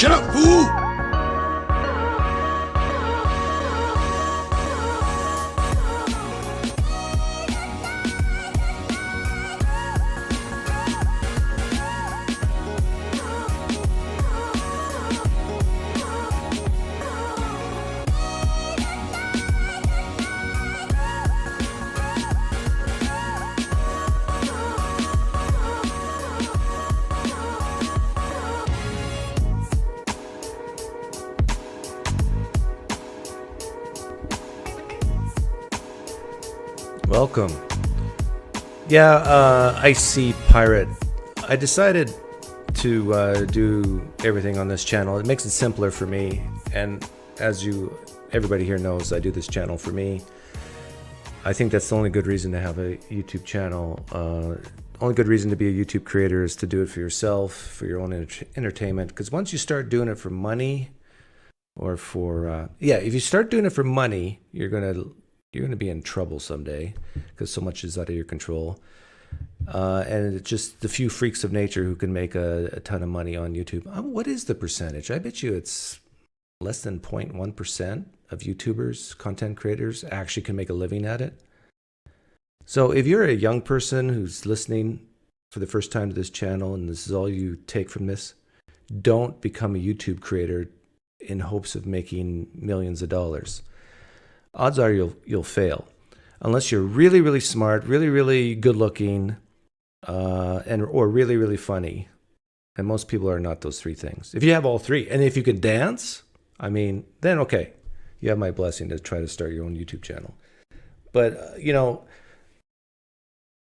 Shut up, fool! Welcome. Yeah, Icy Pirate. I decided to do everything on this channel. It makes it simpler for me, and as everybody here knows, I do this channel for me. I think that's the only good reason to have a YouTube channel. Only good reason to be a YouTube creator is to do it for yourself, for your own entertainment. Because once you start doing it for money, or for if you start doing it for money, you're gonna be in trouble someday, because so much is out of your control. And it's just the few freaks of nature who can make a ton of money on YouTube. What is the percentage? I bet you it's less than 0.1% of YouTubers, content creators, actually can make a living at it. So if you're a young person who's listening for the first time to this channel and this is all you take from this, don't become a YouTube creator in hopes of making millions of dollars. Odds are you'll fail, unless you're really, really smart, really, really good looking, or really, really funny. And most people are not those three things. If you have all three, and if you can dance, then okay, you have my blessing to try to start your own YouTube channel. But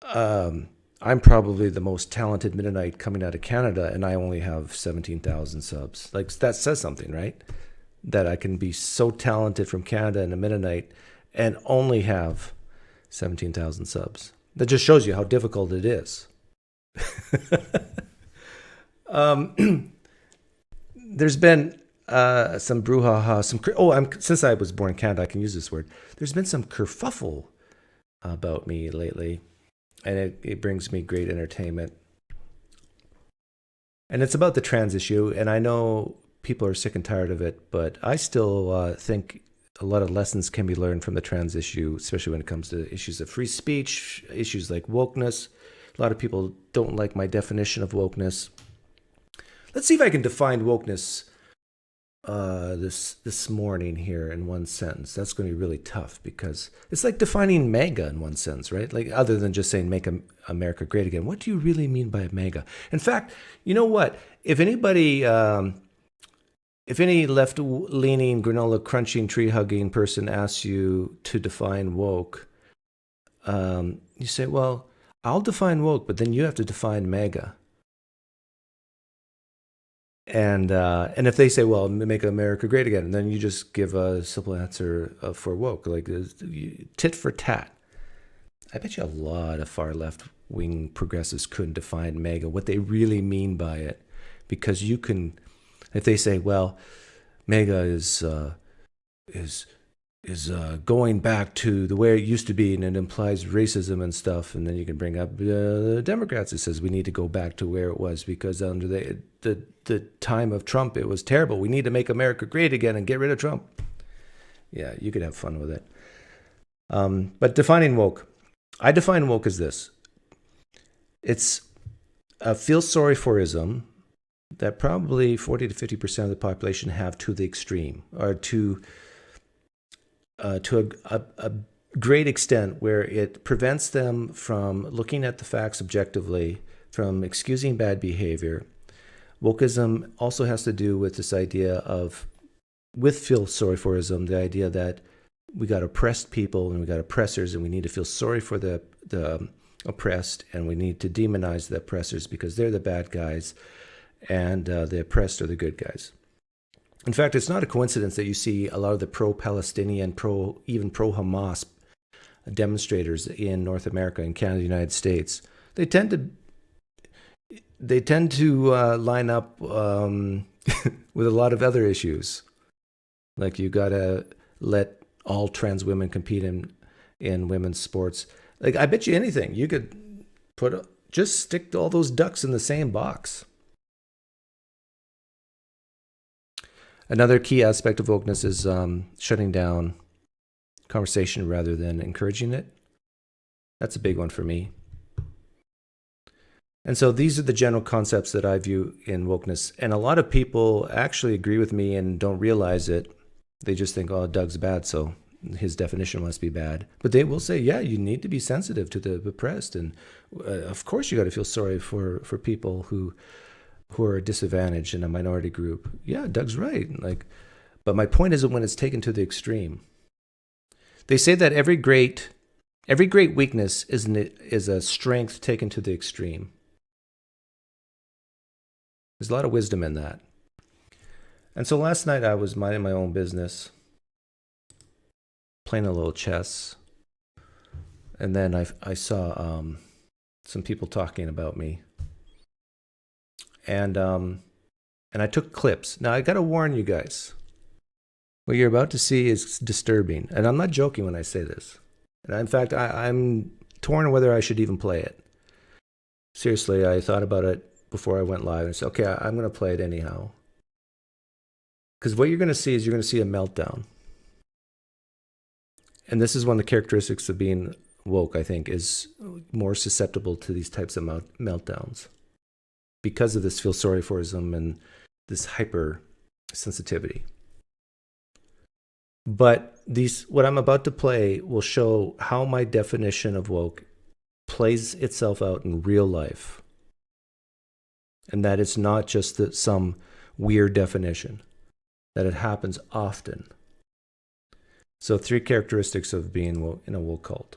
I'm probably the most talented Mennonite coming out of Canada, and I only have 17,000 subs. Like, that says something, right? That I can be so talented from Canada and a Mennonite and only have 17,000 subs. That just shows you how difficult it is. There's been some brouhaha, since I was born in Canada, I can use this word. There's been some kerfuffle about me lately, and it brings me great entertainment. And it's about the trans issue, and I know people are sick and tired of it, but I still think a lot of lessons can be learned from the trans issue, especially when it comes to issues of free speech, issues like wokeness. A lot of people don't like my definition of wokeness. Let's see if I can define wokeness this morning here in one sentence. That's going to be really tough, because it's like defining MAGA in one sentence, right? Like, other than just saying make America great again. What do you really mean by MAGA? In fact, you know what? If any left-leaning, granola-crunching, tree-hugging person asks you to define woke, you say, well, I'll define woke, but then you have to define MAGA. And if they say, well, make America great again, and then you just give a simple answer for woke, like tit for tat. I bet you a lot of far left-wing progressives couldn't define MAGA, what they really mean by it, because you can. If they say, well, MAGA is going back to the way it used to be, and it implies racism and stuff, and then you can bring up the Democrats that says we need to go back to where it was, because under the time of Trump, it was terrible. We need to make America great again and get rid of Trump. Yeah, you could have fun with it. But defining woke, I define woke as this. It's a feel sorry for-ism that probably 40 to 50% of the population have to the extreme, or to a great extent, where it prevents them from looking at the facts objectively, from excusing bad behavior. Wokeism also has to do with this idea of, with feel sorry for-ism, the idea that we got oppressed people and we got oppressors, and we need to feel sorry for the oppressed, and we need to demonize the oppressors because they're the bad guys, and the oppressed are the good guys. In fact, it's not a coincidence that you see a lot of the pro-Palestinian, even pro-Hamas demonstrators in North America, in Canada, United States. They tend to line up with a lot of other issues, like you gotta let all trans women compete in women's sports. Like, I bet you anything, you could just stick all those ducks in the same box. Another key aspect of wokeness is shutting down conversation rather than encouraging it. That's a big one for me. And so these are the general concepts that I view in wokeness. And a lot of people actually agree with me and don't realize it. They just think, oh, Doug's bad, so his definition must be bad. But they will say, yeah, you need to be sensitive to the oppressed. And of course you got to feel sorry for people who are disadvantaged in a minority group. Yeah, Doug's right. But my point is when it's taken to the extreme. They say that every great weakness is a strength taken to the extreme. There's a lot of wisdom in that. And so last night I was minding my own business, playing a little chess, and then I saw some people talking about me, and I took clips. Now I got to warn you guys, what you're about to see is disturbing, and I'm not joking when I say this. And in fact, I'm torn whether I should even play it. Seriously, I thought about it before I went live and said, okay, I'm going to play it anyhow. Because what you're going to see is you're going to see a meltdown. And this is one of the characteristics of being woke, I think, is more susceptible to these types of meltdowns because of this feel sorry forism and this hypersensitivity. But what I'm about to play will show how my definition of woke plays itself out in real life. And that it's not just some weird definition, that it happens often. So 3 characteristics of being woke in a woke cult.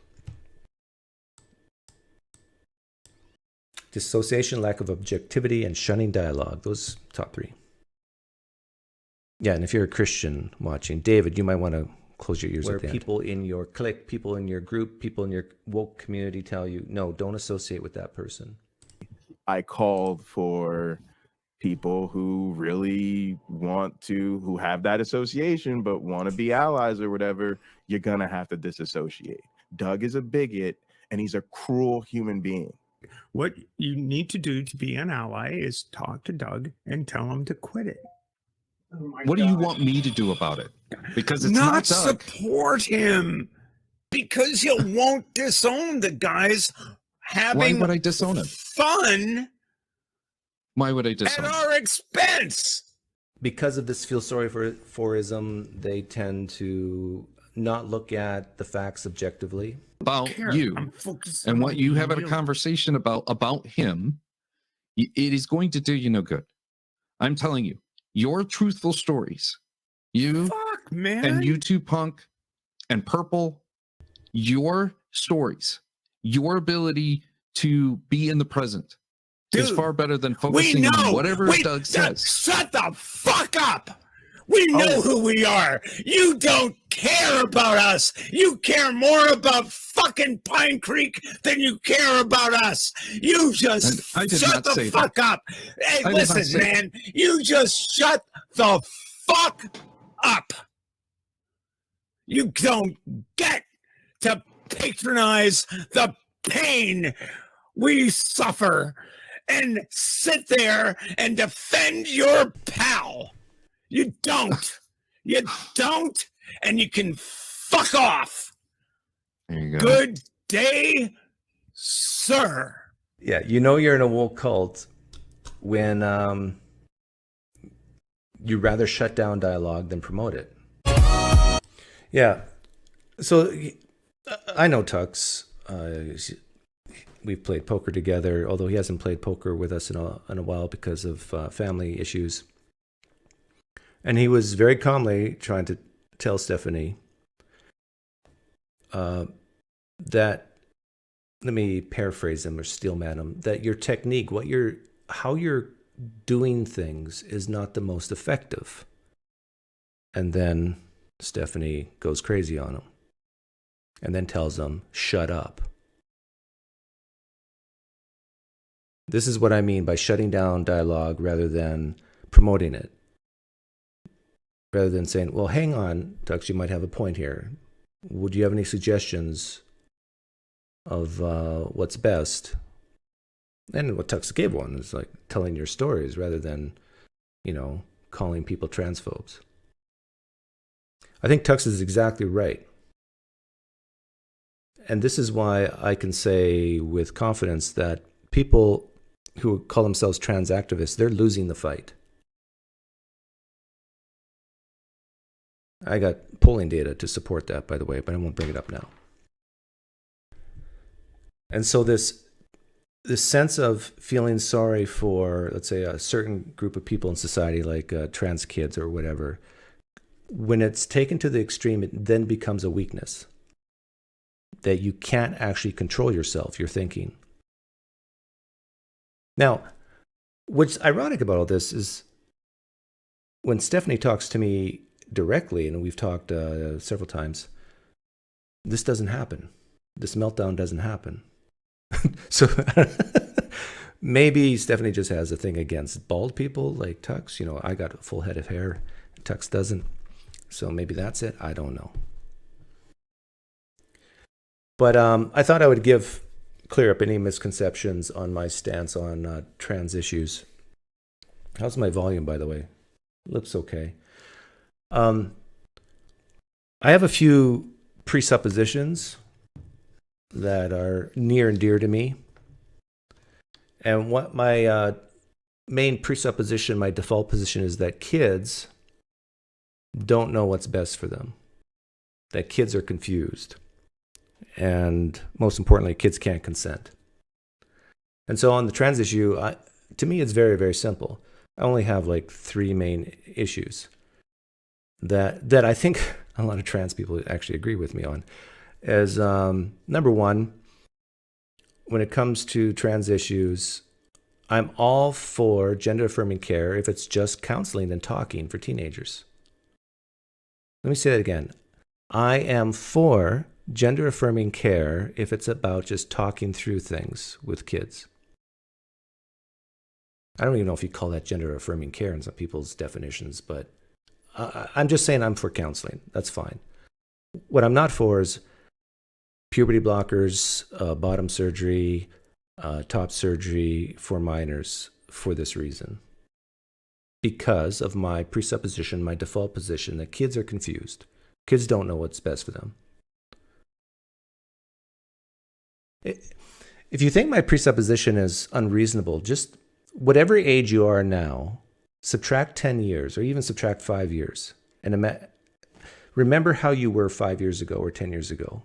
Dissociation, lack of objectivity, and shunning dialogue. Those top 3. Yeah, and if you're a Christian watching, David, you might want to close your ears at the end. Where people in your clique, people in your group, people in your woke community tell you, no, don't associate with that person. I called for people who really who have that association, but want to be allies or whatever. You're going to have to disassociate. Doug is a bigot and he's a cruel human being. What you need to do to be an ally is talk to Doug and tell him to quit it. What do you want me to do about it? Because it's not Doug. Support him, because you won't disown the guys having Why would I disown him? Fun. Why would I disown at him? our expense? Because of this feel sorry forism, they tend to not look at the facts objectively. About you and what you have a conversation about him, it is going to do you no good. I'm telling you, your truthful stories, and you two Punk and Purple, your stories, your ability to be in the present is far better than focusing on whatever Doug says. Shut the fuck up! We know who we are. You don't care about us. You care more about fucking Pinecreek than you care about us. You just shut the fuck up. Hey, listen, man. You just shut the fuck up. You don't get to patronize the pain we suffer and sit there and defend your pal. You don't. You don't, and you can fuck off. There you go. Good day, sir. Yeah, you know you're in a woke cult when you rather shut down dialogue than promote it. Yeah, so I know Tux. We've played poker together, although he hasn't played poker with us in a while because of family issues. And he was very calmly trying to tell Stephanie that, let me paraphrase him or steel man him, that your technique, how you're doing things is not the most effective. And then Stephanie goes crazy on him and then tells him, shut up. This is what I mean by shutting down dialogue rather than promoting it. Rather than saying, well, hang on, Tux, you might have a point here. Would you have any suggestions of what's best? And what Tux gave one is like telling your stories rather than, calling people transphobes. I think Tux is exactly right. And this is why I can say with confidence that people who call themselves trans activists, they're losing the fight. I got polling data to support that, by the way, but I won't bring it up now. And so this sense of feeling sorry for, let's say, a certain group of people in society, like trans kids or whatever, when it's taken to the extreme, it then becomes a weakness. That you can't actually control yourself, your thinking. Now, what's ironic about all this is when Stephanie talks to me directly, and we've talked several times, this doesn't happen. This meltdown doesn't happen. So maybe Stephanie just has a thing against bald people like Tux. You know, I got a full head of hair, Tux doesn't. So maybe that's it. I don't know. But I thought I would clear up any misconceptions on my stance on trans issues. How's my volume, by the way? Looks okay. I have a few presuppositions that are near and dear to me. And what my main presupposition, my default position, is that kids don't know what's best for them. That kids are confused. And most importantly, kids can't consent. And so on the trans issue, to me, it's very, very simple. I only have like 3 main issues that I think a lot of trans people actually agree with me on. As number one, when it comes to trans issues, I'm all for gender affirming care if it's just counseling and talking for teenagers. Let me say that again. I am for gender affirming care if it's about just talking through things with kids. I don't even know if you call that gender affirming care in some people's definitions, but I'm just saying I'm for counseling. That's fine. What I'm not for is puberty blockers, bottom surgery, top surgery for minors for this reason. Because of my presupposition, my default position that kids are confused. Kids don't know what's best for them. If you think my presupposition is unreasonable, just whatever age you are now, subtract 10 years or even subtract 5 years and remember how you were 5 years ago or 10 years ago.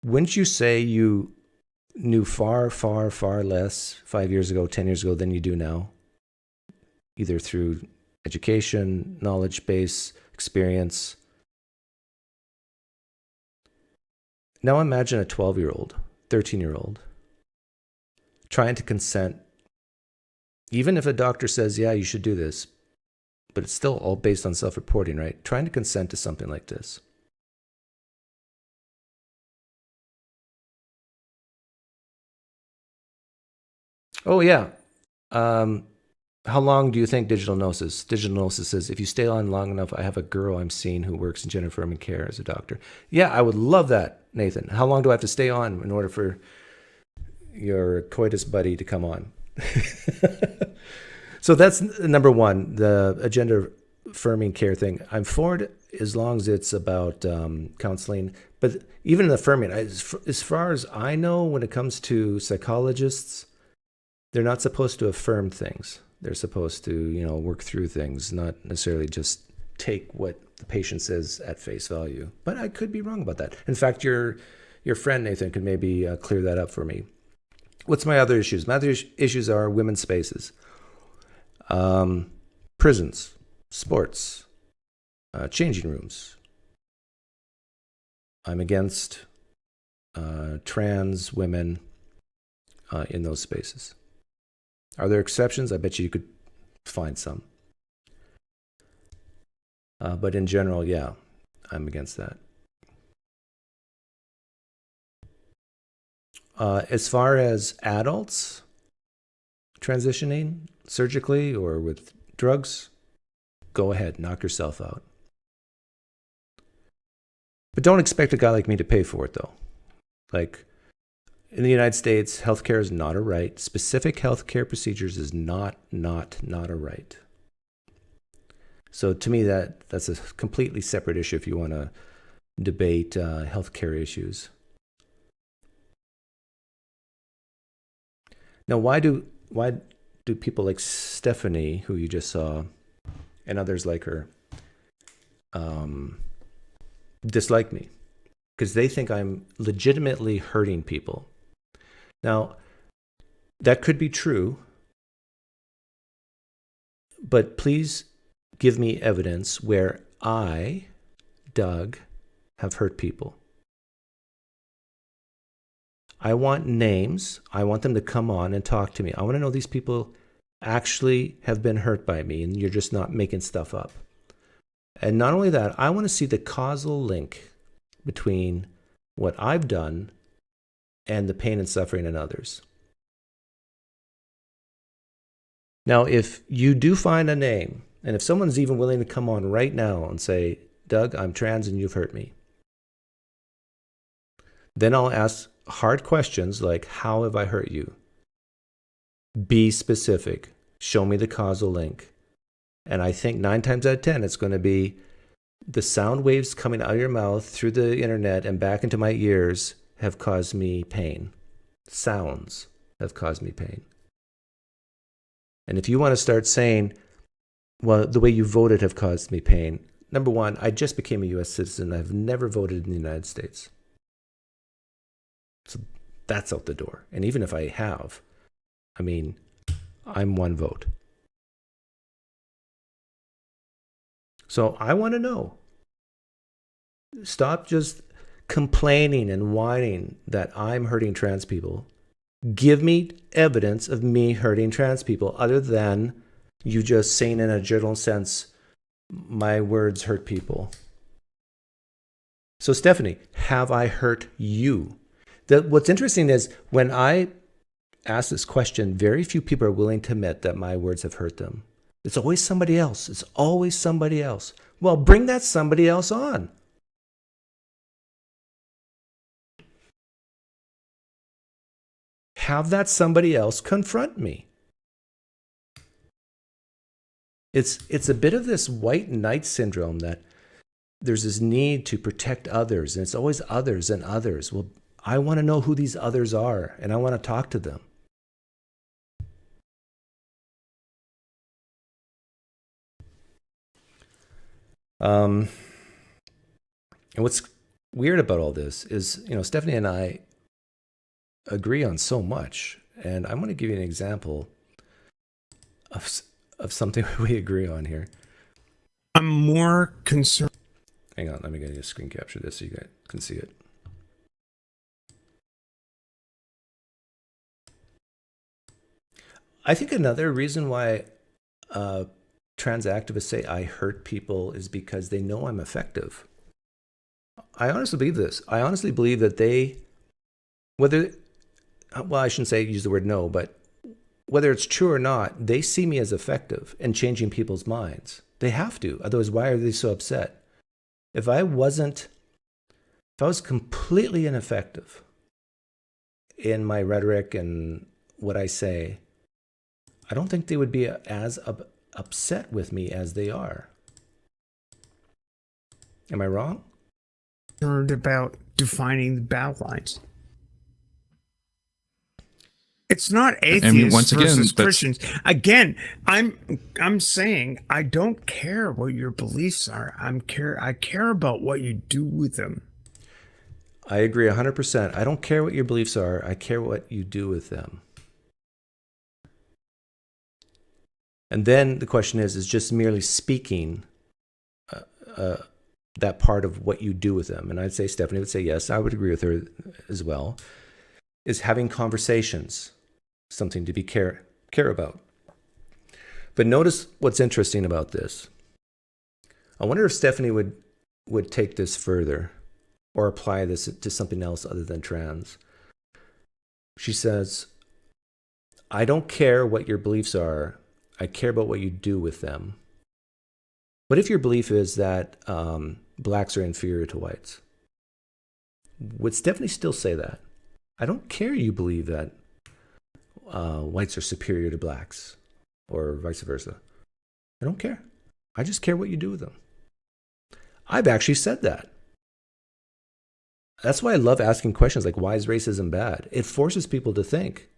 Wouldn't you say you knew far, far, far less 5 years ago, 10 years ago than you do now? Either through education, knowledge base, experience. Now imagine a 12-year-old, 13-year-old trying to consent, even if a doctor says, yeah, you should do this, but it's still all based on self-reporting, right? Trying to consent to something like this. Oh, yeah. How long do you think DigitalGnosis? DigitalGnosis says, if you stay on long enough, I have a girl I'm seeing who works in gender affirming care as a doctor. Yeah, I would love that, Nathan. How long do I have to stay on in order for your coitus buddy to come on? So that's number one, the gender affirming care thing. I'm for it as long as it's about counseling. But even in affirming, as far as I know, when it comes to psychologists, they're not supposed to affirm things. They're supposed to, work through things, not necessarily just take what the patient says at face value. But I could be wrong about that. In fact, your friend, Nathan, could maybe clear that up for me. What's my other issues? My other issues are women's spaces, prisons, sports, changing rooms. I'm against trans women in those spaces. Are there exceptions? I bet you could find some. But in general, yeah, I'm against that. As far as adults transitioning surgically or with drugs, go ahead, knock yourself out. But don't expect a guy like me to pay for it, though. Like, in the United States, healthcare is not a right. Specific healthcare procedures is not a right. So to me, that's a completely separate issue if you want to debate healthcare issues. Now, why do people like Stephanie, who you just saw, and others like her, dislike me? Because they think I'm legitimately hurting people. Now, that could be true, but please give me evidence where I, Doug, have hurt people. I want names. I want them to come on and talk to me. I want to know these people actually have been hurt by me and you're just not making stuff up. And not only that, I want to see the causal link between what I've done and the pain and suffering in others. Now, if you do find a name, and if someone's even willing to come on right now and say, Doug, I'm trans and you've hurt me, then I'll ask hard questions like, how have I hurt you? Be specific. Show me the causal link. And I think 9 times out of 10, it's going to be the sound waves coming out of your mouth through the internet and back into my ears have caused me pain. Sounds have caused me pain. And if you want to start saying, well, the way you voted have caused me pain. Number one, I just became a U.S. citizen. I've never voted in the United States. So that's out the door. And even if I have, I mean, I'm one vote. So I want to know. Stop just complaining and whining that I'm hurting trans people. Give me evidence of me hurting trans people other than you just saying in a general sense, my words hurt people. So Stephanie, have I hurt you? What's interesting is when I ask this question, very few people are willing to admit that my words have hurt them. It's always somebody else. It's always somebody else. Well, bring that somebody else on. Have that somebody else confront me. It's a bit of this white knight syndrome that there's this need to protect others, and it's always others and others. Well, I want to know who these others are, and I want to talk to them. And what's weird about all this is, Stephanie and I agree on so much, and I'm going to give you an example of something we agree on here. I'm more concerned. Hang on, let me get you a screen capture this so you guys can see it. I think another reason why trans activists say I hurt people is because they know I'm effective. I honestly believe this. I honestly believe that I shouldn't say use the word no, but whether it's true or not, they see me as effective in changing people's minds. They have to. Otherwise, why are they so upset? If I was completely ineffective in my rhetoric and what I say, I don't think they would be as upset with me as they are. Am I wrong? About defining the battle lines. It's not atheists once again, versus Christians. Again, I'm saying I don't care what your beliefs are. I care about what you do with them. I agree 100%. I don't care what your beliefs are. I care what you do with them. And then the question is just merely speaking that part of what you do with them. And I'd say Stephanie would say yes. I would agree with her as well. Is having conversations something to be care about. But notice what's interesting about this. I wonder if Stephanie would take this further or apply this to something else other than trans. She says, I don't care what your beliefs are. I care about what you do with them. What if your belief is that blacks are inferior to whites? Would Stephanie still say that? I don't care you believe that whites are superior to blacks or vice versa. I don't care. I just care what you do with them. I've actually said that. That's why I love asking questions like, why is racism bad? It forces people to think.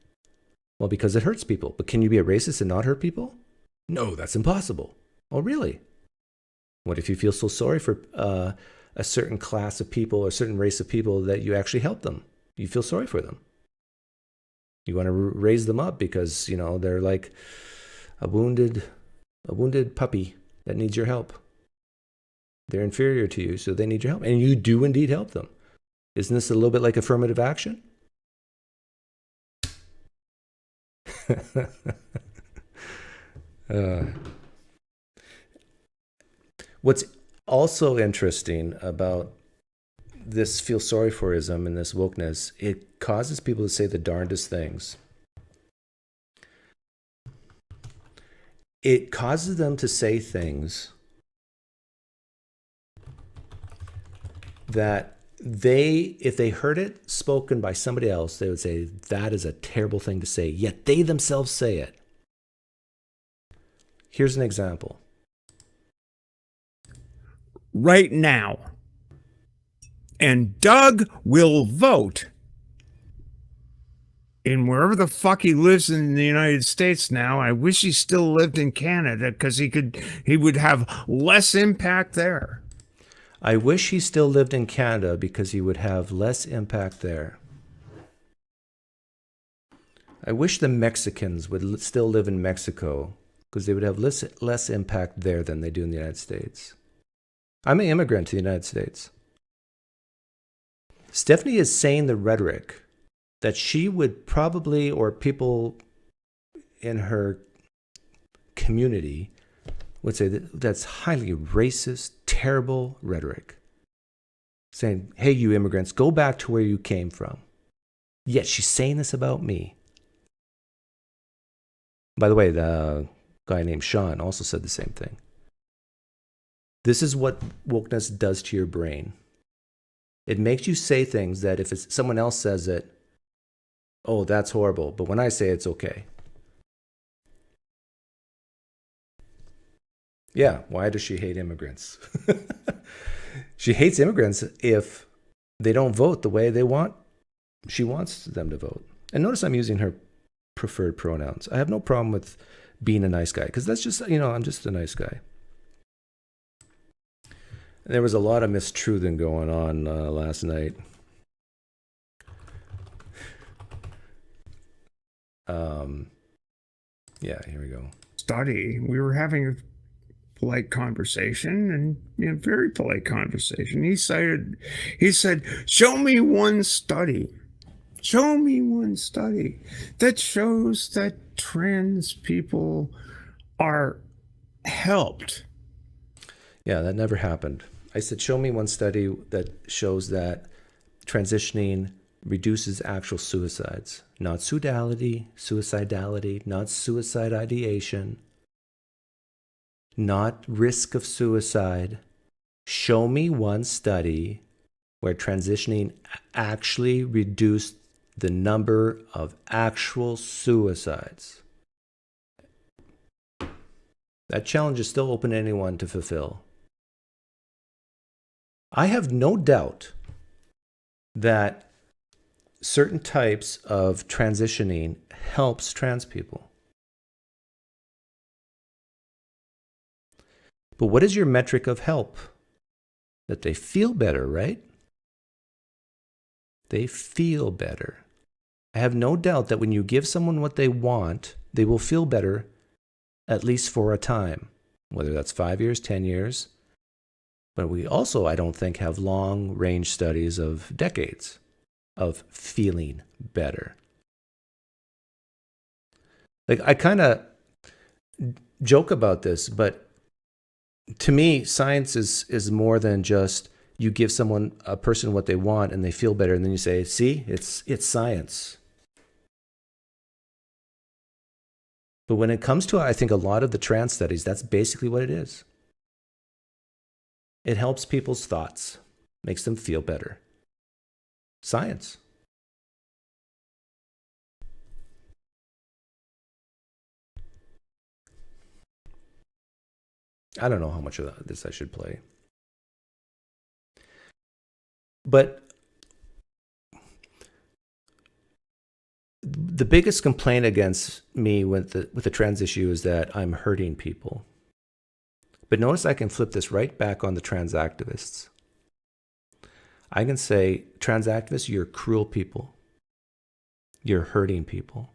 Well, because it hurts people. But can you be a racist and not hurt people? No, that's impossible. Oh, really? What if you feel so sorry for a certain class of people or a certain race of people that you actually help them? You feel sorry for them. You want to raise them up because, you know, they're like a wounded puppy that needs your help. They're inferior to you, so they need your help. And you do indeed help them. Isn't this a little bit like affirmative action? What's also interesting about this feel sorry forism and this wokeness, it causes people to say the darndest things. It causes them to say things that if they heard it spoken by somebody else, they would say, that is a terrible thing to say, yet they themselves say it. Here's an example. Right now. And Doug will vote in wherever the fuck he lives in the United States now. I wish he still lived in Canada because he would have less impact there. I wish he still lived in Canada because he would have less impact there. I wish the Mexicans would still live in Mexico because they would have less impact there than they do in the United States. I'm an immigrant to the United States. Stephanie is saying the rhetoric that she would probably, or people in her community would say that's highly racist, terrible rhetoric. Saying, hey, you immigrants, go back to where you came from. Yet she's saying this about me. By the way, the guy named Sean also said the same thing. This is what wokeness does to your brain. It makes you say things that if someone else says it, oh, that's horrible. But when I say it's okay. Yeah, why does she hate immigrants? She hates immigrants if they don't vote the way she wants them to vote. And notice I'm using her preferred pronouns. I have no problem with being a nice guy because that's just, I'm just a nice guy. And there was a lot of mistruthing going on last night. Yeah, here we go. Study. We were having a polite conversation, and very polite conversation. He said, show me one study. Show me one study that shows that trans people are helped. Yeah, that never happened. I said, show me one study that shows that transitioning reduces actual suicides. Not suicidality, not suicide ideation, not risk of suicide. Show me one study where transitioning actually reduced the number of actual suicides. That challenge is still open to anyone to fulfill. I have no doubt that certain types of transitioning helps trans people. But what is your metric of help? That they feel better, right? They feel better. I have no doubt that when you give someone what they want, they will feel better, at least for a time, whether that's 5 years, 10 years. But we also, I don't think, have long-range studies of decades of feeling better. Like, I kind of joke about this, but to me, science is more than just you give a person what they want and they feel better, and then you say, see, it's science. But when it comes to, I think, a lot of the trans studies, that's basically what it is. It helps people's thoughts, makes them feel better. Science. I don't know how much of this I should play. But the biggest complaint against me with the trans issue is that I'm hurting people. But notice I can flip this right back on the trans activists. I can say, trans activists, you're cruel people. You're hurting people.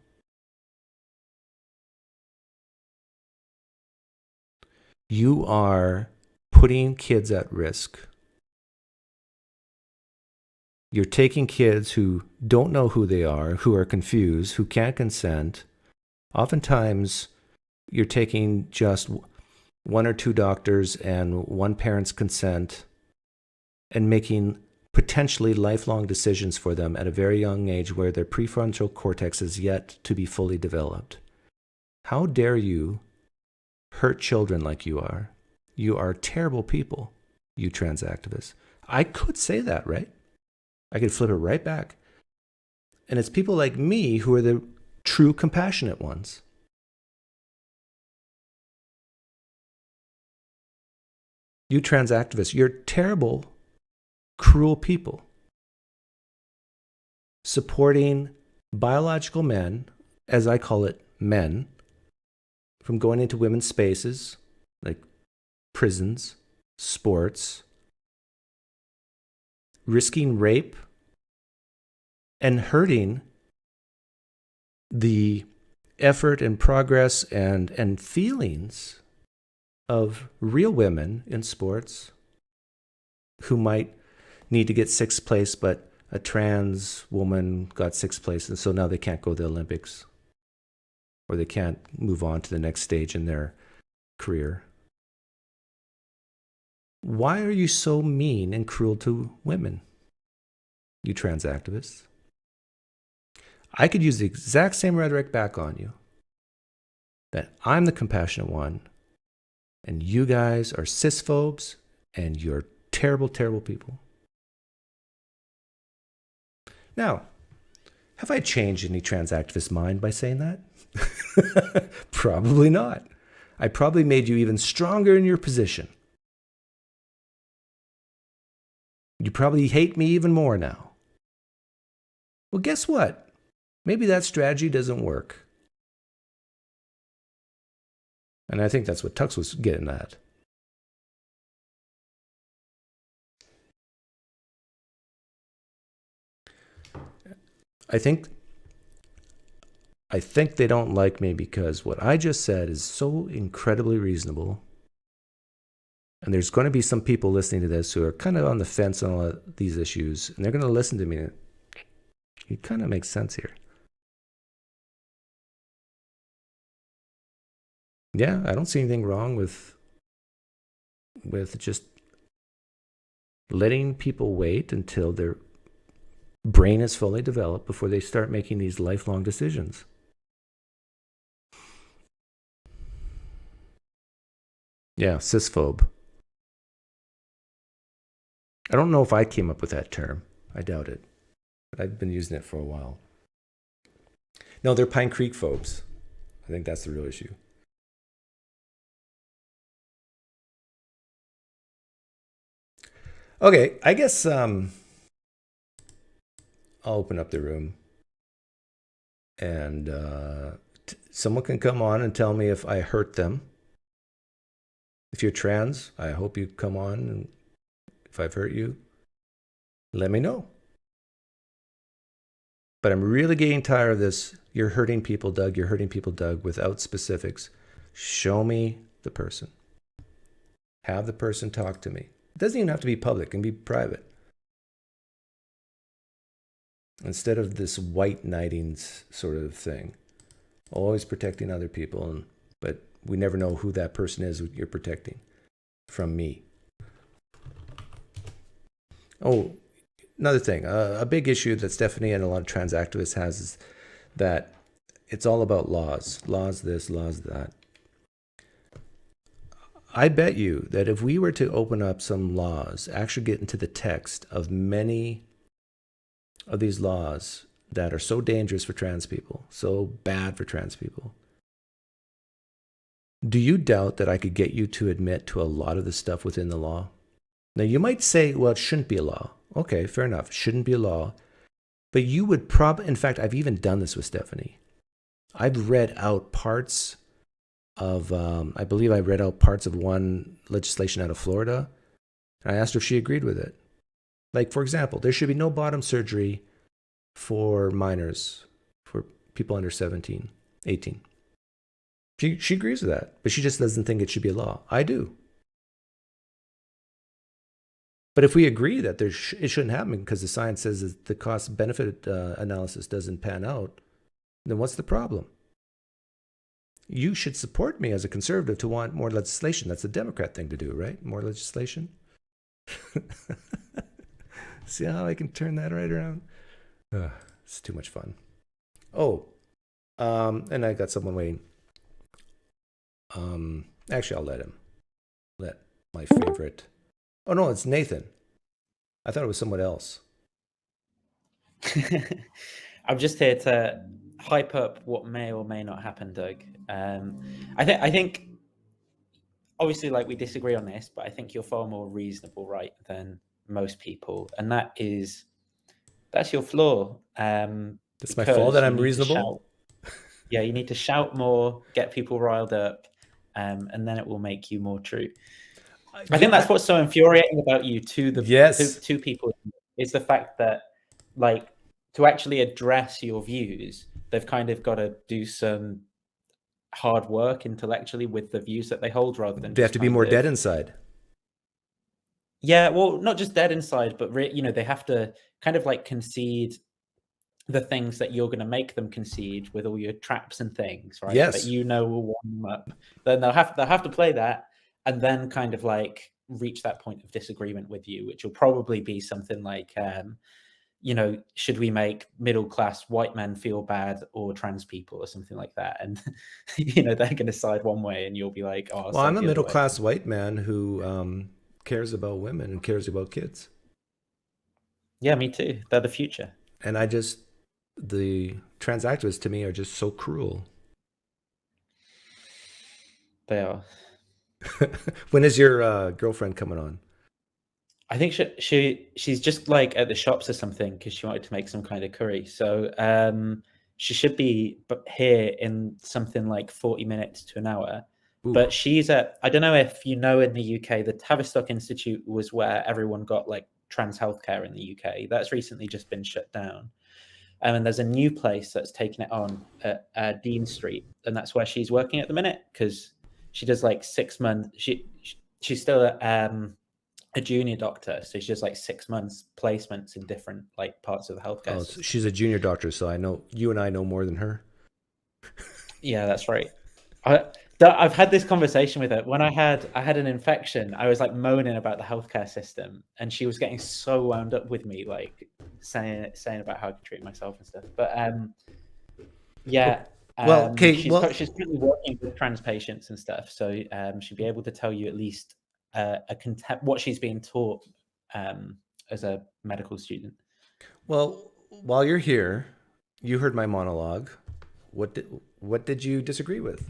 You are putting kids at risk. You're taking kids who don't know who they are, who are confused, who can't consent. Oftentimes, you're taking just one or two doctors and one parent's consent and making potentially lifelong decisions for them at a very young age where their prefrontal cortex is yet to be fully developed. How dare you hurt children like you are? You are terrible people, you trans activists. I could say that, right? I could flip it right back. And it's people like me who are the true compassionate ones. You trans activists, you're terrible, cruel people. Supporting biological men, as I call it, men, from going into women's spaces, like prisons, sports, risking rape, and hurting the effort and progress and feelings of real women in sports who might need to get sixth place, but a trans woman got sixth place, and so now they can't go to the Olympics, or they can't move on to the next stage in their career. Why are you so mean and cruel to women, you trans activists? I could use the exact same rhetoric back on you, that I'm the compassionate one, and you guys are cisphobes, and you're terrible, terrible people. Now, have I changed any trans activist mind by saying that? Probably not. I probably made you even stronger in your position. You probably hate me even more now. Well, guess what? Maybe that strategy doesn't work. And I think that's what Tux was getting at. I think they don't like me because what I just said is so incredibly reasonable. And there's going to be some people listening to this who are kind of on the fence on all of these issues, and they're going to listen to me. It kind of makes sense here. Yeah, I don't see anything wrong with just letting people wait until their brain is fully developed before they start making these lifelong decisions. Yeah, cisphobe. I don't know if I came up with that term. I doubt it. But I've been using it for a while. No, they're Pine Creek phobes. I think that's the real issue. Okay, I guess I'll open up the room. And someone can come on and tell me if I hurt them. If you're trans, I hope you come on, and if I've hurt you, let me know. But I'm really getting tired of this. You're hurting people, Doug. You're hurting people, Doug, without specifics. Show me the person. Have the person talk to me. It doesn't even have to be public. It can be private. Instead of this white knighting sort of thing. Always protecting other people, but we never know who that person is you're protecting from me. Oh, another thing. A big issue that Stephanie and a lot of trans activists has is that it's all about laws. Laws this, laws that. I bet you that if we were to open up some laws, actually get into the text of many of these laws that are so dangerous for trans people, so bad for trans people, Do you doubt that I could get you to admit to a lot of the stuff within the law? Now, you might say, well, it shouldn't be a law. Okay, fair enough. Shouldn't be a law. But you would in fact, I've even done this with Stephanie. I've read out parts of, I believe I read out parts of one legislation out of Florida. And I asked her if she agreed with it. Like, for example, there should be no bottom surgery for minors, for people under 17, 18. She agrees with that, but she just doesn't think it should be a law. I do. But if we agree that it shouldn't happen because the science says that the cost-benefit analysis doesn't pan out, then what's the problem? You should support me as a conservative to want more legislation. That's a Democrat thing to do, right? More legislation. See how I can turn that right around? It's too much fun. Oh, and I got someone waiting. Actually, I'll let my favorite. Oh no, it's Nathan. I thought it was someone else. I'm just here to hype up what may or may not happen, Doug. I think obviously, like, we disagree on this, but I think you're far more reasonable, right, than most people, and that's your flaw. It's my fault that I'm reasonable. Yeah, you need to shout more, get people riled up, and then it will make you more true. I think that's what's so infuriating about you to people, is the fact that, like, to actually address your views, they've kind of got to do some hard work intellectually with the views that they hold, rather than they have to be more dead inside. Yeah, well, not just dead inside, but they have to kind of like concede the things that you're going to make them concede with all your traps and things, right? Yes. That will warm them up. Then they'll have to play that, and then kind of like reach that point of disagreement with you, which will probably be something like, should we make middle-class white men feel bad or trans people or something like that? And, they're going to side one way and you'll be like, oh, well, I'm a middle-class white man who cares about women and cares about kids. Yeah, me too. They're the future. And the trans activists to me are just so cruel. They are. When is your girlfriend coming on? I think she's just like at the shops or something because she wanted to make some kind of curry. So she should be here in something like 40 minutes to an hour. Ooh. But she's I don't know if you know, in the UK, the Tavistock Institute was where everyone got like trans healthcare in the UK. That's recently just been shut down. And there's a new place that's taken it on at Dean Street. And that's where she's working at the minute, because she does like 6 months. She's still a junior doctor, so she's just like 6 months placements in different like parts of the healthcare system. She's a junior doctor, so I know you and I know more than her. Yeah, that's right. I've had this conversation with her when I had an infection. I was like moaning about the healthcare system, and she was getting so wound up with me, like saying about how I could treat myself and stuff. But yeah. Well, okay. She's currently working with trans patients and stuff, so she'll be able to tell you at least what she's being taught as a medical student. Well, while you're here, you heard my monologue. What did you disagree with?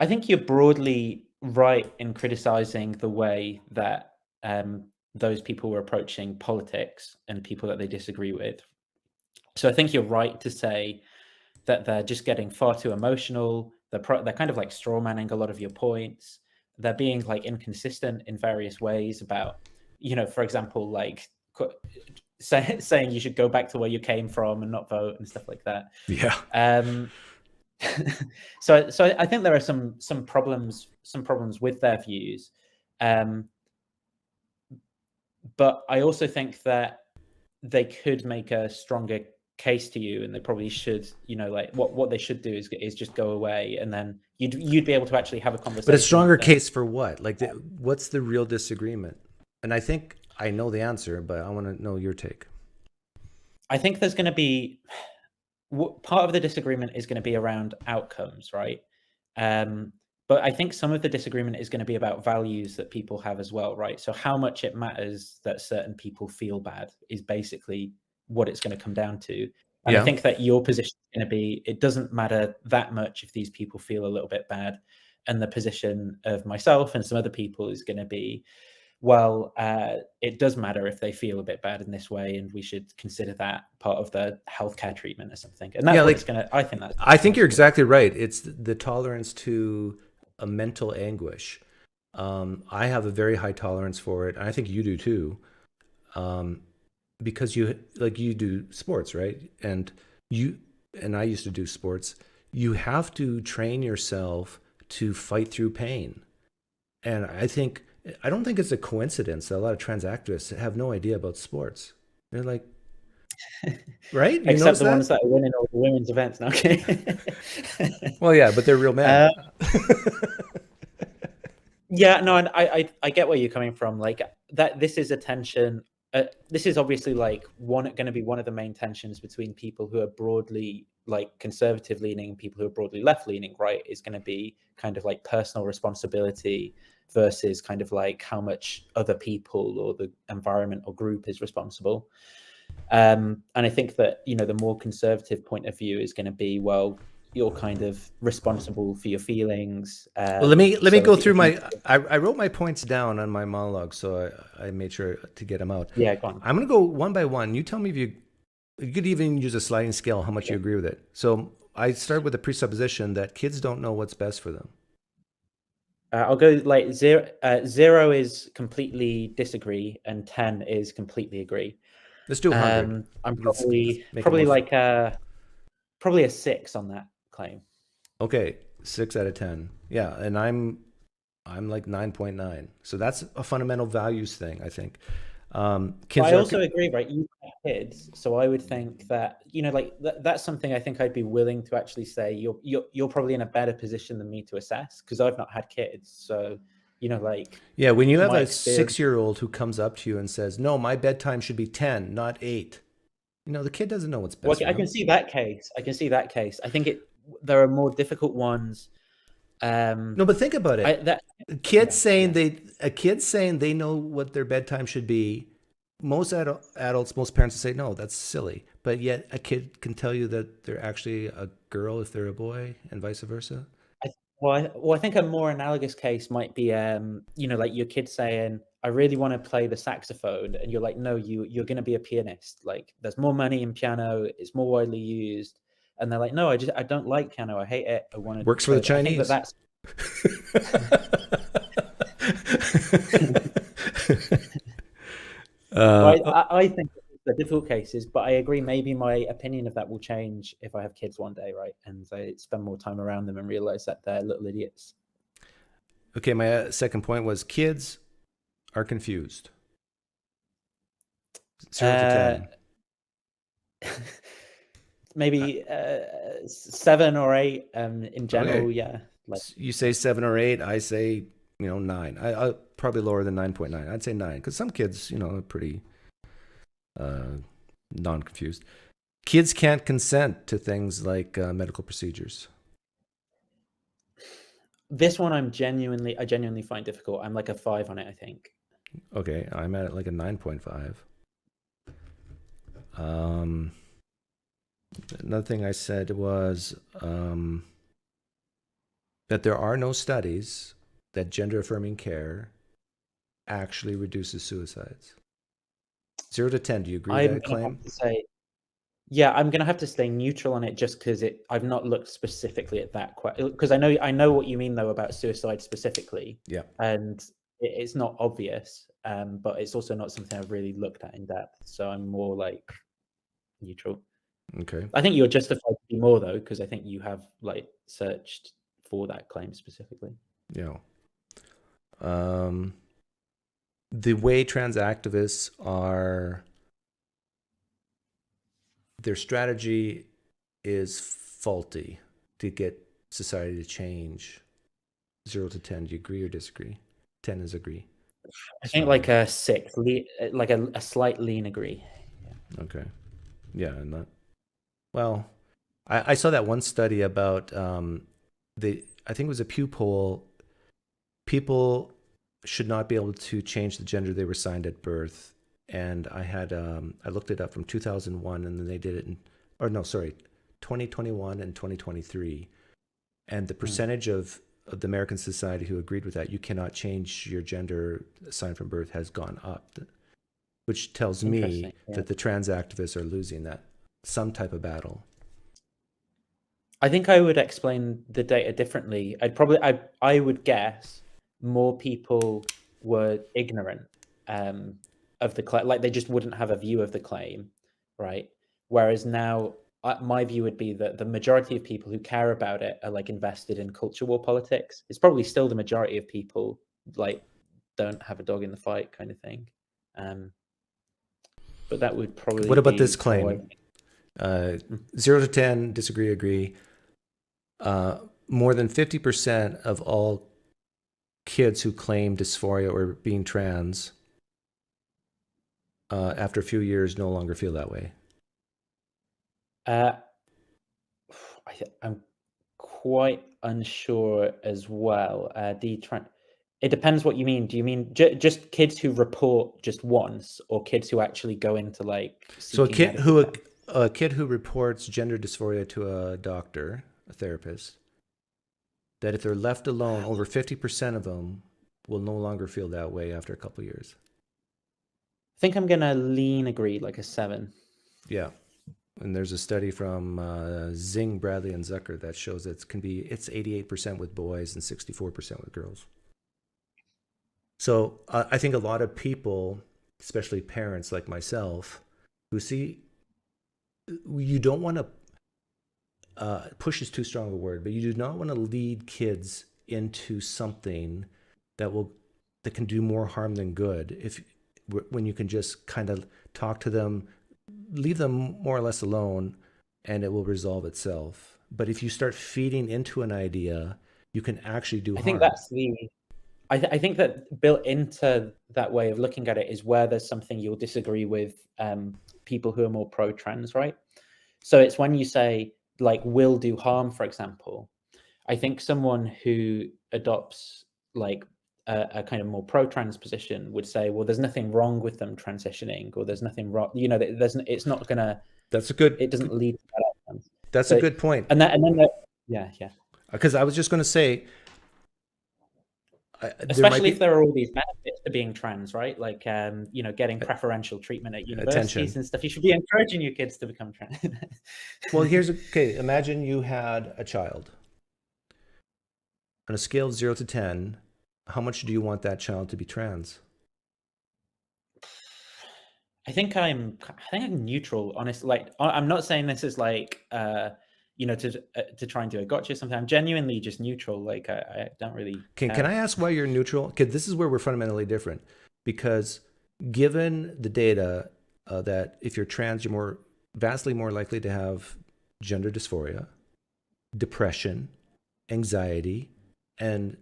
I think you're broadly right in criticizing the way that those people were approaching politics and people that they disagree with. So I think you're right to say that they're just getting far too emotional. They're kind of like straw manning a lot of your points. They're being like inconsistent in various ways about, for example, like saying you should go back to where you came from and not vote and stuff like that. Yeah. So I think there are some problems with their views, but I also think that they could make a stronger case to you, and they probably should. Like what they should do is just go away, and then you'd be able to actually have a conversation. But a stronger case for what? Like, what's the real disagreement? And I think I know the answer, but I want to know your take. I think there's going to be. Part of the disagreement is going to be around outcomes, right? But I think some of the disagreement is going to be about values that people have as well, right? So how much it matters that certain people feel bad is basically what it's going to come down to. And Yeah. I think that your position is going to be, it doesn't matter that much if these people feel a little bit bad. And the position of myself and some other people is going to be, well, it does matter if they feel a bit bad in this way, and we should consider that part of the healthcare treatment or something. And that's Yeah, what like, it's going to, I think that's. I think you're exactly right. It's the tolerance to a mental anguish. I have a very high tolerance for it. And I think you do too. Because you do sports, right? And I used to do sports. You have to train yourself to fight through pain. And I don't think it's a coincidence that a lot of trans activists have no idea about sports. They're like, right? You Except the that? ones that are winning all the women's events now. Okay. Well, yeah, but they're real men. Yeah, no, and I get where you're coming from. Like that, this is a tension. This is obviously like going to be one of the main tensions between people who are broadly like conservative leaning and people who are broadly left leaning, right? Is going to be kind of like personal responsibility versus kind of like how much other people or the environment or group is responsible. And I think that, you know, the more conservative point of view is going to be, well, you're kind of responsible for your feelings. Well, let me go through I wrote my points down on my monologue, so I made sure to get them out. Yeah, go on. I'm going to go one by one. You tell me if you could even use a sliding scale, how much you agree with it. So I start with the presupposition that kids don't know what's best for them. I'll go like 0 is completely disagree, and 10 is completely agree. Let's do 100. I'm probably like probably a 6 on that claim. Okay, 6 out of 10. Yeah, and I'm like 9.9. So that's a fundamental values thing, I think. Kids. I also agree, right? You have kids, so I would think that, you know, like that's something I think I'd be willing to actually say you're probably in a better position than me to assess, because I've not had kids. So, you know, like, yeah, when you have a 6-year-old who comes up to you and says, "No, my bedtime should be 10, not 8." You know, the kid doesn't know what's best. Well, I can see that case. I think there are more difficult ones. No, but think about it. A kid saying they know what their bedtime should be. Most adults, most parents will say, no, that's silly. But yet a kid can tell you that they're actually a girl if they're a boy, and vice versa. I think a more analogous case might be, you know, like your kid saying, I really want to play the saxophone. And you're like, no, you're going to be a pianist. Like, there's more money in piano. It's more widely used. And they're like, no, I don't like piano. I hate it. I want to. Works for the Chinese. That's. I think the difficult cases, but I agree. Maybe my opinion of that will change if I have kids one day, right? And I spend more time around them and realize that they're little idiots. Okay, my second point was kids are confused. 0 to 10. Maybe 7 or 8 in general. Okay. Yeah, like, you say 7 or 8, I say 9. I probably lower than 9.9. I'd say 9, because some kids are pretty non-confused. Kids can't consent to things like medical procedures. This one I genuinely find difficult. I'm like a 5 on it, I think. Okay, I'm at like a 9.5. Another thing I said was that there are no studies that gender-affirming care actually reduces suicides. 0 to 10, do you agree with that claim? I'm going to have to stay neutral on it, just because I've not looked specifically at that, because I know what you mean though about suicide specifically. Yeah. And it's not obvious, but it's also not something I've really looked at in depth. So I'm more like neutral. Okay. I think you're justified to be more though, because I think you have like searched for that claim specifically. Yeah. The way trans activists are, their strategy is faulty to get society to change. 0 to 10, do you agree or disagree? 10 is agree. I think like a 6, like a slight lean agree. Yeah. Okay. Yeah, and that. Well, I saw that one study about I think it was a Pew poll. People should not be able to change the gender they were assigned at birth, and I looked it up from 2001, and then they did it in or no, sorry, 2021 and 2023, and the percentage of the American society who agreed with that, you cannot change your gender assigned from birth, has gone up, which tells me that the trans activists are losing that some type of battle. I think I would explain the data differently. I would guess more people were ignorant of the claim, like they just wouldn't have a view of the claim, right? Whereas now, my view would be that the majority of people who care about it are like invested in culture war politics. It's probably still the majority of people like don't have a dog in the fight kind of thing. But that would probably. What about this claim? 0 to 10, disagree, agree. More than 50% of all kids who claim dysphoria or being trans after a few years no longer feel that way. I'm quite unsure as well. It depends what you mean. Do you mean just kids who report just once, or kids who actually go into like? So a kid who reports gender dysphoria to a doctor, a therapist, that if they're left alone, over 50% of them will no longer feel that way after a couple of years. I think I'm gonna lean agree, like a 7. Yeah. And there's a study from Zing, Bradley, and Zucker that shows it's 88% with boys and 64% with girls. So I think a lot of people, especially parents like myself, who see, you don't want to, push is too strong a word, but you do not want to lead kids into something that can do more harm than good. When you can just kind of talk to them, leave them more or less alone, and it will resolve itself. But if you start feeding into an idea, you can actually do harm. I think that built into that way of looking at it is where there's something you'll disagree with people who are more pro-trans, right? So it's when you say like will do harm, for example. I think someone who adopts like a kind of more pro-trans position would say, well, there's nothing wrong with them transitioning, or there's nothing wrong, it's not gonna. It doesn't lead to that outcome. That's a good point. Yeah. Because I was just going to say, especially if there are all these benefits to being trans, right? Like, getting preferential treatment at universities and stuff. You should be encouraging your kids to become trans. Well, imagine you had a child. On a scale of 0 to 10, how much do you want that child to be trans? I think I'm neutral, honestly. Like, I'm not saying this is like, to try and do a gotcha something. I'm genuinely just neutral. Like, I don't really. Can I ask why you're neutral? Because this is where we're fundamentally different. Because given the data that if you're trans, you're vastly more likely to have gender dysphoria, depression, anxiety, and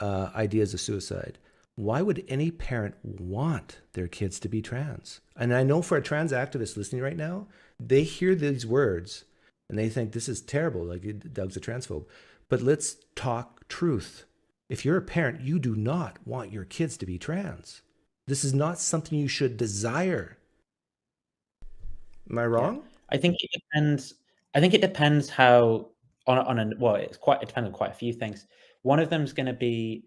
ideas of suicide. Why would any parent want their kids to be trans? And I know for a trans activist listening right now, they hear these words and they think this is terrible, like Doug's a transphobe. But let's talk truth. If you're a parent, you do not want your kids to be trans. This is not something you should desire. Am I wrong? Yeah. I think it depends. I think it depends how it depends on quite a few things. One of them is going to be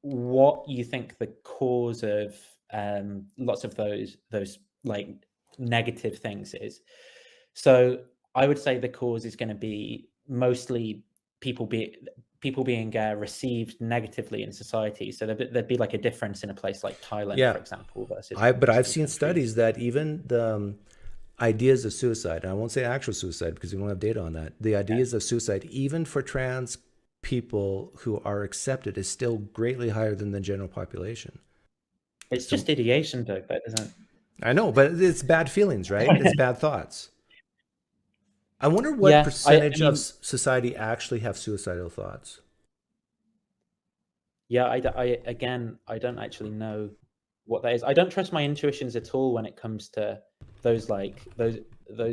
what you think the cause of lots of those like negative things is. So I would say the cause is going to be mostly people being received negatively in society. So there'd be like a difference in a place like Thailand, for example. Versus but I've seen studies that even the ideas of suicide, and I won't say actual suicide because we don't have data on that. The ideas of suicide, even for trans people who are accepted, is still greatly higher than the general population. It's just ideation, Doug. That isn't. I know, but it's bad feelings, right? It's bad thoughts. I wonder what percentage of society actually have suicidal thoughts. Yeah, I don't actually know what that is. I don't trust my intuitions at all when it comes to those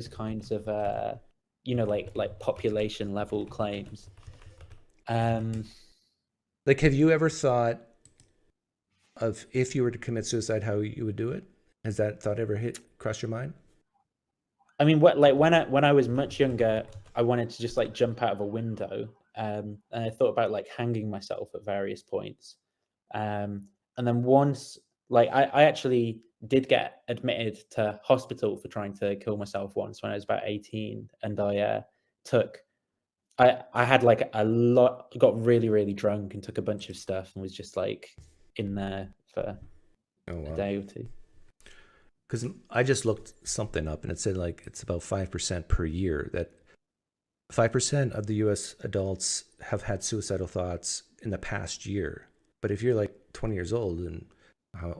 kinds of like population level claims. Like, have you ever thought of if you were to commit suicide, how you would do it? Has that thought ever crossed your mind? I mean, when I was much younger, I wanted to just like jump out of a window, and I thought about like hanging myself at various points. And then once, like, I actually did get admitted to hospital for trying to kill myself once when I was about 18, and I had like got really, really drunk and took a bunch of stuff and was just like in there for a day or two. Because I just looked something up and it said like it's about 5% per year, that 5% of the US adults have had suicidal thoughts in the past year. But if you're like 20 years old, and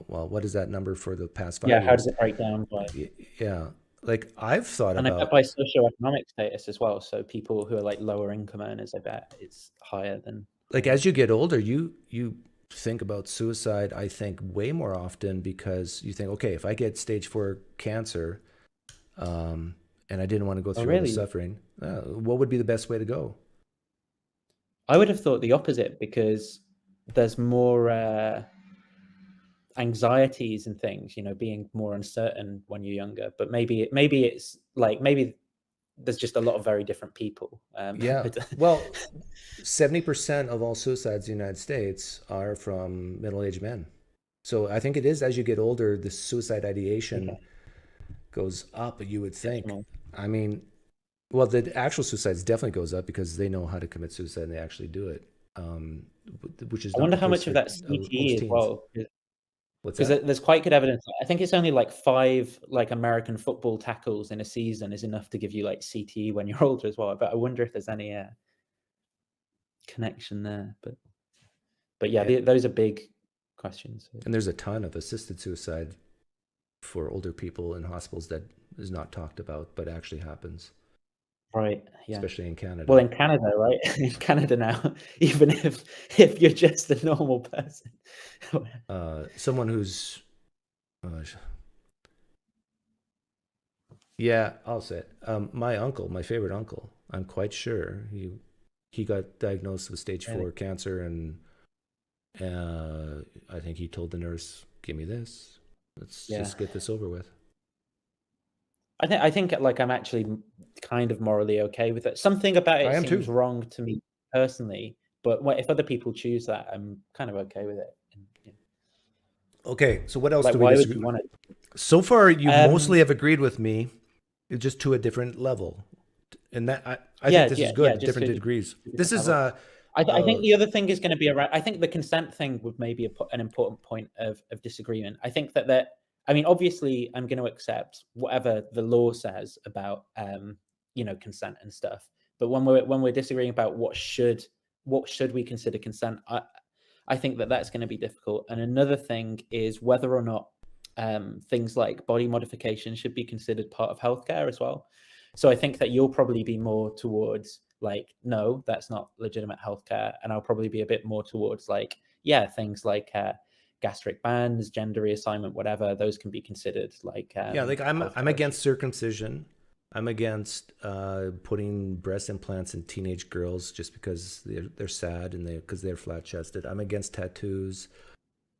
what is that number for the past 5 years? Yeah, how does it break down by? Yeah, like I've thought and about. I bet by socioeconomic status as well. So people who are like lower income earners, I bet it's higher than. Like as you get older, you think about suicide, I think, way more often, because you think, okay, if I get stage 4 cancer, and I didn't want to go through all the suffering, what would be the best way to go? I would have thought the opposite, because there's more anxieties and things, you know, being more uncertain when you're younger. But maybe it's like, maybe there's just a lot of very different people. Yeah. Well, 70% of all suicides in the United States are from middle-aged men. So I think it is, as you get older, the suicide ideation goes up, you would think. I mean, well, the actual suicides definitely goes up because they know how to commit suicide and they actually do it. Which is, I wonder how much of that CTE as well. Because there's quite good evidence. I think it's only like 5 like American football tackles in a season is enough to give you like CTE when you're older as well. But I wonder if there's any connection there. But yeah, those are big questions. And there's a ton of assisted suicide for older people in hospitals that is not talked about, but actually happens. Right. Yeah. Especially in Canada. Well, in Canada, right? In Canada now, even if you're just a normal person. Someone who's, yeah, I'll say it. My uncle, my favorite uncle, I'm quite sure he got diagnosed with stage 4 cancer, and I think he told the nurse, "Give me this. Let's just get this over with." I think like I'm actually kind of morally okay with it. Something about it seems wrong to me personally, but if other people choose that, I'm kind of okay with it. Okay, so what else like, do we why disagree? Would you want it? So far, you mostly have agreed with me, just to a different level, and that I think this is good. Different degrees. This is I think the other thing is going to be around. I think the consent thing would maybe an important point of disagreement. I think that I mean, obviously, I'm going to accept whatever the law says about, you know, consent and stuff. But when we're disagreeing about what should we consider consent, I think that's going to be difficult. And another thing is whether or not things like body modification should be considered part of healthcare as well. So I think that you'll probably be more towards like, no, that's not legitimate healthcare, and I'll probably be a bit more towards like, yeah, things like gastric bands, gender reassignment, whatever, those can be considered like like I'm against circumcision. I'm against putting breast implants in teenage girls just because they're sad and because they're flat chested. I'm against tattoos.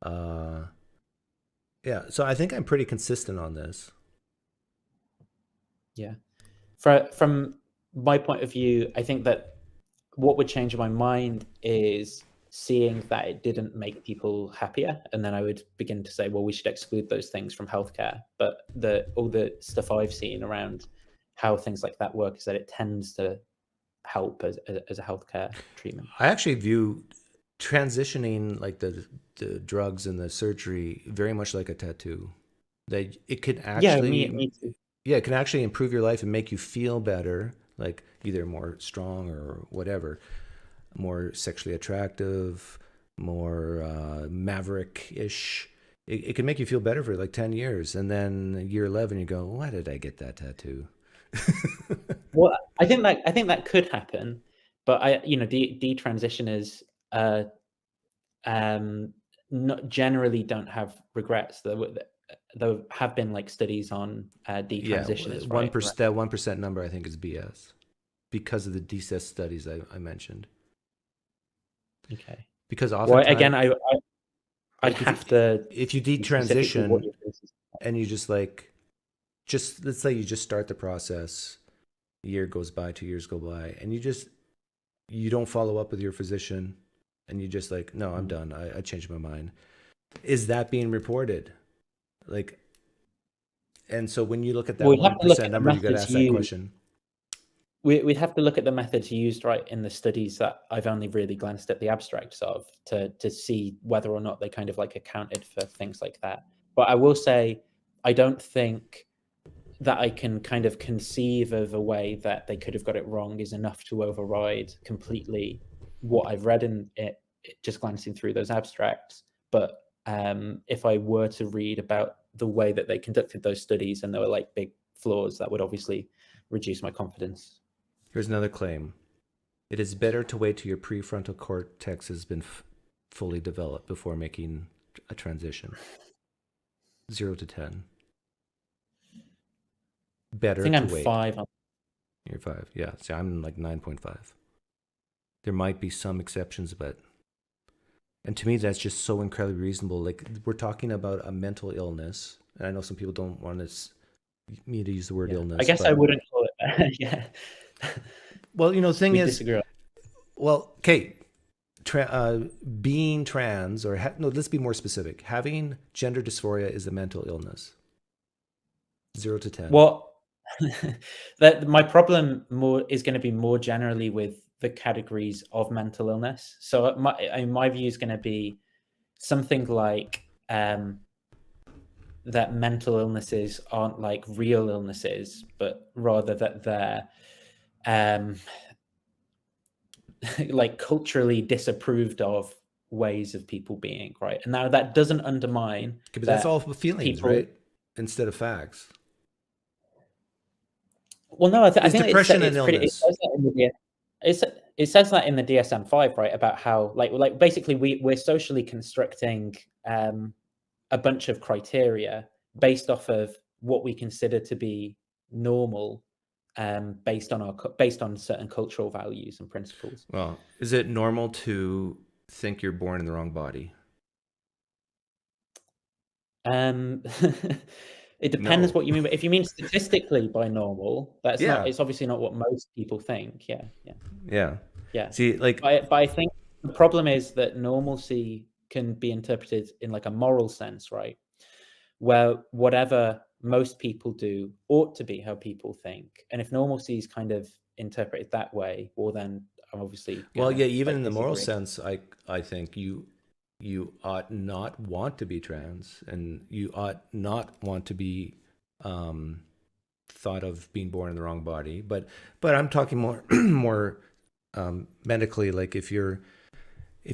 So I think I'm pretty consistent on this. Yeah, from my point of view, I think that what would change my mind is seeing that it didn't make people happier, and then I would begin to say, well, we should exclude those things from healthcare. But all the stuff I've seen around how things like that work is that it tends to help as a healthcare treatment. I actually view transitioning like the drugs and the surgery very much like a tattoo. That it could actually it can actually improve your life and make you feel better, like either more strong or whatever, more sexually attractive, more maverick-ish. It can make you feel better for like 10 years. And then year 11, you go, why did I get that tattoo? Well, I think that could happen, but detransitioners not generally don't have regrets. There have been like studies on detransitioners. 1%. That 1% number I think is BS because of the DCES studies I mentioned. Okay. Because oftentimes, again, I'd have to. If you detransition and you just like just let's say you just start the process, a year goes by, 2 years go by, and you don't follow up with your physician, and you just like, no, I'm done. I changed my mind. Is that being reported? Like, and so when you look at that 1% number, you got to ask that question. We'd have to look at the methods used, right, in the studies that I've only really glanced at the abstracts of to see whether or not they kind of like accounted for things like that. But I will say, I don't think that I can kind of conceive of a way that they could have got it wrong is enough to override completely what I've read in it, just glancing through those abstracts. But if I were to read about the way that they conducted those studies and there were like big flaws, that would obviously reduce my confidence. Here's another claim. It is better to wait till your prefrontal cortex has been fully developed before making a transition. 0 to 10. Better I think to I'm wait. 5. You're 5. Yeah. So I'm like 9.5. There might be some exceptions, but, and to me, that's just so incredibly reasonable. Like, we're talking about a mental illness, and I know some people don't want me to use the word illness. I guess I wouldn't call it that. Yeah. Well, you know, the thing is, disagree. Well, okay, being trans, or no, let's be more specific. Having gender dysphoria is a mental illness. 0 to 10. Well, that my problem is going to be more generally with the categories of mental illness. So my view is going to be something like that mental illnesses aren't like real illnesses, but rather that they're like culturally disapproved of ways of people being, right? And now that doesn't undermine. Okay, but that's all feelings, right? Instead of facts. Well, no, I think depression and illness. It says that in the DSM-5, right? About how like basically we're socially constructing a bunch of criteria based off of what we consider to be normal, based on certain cultural values and principles. Well, is it normal to think you're born in the wrong body? It depends what you mean. But if you mean statistically by normal, that's not. It's obviously not what most people think. Yeah. See, like, but I think the problem is that normalcy can be interpreted in like a moral sense, right? Where whatever most people do ought to be how people think, and if normalcy is kind of interpreted that way, well, then I'm obviously even in the moral sense, I think you ought not want to be trans, and you ought not want to be thought of being born in the wrong body. But I'm talking more medically. Like if you're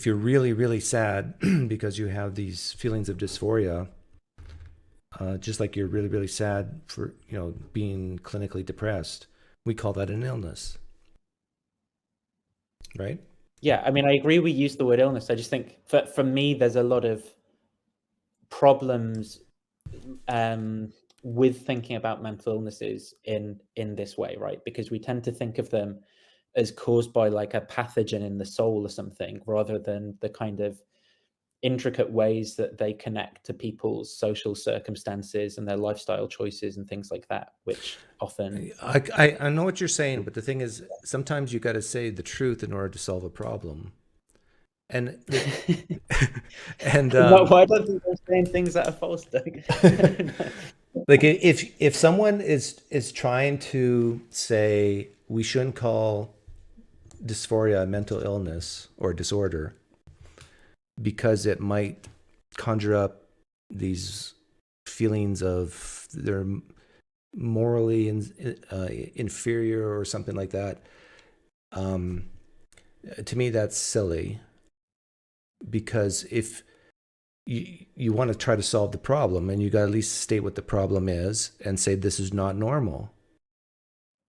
really, really sad because you have these feelings of dysphoria, just like you're really, really sad for being clinically depressed, we call that an illness, right? Yeah, I mean, I agree we use the word illness. I just think for me, there's a lot of problems with thinking about mental illnesses in this way, right? Because we tend to think of them as caused by like a pathogen in the soul or something, rather than the kind of intricate ways that they connect to people's social circumstances and their lifestyle choices and things like that, which often I know what you're saying, but the thing is, sometimes you got to say the truth in order to solve a problem. And why don't you saying things that are false? Like if someone is trying to say we shouldn't call dysphoria a mental illness or disorder because it might conjure up these feelings of they're morally inferior or something like that, to me that's silly, because if you want to try to solve the problem, and you got to at least state what the problem is and say this is not normal.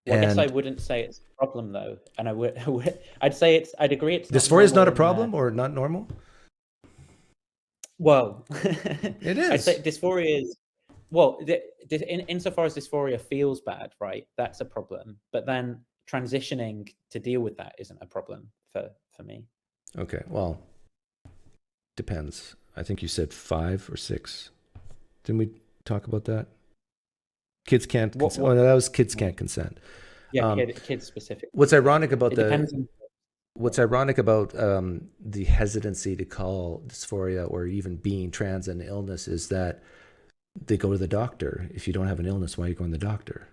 Well, I guess I wouldn't say it's a problem though, and I'd agree it's dysphoria is not a problem or not normal. Well, it is. I'd say dysphoria is, insofar as dysphoria feels bad, right? That's a problem. But then transitioning to deal with that isn't a problem for me. Okay, well, depends. I think you said 5 or 6. Didn't we talk about that? Kids can't. What- Oh, no, that was kids can't consent. Yeah, kids specific. What's ironic about It depends on. the hesitancy to call dysphoria or even being trans an illness is that they go to the doctor. If you don't have an illness, why are you going to the doctor?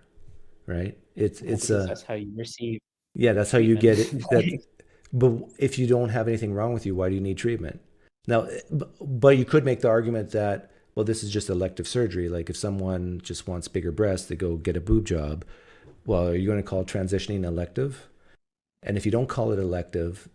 Right? It's That's how you receive. yeah, that's how you get treatment. it. But if you don't have anything wrong with you, why do you need treatment? Now, but you could make the argument that, well, this is just elective surgery. Like if someone just wants bigger breasts, they go get a boob job. Well, are you going to call transitioning elective? And if you don't call it elective,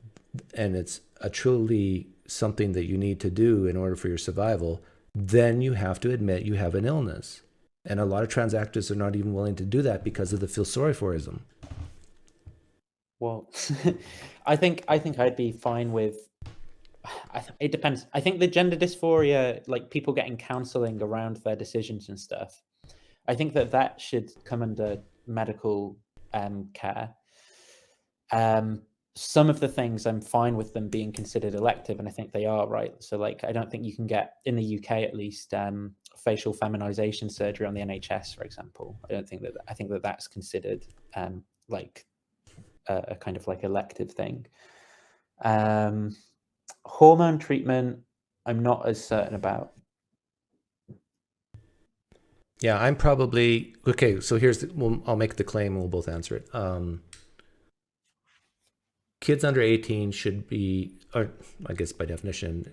and it's a truly something that you need to do in order for your survival, then you have to admit you have an illness. And a lot of trans actors are not even willing to do that because of the feel sorry for-ism. Well, I think I'd be fine with. It depends. I think the gender dysphoria, like people getting counselling around their decisions and stuff, I think that should come under medical care. Some of the things I'm fine with them being considered elective, and I think they are, right. So like I don't think you can get, in the UK at least, facial feminization surgery on the NHS, for example. I think that that's considered like a kind of like elective thing. Hormone treatment, I'm not as certain about. Yeah, I'm probably okay. So I'll make the claim and we'll both answer it. Kids under 18 should be, or I guess by definition,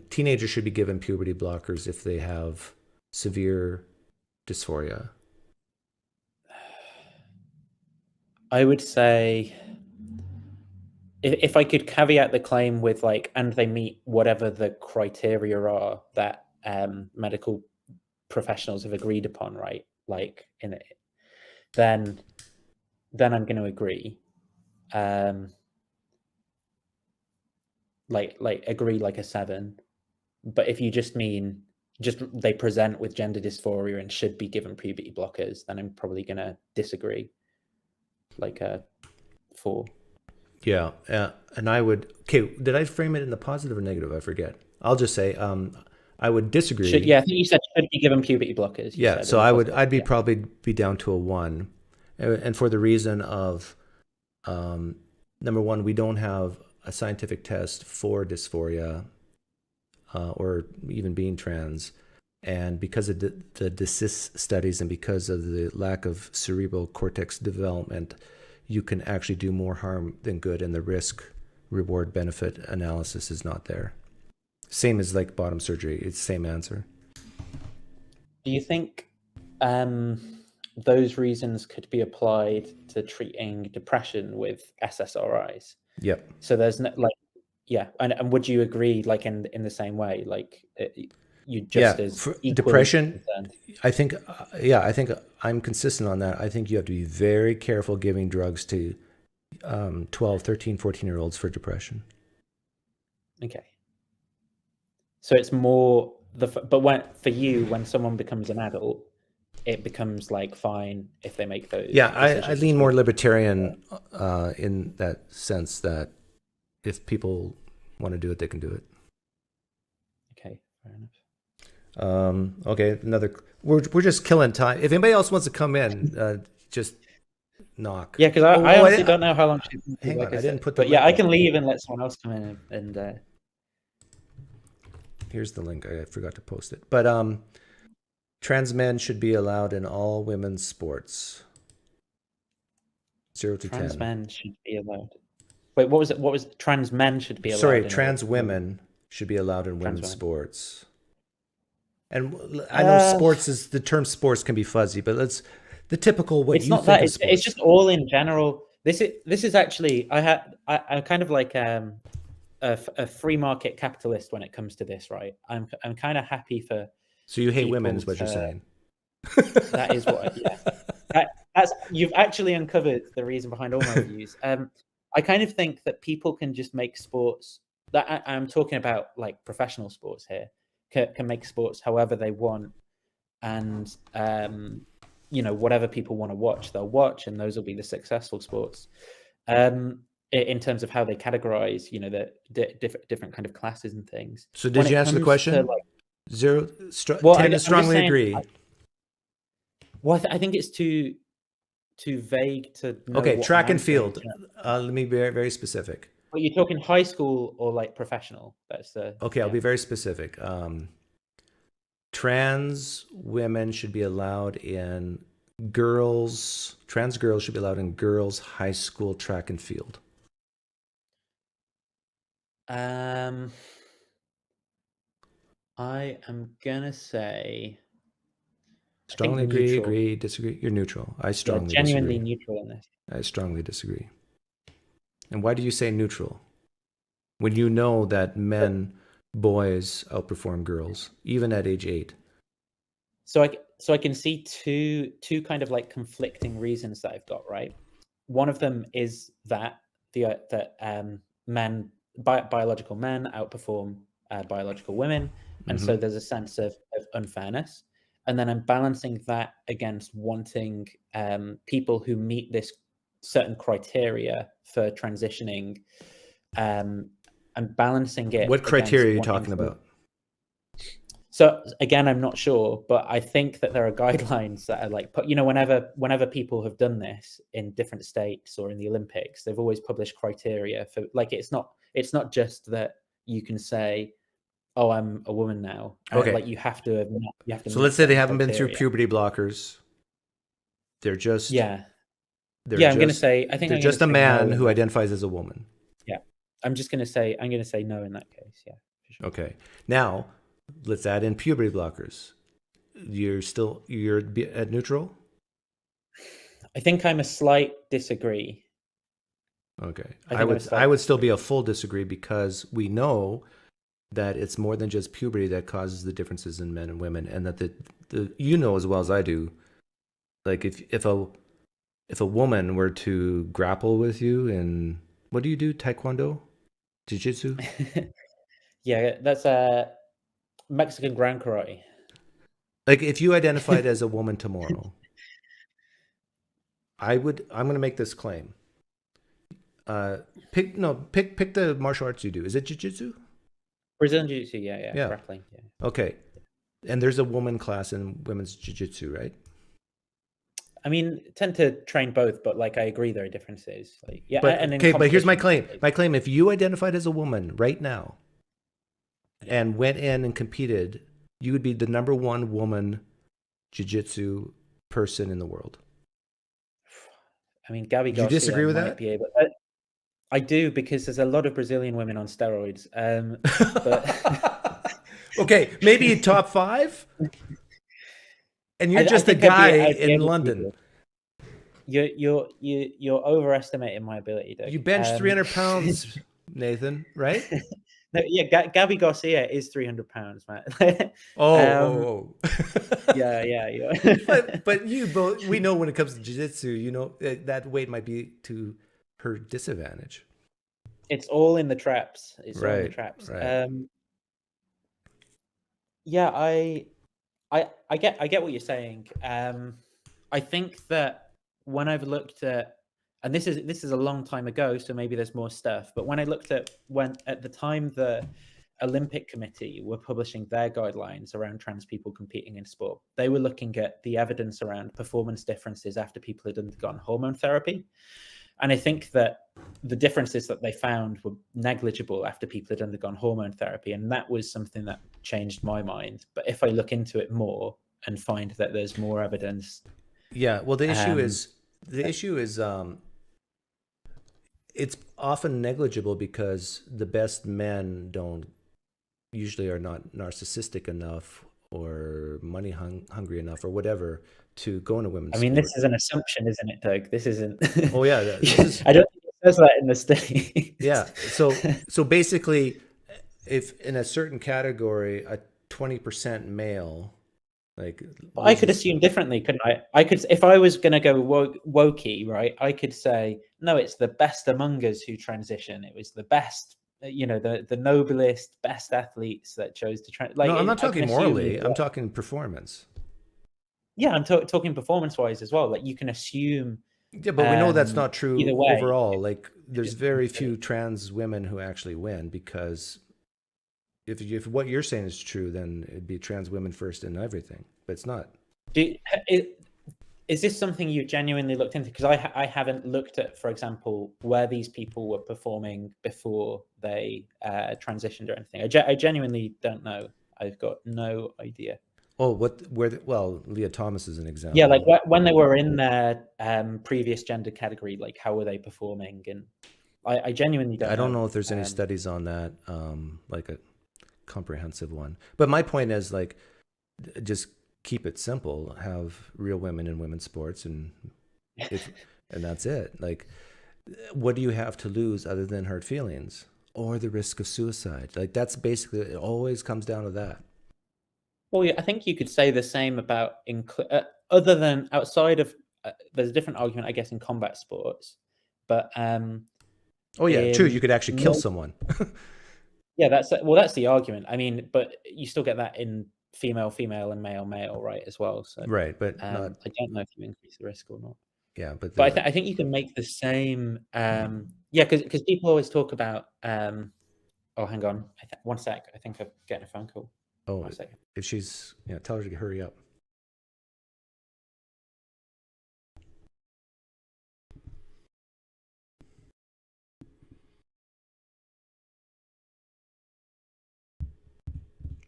teenagers should be given puberty blockers if they have severe dysphoria. I would say, if I could caveat the claim with like, and they meet whatever the criteria are that medical professionals have agreed upon, right? Like in it, then I'm going to agree. Like agree like a 7. But if you just mean they present with gender dysphoria and should be given puberty blockers, then I'm probably going to disagree. Like a 4. Yeah, and I would. Okay, did I frame it in the positive or negative? I forget. I'll just say I would disagree. I think you said should be given puberty blockers. Yeah, so I'd be probably be down to a 1, and for the reason of, number one, we don't have a scientific test for dysphoria, or even being trans, and because of the DISIS studies and because of the lack of cerebral cortex development, you can actually do more harm than good, and the risk reward benefit analysis is not there. Same as like bottom surgery, it's the same answer. Do you think those reasons could be applied to treating depression with SSRIs? Yep. So there's no, like, yeah, and would you agree, like in the same way, like you just as for equally depression concerned? I think I'm consistent on that. I think you have to be very careful giving drugs to 12, 13, 14-year-olds for depression. Okay. So it's more but when someone becomes an adult, it becomes like fine if they make those. Yeah, I lean more libertarian in that sense, that if people want to do it, they can do it. Okay, fair enough. Okay, we're just killing time. If anybody else wants to come in, just knock. Yeah, because I honestly don't know how long she's been. Hang on, I didn't put the But yeah, link I can up. leave and let someone else come in and Here's the link. I forgot to post it. But trans men should be allowed in all women's sports. 0 to 10. trans men should be allowed. Wait, what was it? What was trans men should be allowed? Sorry, in trans all- women should be allowed in women's women. sports. And I know sports is, the term sports can be fuzzy, but let's the typical what It's you not think that. of It's sports. just all in general. This is actually I'm kind of like a free market capitalist when it comes to this, right? I'm kind of happy for. So you hate people women is what you're to- saying. That is what. That's you've actually uncovered the reason behind all my views. I kind of think that people can just make sports. That I'm talking about, like professional sports here, can make sports however they want, and whatever people want to watch, they'll watch, and those will be the successful sports. In terms of how they categorize, the different kind of classes and things. So did you answer the question? 0, 10 I'm is just strongly saying, agree. Well, I think it's too vague to know. Okay, what track and man's going field. to- Let me be very, very specific. Are you talking high school or like professional? That's the. Okay, I'll yeah. be very specific. Trans women should be allowed in trans girls should be allowed in girls' high school track and field. I am gonna say Strongly agree, disagree. You're neutral. I strongly genuinely disagree. neutral in this. I strongly disagree. And why do you say neutral? When you know that boys outperform girls, even at age 8. So I can see two kind of like conflicting reasons that I've got, right? One of them is that biological men outperform biological women, and so there's a sense of unfairness. And then I'm balancing that against wanting people who meet this certain criteria for transitioning. I'm balancing it. What criteria are you against talking about? So again, I'm not sure, but I think that there are guidelines that are like, whenever people have done this in different states or in the Olympics, they've always published criteria for, like, it's not just that you can say, oh, I'm a woman now. Okay. Like you have to. So let's say they haven't been through puberty blockers. They're just I'm going to say, I think they're just a man who identifies as a woman. Yeah, I'm going to say no in that case. Yeah. For sure. Okay. Now let's add in puberty blockers. You're at neutral? I think I'm a slight disagree. Okay. I would still be a full disagree, because we know that it's more than just puberty that causes the differences in men and women, and that you know as well as I do, like if a woman were to grapple with you in, what do you do? Taekwondo? Jiu-jitsu? Yeah, that's a Mexican ground karate. Like if you identified as a woman tomorrow, I'm going to make this claim. Pick the martial arts you do. Is it jiu-jitsu? Brazilian jiu-jitsu, yeah. Grappling, yeah. Okay. And there's a woman class in women's jiu-jitsu, right? I mean, tend to train both, but like I agree there are differences. Like, yeah, but here's my claim. My claim: if you identified as a woman right now and went in and competed, you would be the number one woman jiu-jitsu person in the world. I mean, Gabby Do you disagree with that? I do, because there's a lot of Brazilian women on steroids. But okay, maybe top 5. And you're just a guy in London. You're overestimating my ability, Doug. You bench 300 pounds, Nathan, right? No, yeah, Gabby Garcia is 300 pounds, man. Yeah. but you both, we know when it comes to jiu-jitsu, you know, that weight might be to her disadvantage. It's all in the traps. It's all in the traps. Right. Yeah, I get what you're saying. I think that when I've looked at, and this is a long time ago, so maybe there's more stuff, but when I looked at at the time the Olympic Committee were publishing their guidelines around trans people competing in sport, they were looking at the evidence around performance differences after people had undergone hormone therapy. And I think that the differences that they found were negligible after people had undergone hormone therapy. And that was something that changed my mind. But if I look into it more and find that there's more evidence. Yeah, well, the issue is it's often negligible because the best men usually are not narcissistic enough or money hungry enough or whatever to go into women's sport. This is an assumption, isn't it, Doug? This isn't. Oh yeah, I don't think it says that in the study. Yeah, so basically, if in a certain category, a 20% male, like, I could assume differently, couldn't I? I could, if I was going to go wokey, right? I could say, no, it's the best among us who transition. It was the best, the noblest, best athletes that chose to transition. Like, no, I'm not talking morally. I'm talking performance. Yeah, I'm talking performance-wise as well. Like, you can assume. Yeah, but we know that's not true way, overall. Like, there's very few trans women who actually win, because if what you're saying is true, then it'd be trans women first in everything. But it's not. is this something you genuinely looked into? Because I haven't looked at, for example, where these people were performing before they transitioned or anything. I genuinely don't know. I've got no idea. Oh, well, Leah Thomas is an example. Yeah, like when they were in their previous gender category, like how were they performing? And I genuinely don't know. I don't know if there's any studies on that, like a comprehensive one. But my point is, like, just keep it simple. Have real women in women's sports, and that's it. Like, what do you have to lose other than hurt feelings or the risk of suicide? Like, that's basically, it always comes down to that. Well, yeah, I think you could say the same about other than outside of. There's a different argument, I guess, in combat sports, but oh yeah, true. You could actually kill someone. Yeah, that's the argument. I mean, but you still get that in female, and male, right, as well. So right, but I don't know if you increase the risk or not. Yeah, but I think you can make the same. Yeah, because people always talk about. Oh, hang on, one sec. I think I'm getting a phone call. Oh, 1 second. If she's, tell her to hurry up.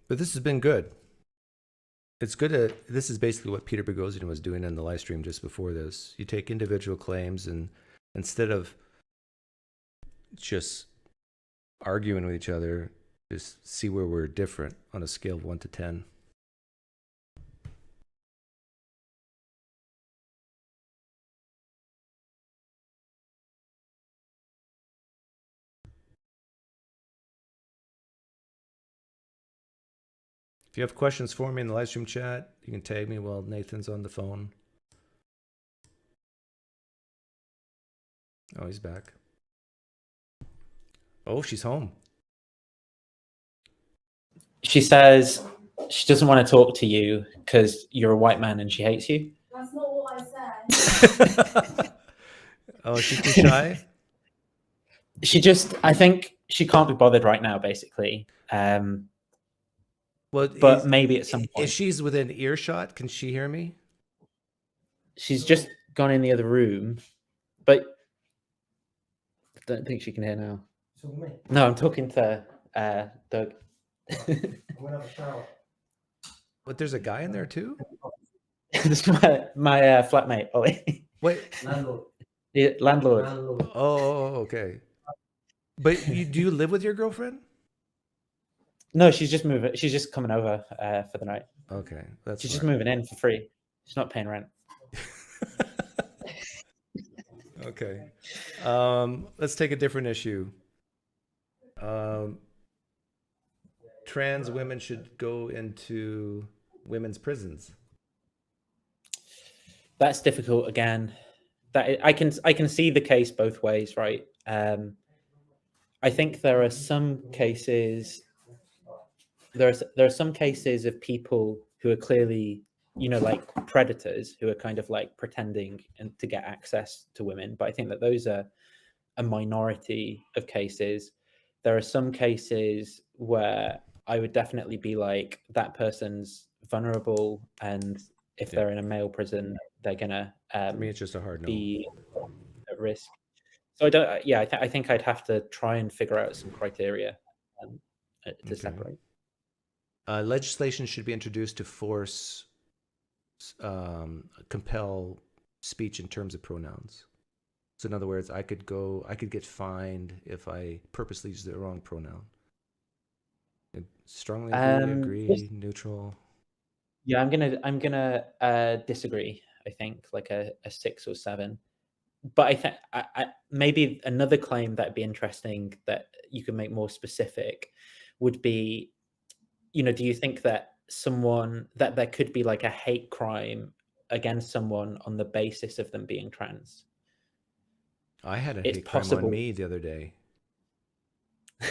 But this has been good. It's good. This is basically what Peter Boghossian was doing in the live stream just before this. You take individual claims, and instead of just arguing with each other, just see where we're different on a scale of 1 to 10. If you have questions for me in the live stream chat, you can tag me while Nathan's on the phone. Oh, he's back. Oh, she's home. She says she doesn't want to talk to you because you're a white man and she hates you. That's not what I said. Oh, she's too shy? I think she can't be bothered right now, basically. Well, but maybe at some point. If she's within earshot, can she hear me? She's just gone in the other room, but I don't think she can hear now. No, I'm talking to Doug. But there's a guy in there too? This is my flatmate, Ollie. Wait. Landlord. Yeah, landlord. Oh, okay. But do you live with your girlfriend? No, she's just moving. She's just coming over for the night. Okay, she's just moving in for free. She's not paying rent. Okay. Let's take a different issue. Trans women should go into women's prisons. That's difficult again. I can see the case both ways, right? I think there are some cases. There are some cases of people who are clearly, like predators who are kind of like pretending to get access to women. But I think that those are a minority of cases. There are some cases where I would definitely be like, that person's vulnerable, and if they're in a male prison, they're gonna it's just a hard no. Be at risk. So I don't. Yeah, I think I'd have to try and figure out some criteria to separate. Legislation should be introduced to force, compel speech in terms of pronouns. So in other words, I could get fined if I purposely use the wrong pronoun. Strongly agree, neutral. Yeah, I'm gonna disagree. I think like a 6 or 7. But I think maybe another claim that'd be interesting that you could make more specific would be, do you think that that there could be like a hate crime against someone on the basis of them being trans? I had a hate crime on me the other day.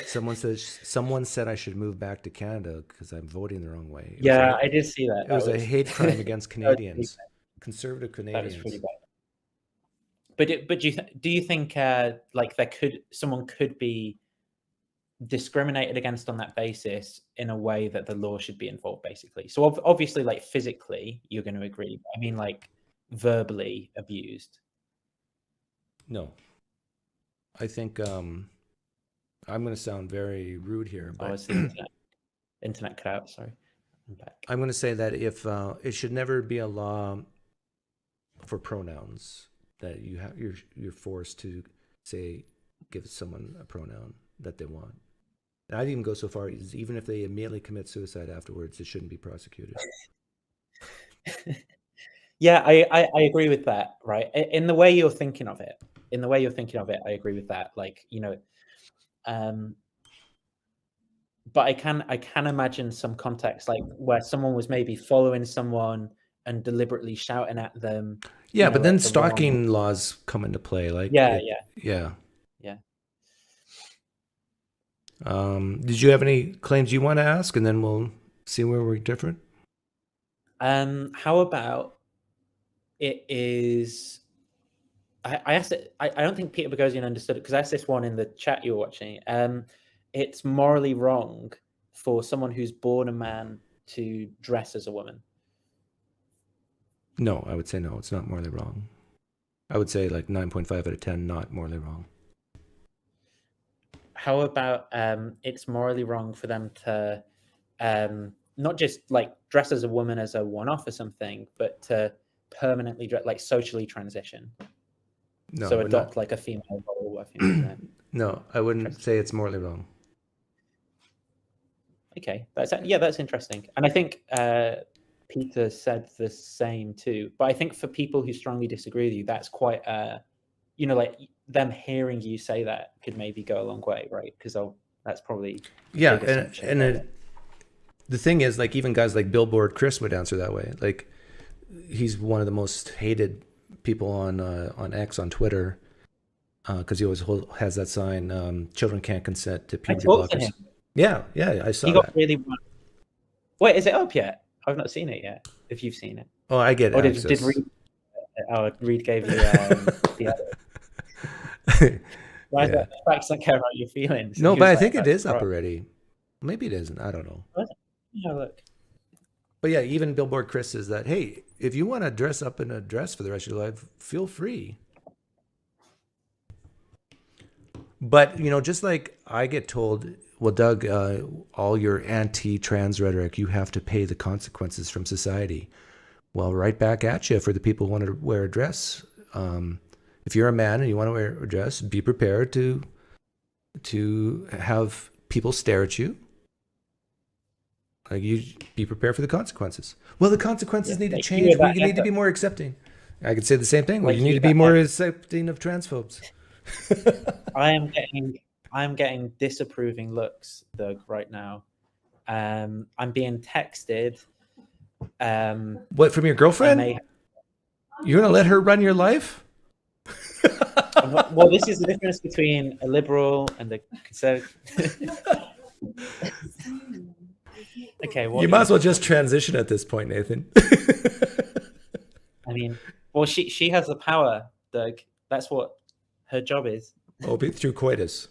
Someone said I should move back to Canada because I'm voting the wrong way. I did see that. It was a hate crime against Canadians, conservative Canadians. That was pretty bad. But do you think like someone could be discriminated against on that basis in a way that the law should be involved, basically? So obviously, like physically, you're going to agree. But I mean, like verbally abused? No. I think I'm going to sound very rude here, Oh, but it's the internet cut out. Sorry, I'm back. I'm going to say that if it should never be a law for pronouns that you're forced to give someone a pronoun that they want. And I'd even go so far as even if they immediately commit suicide afterwards, it shouldn't be prosecuted. Yeah, I agree with that. Right, in the way you're thinking of it, I agree with that. Like, but I can imagine some context, like where someone was maybe following someone and deliberately shouting at them. Yeah, but then at the stalking laws come into play. Like, yeah. Did you have any claims you want to ask, and then we'll see where we're different? How about it is? I asked it. I don't think Peter Bogosian understood it because I asked this one in the chat you were watching. It's morally wrong for someone who's born a man to dress as a woman. No, I would say no. It's not morally wrong. I would say like 9.5 out of 10, not morally wrong. How about it's morally wrong for them to not just like dress as a woman as a one-off or something, but to permanently like socially transition? No, so adopt like a female role. I think no, I wouldn't say it's morally wrong. Okay, that's interesting, and I think Peter said the same too. But I think for people who strongly disagree with you, that's quite like them hearing you say that could maybe go a long way, right? Because that's probably the thing is, like, even guys like Billboard Chris would answer that way. Like, he's one of the most hated people on X, on Twitter, because he always has that sign, children can't consent to puberty blockers. Yeah, I saw that. He got really. Wait, is it up yet? I've not seen it yet. If you've seen it. Oh, I get access. Did Reed gave you the other. Why is that? Facts don't care about your feelings. No, but I think it is up already. Maybe it isn't. I don't know. Yeah, look. But yeah, even Billboard Chris says that, hey, if you want to dress up in a dress for the rest of your life, feel free. But, just like I get told, well, Doug, all your anti-trans rhetoric, you have to pay the consequences from society. Well, right back at you for the people who want to wear a dress. If you're a man and you want to wear a dress, be prepared to have people stare at you. Like, you be prepared for the consequences. Well, the consequences need to change. We need to be more accepting. I could say the same thing. Well, you need to be more accepting of transphobes. I am getting disapproving looks, Doug, right now. I'm being texted. What, from your girlfriend? You're gonna let her run your life? Well, this is the difference between a liberal and a conservative. Okay, you might as well just transition at this point, Nathan. I mean, well, she has the power, Doug. That's what her job is. Oh, through coitus.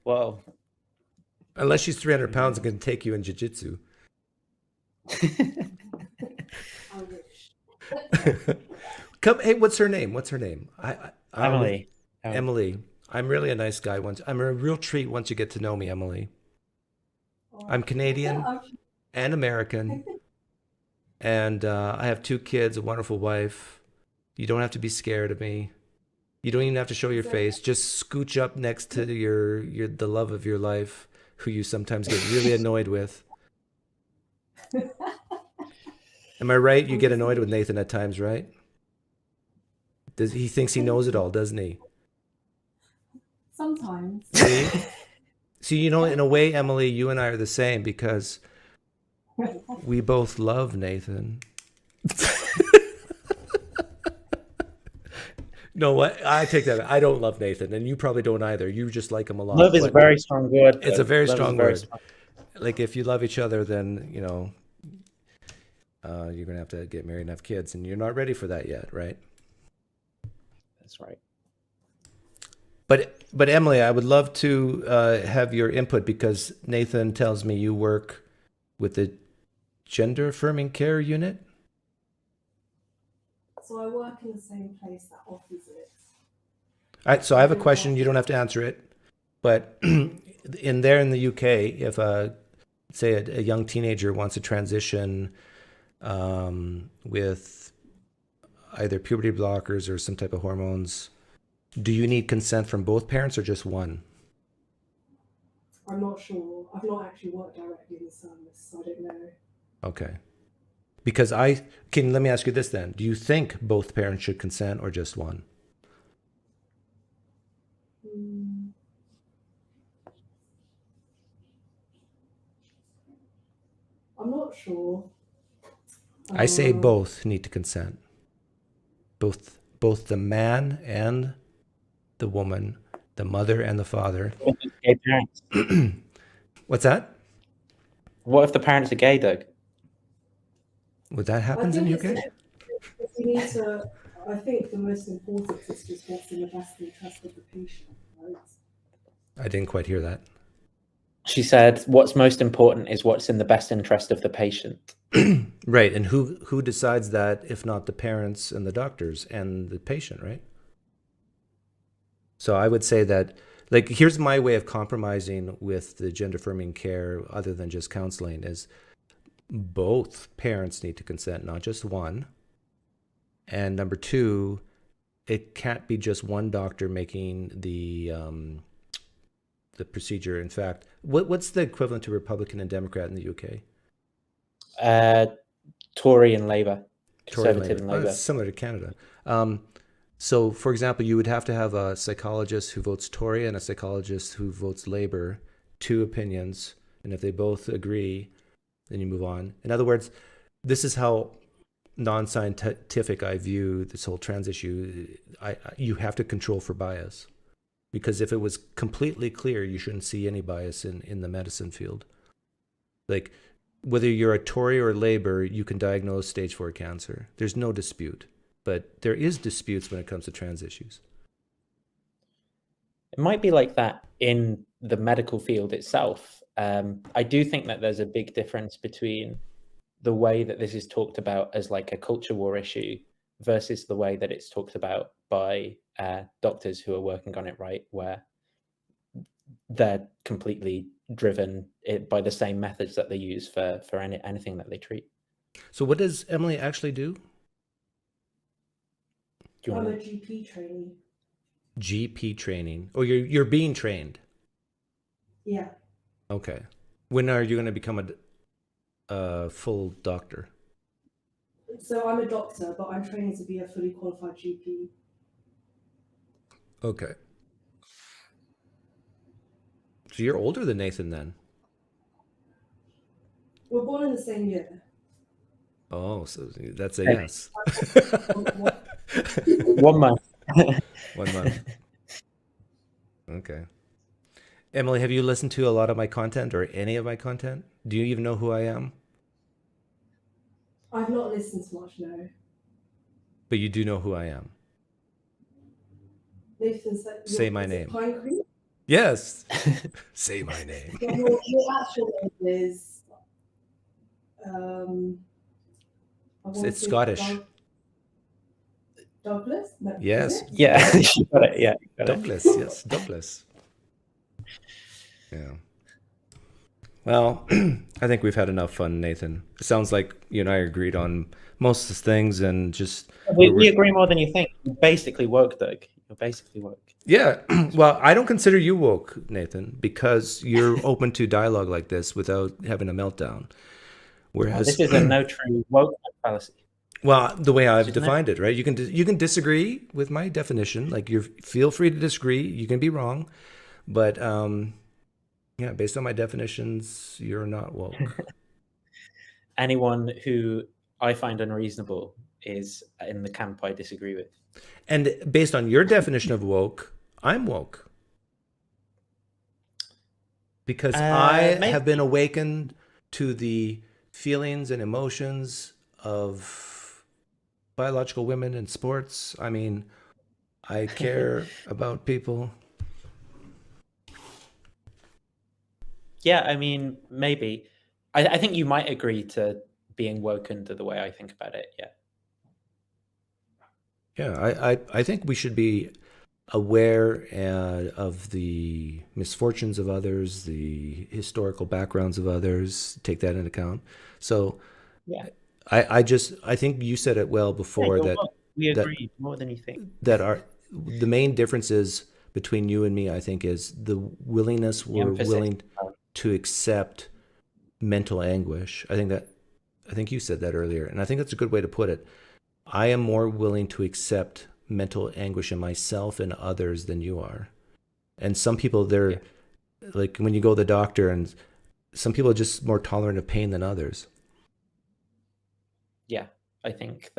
Well, unless she's 300 pounds and can take you in jiu-jitsu. Come, hey, what's her name? Emily. Emily. I'm really a nice guy. I'm a real treat once you get to know me, Emily. I'm Canadian and American, and I have 2 kids, a wonderful wife. You don't have to be scared of me. You don't even have to show your face. Just scooch up next to the love of your life, who you sometimes get really annoyed with. Am I right? You get annoyed with Nathan at times, right? He thinks he knows it all, doesn't he? Sometimes. See, in a way, Emily, you and I are the same, because we both love Nathan. No, what? I take that. I don't love Nathan, and you probably don't either. You just like him a lot. Love is a very strong word. It's a very strong word. Like, if you love each other, then you're gonna have to get married and have kids, and you're not ready for that yet, right? That's right. But Emily, I would love to have your input, because Nathan tells me you work with the gender affirming care unit? So I work in the same place that offers it. So I have a question. You don't have to answer it, but in the UK, if say a young teenager wants to transition with either puberty blockers or some type of hormones, do you need consent from both parents or just one? I'm not sure. I've not actually worked directly in the service, so I don't know. Okay. Because let me ask you this then. Do you think both parents should consent or just one? I'm not sure. I say both need to consent. Both the man and the woman, the mother and the father. Gay parents. What's that? What if the parents are gay, Doug? Would that happen in the UK? I think the most important is just what's in the best interest of the patient, right? I didn't quite hear that. She said, what's most important is what's in the best interest of the patient. Right. And who decides that if not the parents and the doctors and the patient, right? So I would say that, like, here's my way of compromising with the gender affirming care other than just counseling is both parents need to consent, not just one. And number two, it can't be just one doctor making the procedure. In fact, what's the equivalent to Republican and Democrat in the UK? Tory and Labour. Conservative and Labour. It's similar to Canada. So, for example, you would have to have a psychologist who votes Tory and a psychologist who votes Labour, two opinions, and if they both agree, then you move on. In other words, this is how non-scientific I view this whole trans issue. You have to control for bias, because if it was completely clear, you shouldn't see any bias in the medicine field. Like, whether you're a Tory or Labour, you can diagnose stage 4 cancer. There's no dispute. But there is disputes when it comes to trans issues. It might be like that in the medical field itself. I do think that there's a big difference between the way that this is talked about as like a culture war issue versus the way that it's talked about by doctors who are working on it, right? Where they're completely driven by the same methods that they use for anything that they treat. So what does Emily actually do? I'm a GP trainee. GP training. Oh, you're being trained. Yeah. Okay. When are you going to become a full doctor? So I'm a doctor, but I'm training to be a fully qualified GP. Okay. So you're older than Nathan then? We're born in the same year. Oh, so that's a yes. 1 month. 1 month. Okay. Emily, have you listened to a lot of my content or any of my content? Do you even know who I am? I've not listened to much, no. But you do know who I am. Nathan said, say my name. Pinecreek? Yes. Say my name. Your actual name is... it's Scottish. Douglas? No, yes. Yeah, you got it. Yeah, got Douglas. it. Yes, Douglas. Yeah. Well, I think we've had enough fun, Nathan. It sounds like you and I agreed on most of the things, and just we agree more than you think. You're basically woke, Doug. You're basically woke. Yeah. Well, I don't consider you woke, Nathan, because you're open to dialogue like this without having a meltdown. Whereas this is a no true woke fallacy. Well, the way I've defined it, right? You can disagree with my definition. Like, feel free to disagree. You can be wrong, but yeah, based on my definitions, you're not woke. Anyone who I find unreasonable is in the camp I disagree with. And based on your definition of woke, I'm woke because I have been awakened to the feelings and emotions of biological women in sports. I mean, I care about people. Yeah, I mean, maybe. I think you might agree to being woken to the way I think about it yet. Yeah, I think we should be aware of the misfortunes of others, the historical backgrounds of others, take that into account. So Yeah. I think you said it well before we agree more than you think. that the main differences between you and me, I think, is the willingness we're willing to accept mental anguish. I think you said that earlier, and I think that's a good way to put it. I am more willing to accept mental anguish in myself and others than you are. And some people, they're like, when you go to the doctor, and some people are just more tolerant of pain than others. Yeah, I think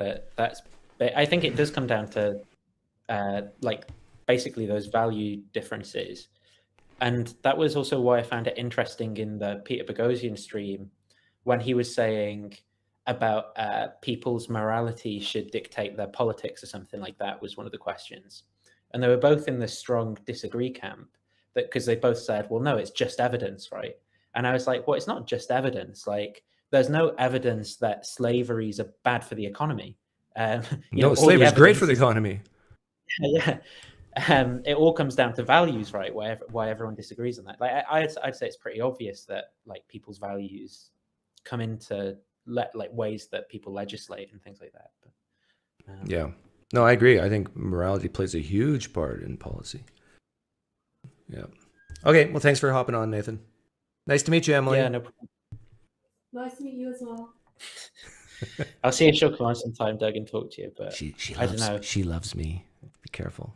I think it does come down to like basically those value differences. And that was also why I found it interesting in the Peter Boghossian stream when he was saying about people's morality should dictate their politics or something like that was one of the questions. And they were both in the strong disagree camp, that because they both said, well, no, it's just evidence, right? And I was like, well, it's not just evidence. Like, there's no evidence that slavery is bad for the economy. No, slavery is great for the economy. Yeah. It all comes down to values, right? Why everyone disagrees on that. Like, I'd say it's pretty obvious that like people's values come into like ways that people legislate and things like that. But, yeah, no, I agree. I think morality plays a huge part in policy. Yeah. Okay. Well, thanks for hopping on, Nathan. Nice to meet you, Emily. Yeah, no problem. Nice to meet you as well. I'll see if she'll come on sometime, Doug, and talk to you. But I don't know. She loves me. Be careful.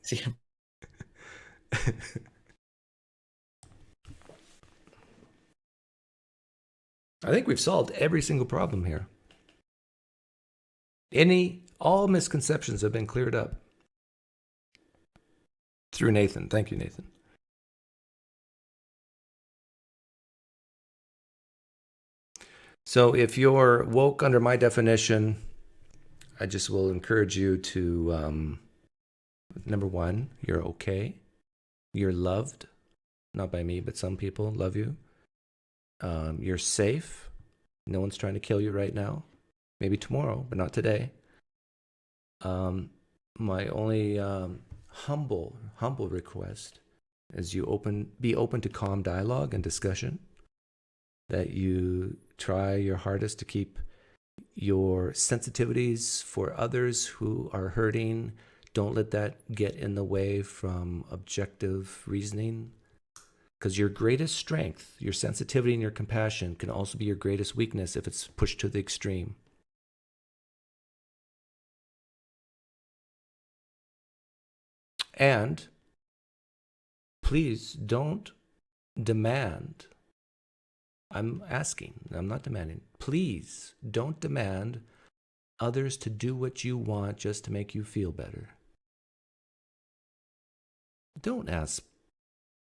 See you. I think we've solved every single problem here. All misconceptions have been cleared up through Nathan. Thank you, Nathan. So if you're woke under my definition, I just will encourage you to, number one, you're okay. You're loved, not by me, but some people love you. You're safe. No one's trying to kill you right now. Maybe tomorrow, but not today. My only humble request is you be open to calm dialogue and discussion. That you try your hardest to keep your sensitivities for others who are hurting. Don't let that get in the way from objective reasoning. Because your greatest strength, your sensitivity and your compassion can also be your greatest weakness if it's pushed to the extreme. And please don't demand. I'm asking, I'm not demanding. Please don't demand others to do what you want just to make you feel better. Don't ask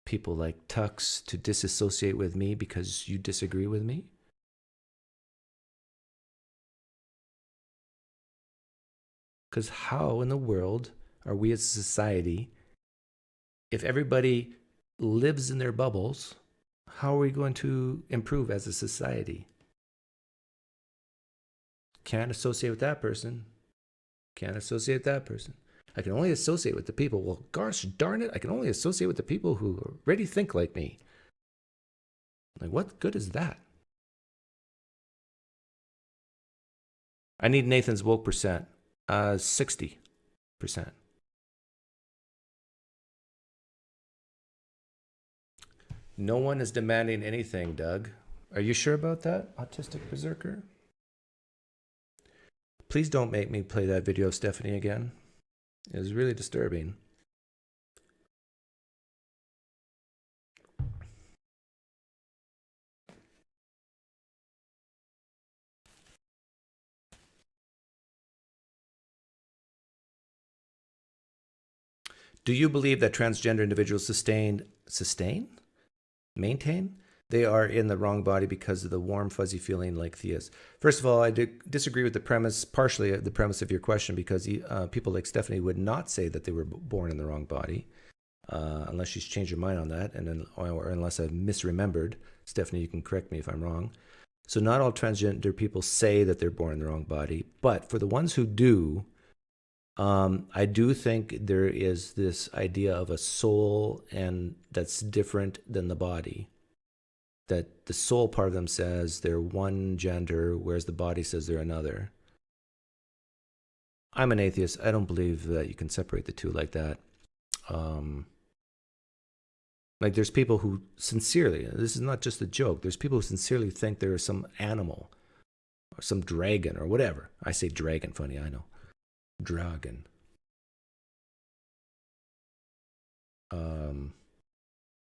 people like Tux to disassociate with me because you disagree with me. Because how in the world are we as a society, if everybody lives in their bubbles, how are we going to improve as a society? Can't associate with that person. Can't associate with that person. I can only associate with the people. Well, gosh darn it, I can only associate with the people who already think like me. Like, what good is that? I need Nathan's woke percent. 60%. No one is demanding anything, Doug. Are you sure about that, Autistic Berserker? Please don't make me play that video of Stephanie again. It was really disturbing. Do you believe that transgender individuals maintain they are in the wrong body because of the warm, fuzzy feeling like Thea's? First of all, I disagree with the premise, partially the premise of your question, because people like Stephanie would not say that they were born in the wrong body, unless she's changed her mind on that, or unless I've misremembered Stephanie, you can correct me if I'm wrong. So not all transgender people say that they're born in the wrong body, but for the ones who do, I do think there is this idea of a soul and that's different than the body. That the soul part of them says they're one gender, whereas the body says they're another. I'm an atheist. I don't believe that you can separate the two like that. Like there's people who sincerely, this is not just a joke, there's people who sincerely think there is some animal or some dragon or whatever. I say dragon, funny, I know. Dragon.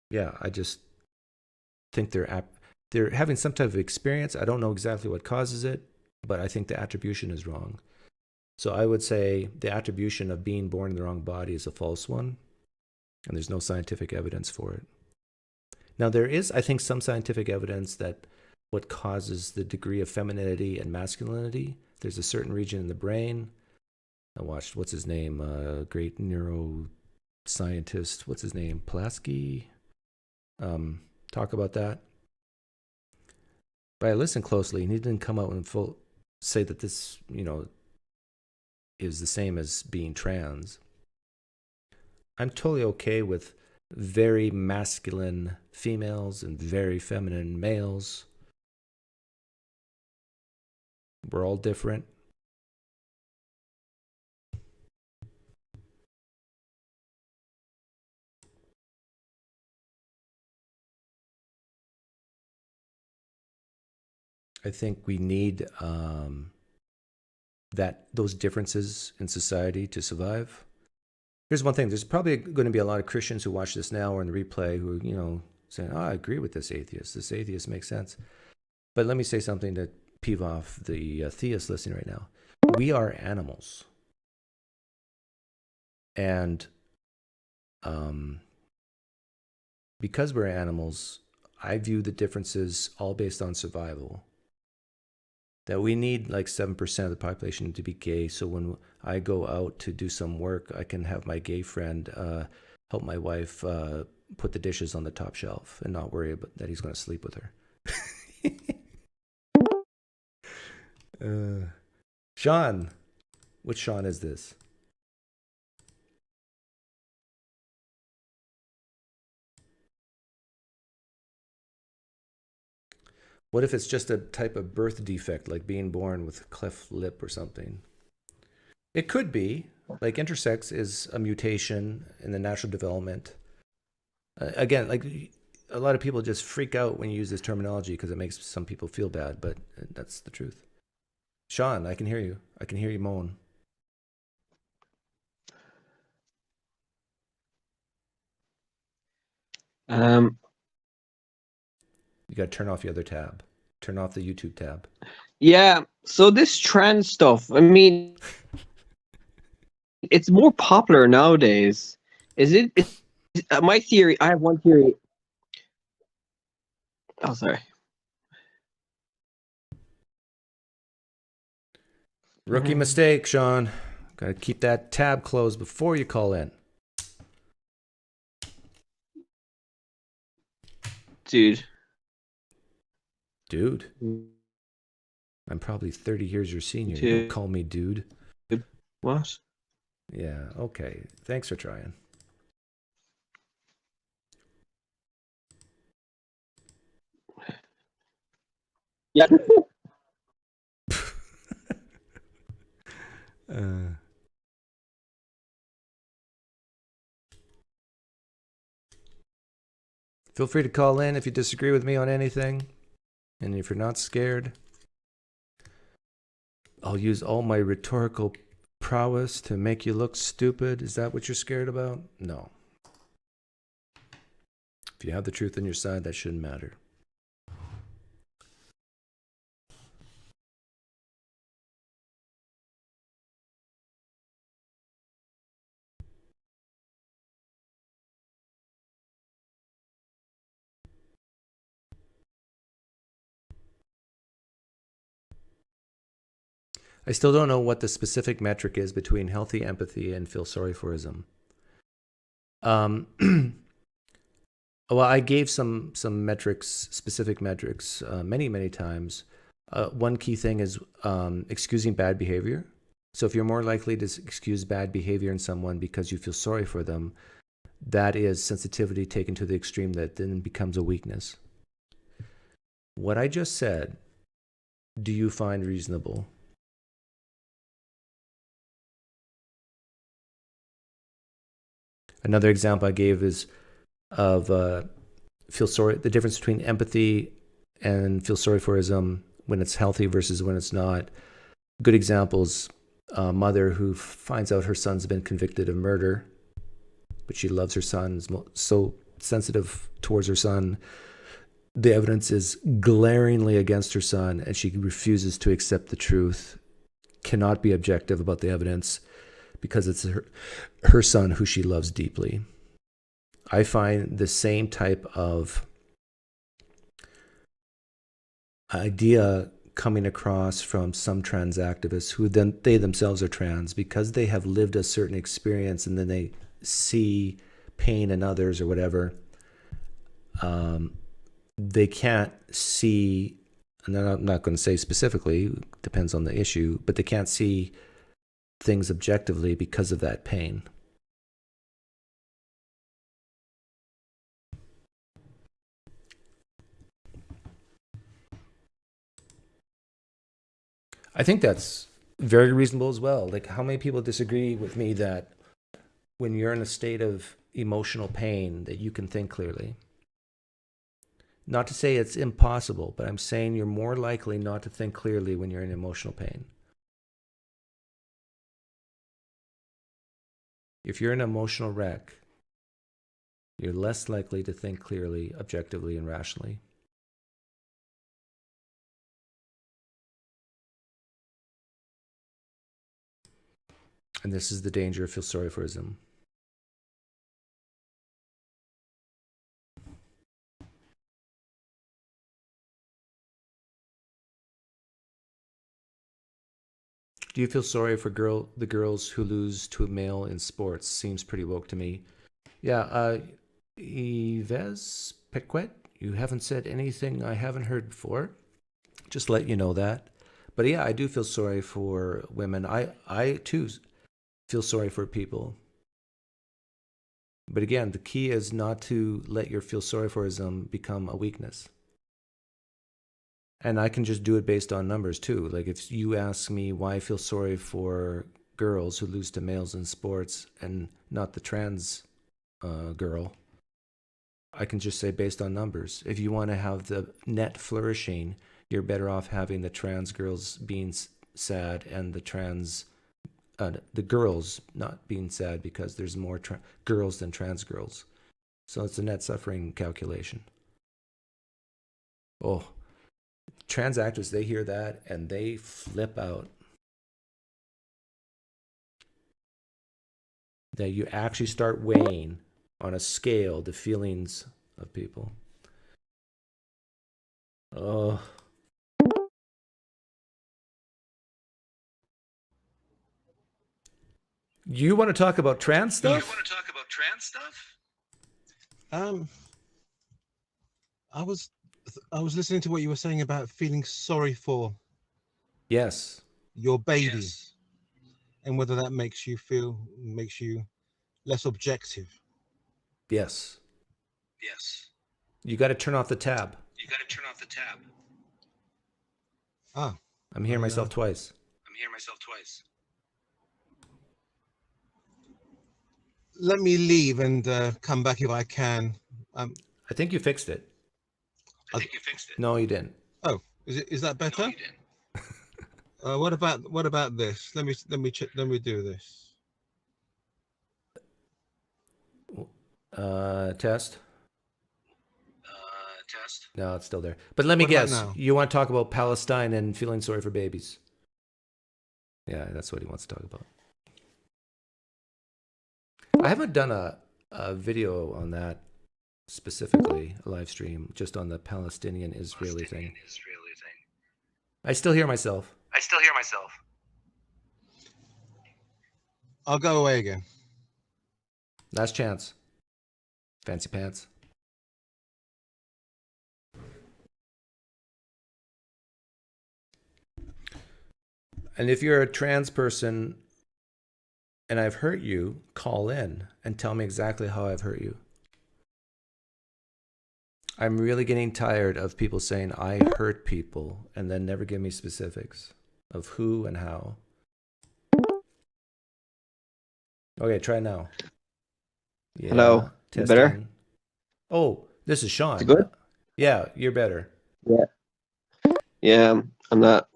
Yeah, I just think they're having some type of experience. I don't know exactly what causes it, but I think the attribution is wrong. So I would say the attribution of being born in the wrong body is a false one, and there's no scientific evidence for it. Now there is, I think, some scientific evidence that what causes the degree of femininity and masculinity, there's a certain region in the brain. I watched, what's his name, great neuroscientist, what's his name, Pulaski, talk about that. But I listened closely, and he didn't come out and say that this, is the same as being trans. I'm totally okay with very masculine females and very feminine males. We're all different. I think we need those differences in society to survive. Here's one thing. There's probably going to be a lot of Christians who watch this now or in the replay who are, saying, I agree with this atheist. This atheist makes sense. But let me say something to peeve off the theists listening right now. We are animals. And because we're animals, I view the differences all based on survival. That we need like 7% of the population to be gay. So when I go out to do some work, I can have my gay friend help my wife put the dishes on the top shelf and not worry about that he's going to sleep with her. Sean, which Sean is this? What if it's just a type of birth defect, like being born with a cleft lip or something? It could be. Like intersex is a mutation in the natural development. Again, like a lot of people just freak out when you use this terminology because it makes some people feel bad, but that's the truth. Sean, I can hear you. I can hear you moan. You got to turn off the other tab. Turn off the YouTube tab. Yeah, so this trans stuff, I mean, it's more popular nowadays. My theory, I have one theory. Oh, sorry. Rookie mistake, Sean. Got to keep that tab closed before you call in. Dude. Dude? I'm probably 30 years your senior. You don't call me dude. What? Yeah, okay. Thanks for trying. Yeah. Feel free to call in if you disagree with me on anything. And if you're not scared, I'll use all my rhetorical prowess to make you look stupid. Is that what you're scared about? No. If you have the truth on your side, that shouldn't matter. I still don't know what the specific metric is between healthy empathy and feel sorry for ism. Well, I gave some metrics, specific metrics, many times. One key thing is excusing bad behavior. So if you're more likely to excuse bad behavior in someone because you feel sorry for them, that is sensitivity taken to the extreme that then becomes a weakness. What I just said, do you find reasonable? Another example I gave is of feel sorry, the difference between empathy and feel sorry forism when it's healthy versus when it's not. Good examples, a mother who finds out her son's been convicted of murder, but she loves her son, is so sensitive towards her son. The evidence is glaringly against her son, and she refuses to accept the truth, cannot be objective about the evidence because it's her son who she loves deeply. I find the same type of idea coming across from some trans activists who then they themselves are trans because they have lived a certain experience and then they see pain in others or whatever. They can't see, and I'm not going to say specifically, depends on the issue, but they can't see things objectively because of that pain. I think that's very reasonable as well. Like, how many people disagree with me that when you're in a state of emotional pain that you can think clearly? Not to say it's impossible, but I'm saying you're more likely not to think clearly when you're in emotional pain. If you're in an emotional wreck, you're less likely to think clearly, objectively, and rationally. And this is the danger of feel sorry forism. Do you feel sorry for the girls who lose to a male in sports? Seems pretty woke to me. Yeah, Yves Pequet, you haven't said anything I haven't heard before. Just let you know that. But yeah, I do feel sorry for women. I too feel sorry for people. But again, the key is not to let your feel sorry forism become a weakness. And I can just do it based on numbers too. Like if you ask me why I feel sorry for girls who lose to males in sports and not the trans girl, I can just say based on numbers. If you want to have the net flourishing, you're better off having the trans girls being sad and the girls not being sad because there's more girls than trans girls. So it's a net suffering calculation. Oh, trans actors, they hear that and they flip out. That you actually start weighing on a scale the feelings of people. Oh. You want to talk about trans stuff? I was listening to what you were saying about feeling sorry for Yes. your baby, and whether that makes you less objective. Yes. You got to turn off the tab. Ah, I'm hearing myself twice. let me leave and come back if I can. I think you fixed it. No, you didn't. Oh, is that better? No, you didn't. What about this? Let me check. Let me do this. Test. No, it's still there. But let me guess. You want to talk about Palestine and feeling sorry for babies? Yeah, that's what he wants to talk about. I haven't done a video on that specifically, a live stream, just on the Palestinian-Israeli thing. I still hear myself. I'll go away again. Last chance. Fancy pants. And if you're a trans person and I've hurt you, call in and tell me exactly how I've hurt you. I'm really getting tired of people saying I hurt people and then never give me specifics of who and how. Okay, try now. Yeah, Hello. testing. Better? Oh, this is Sean. Is it good? Yeah, you're better. Yeah, I'm not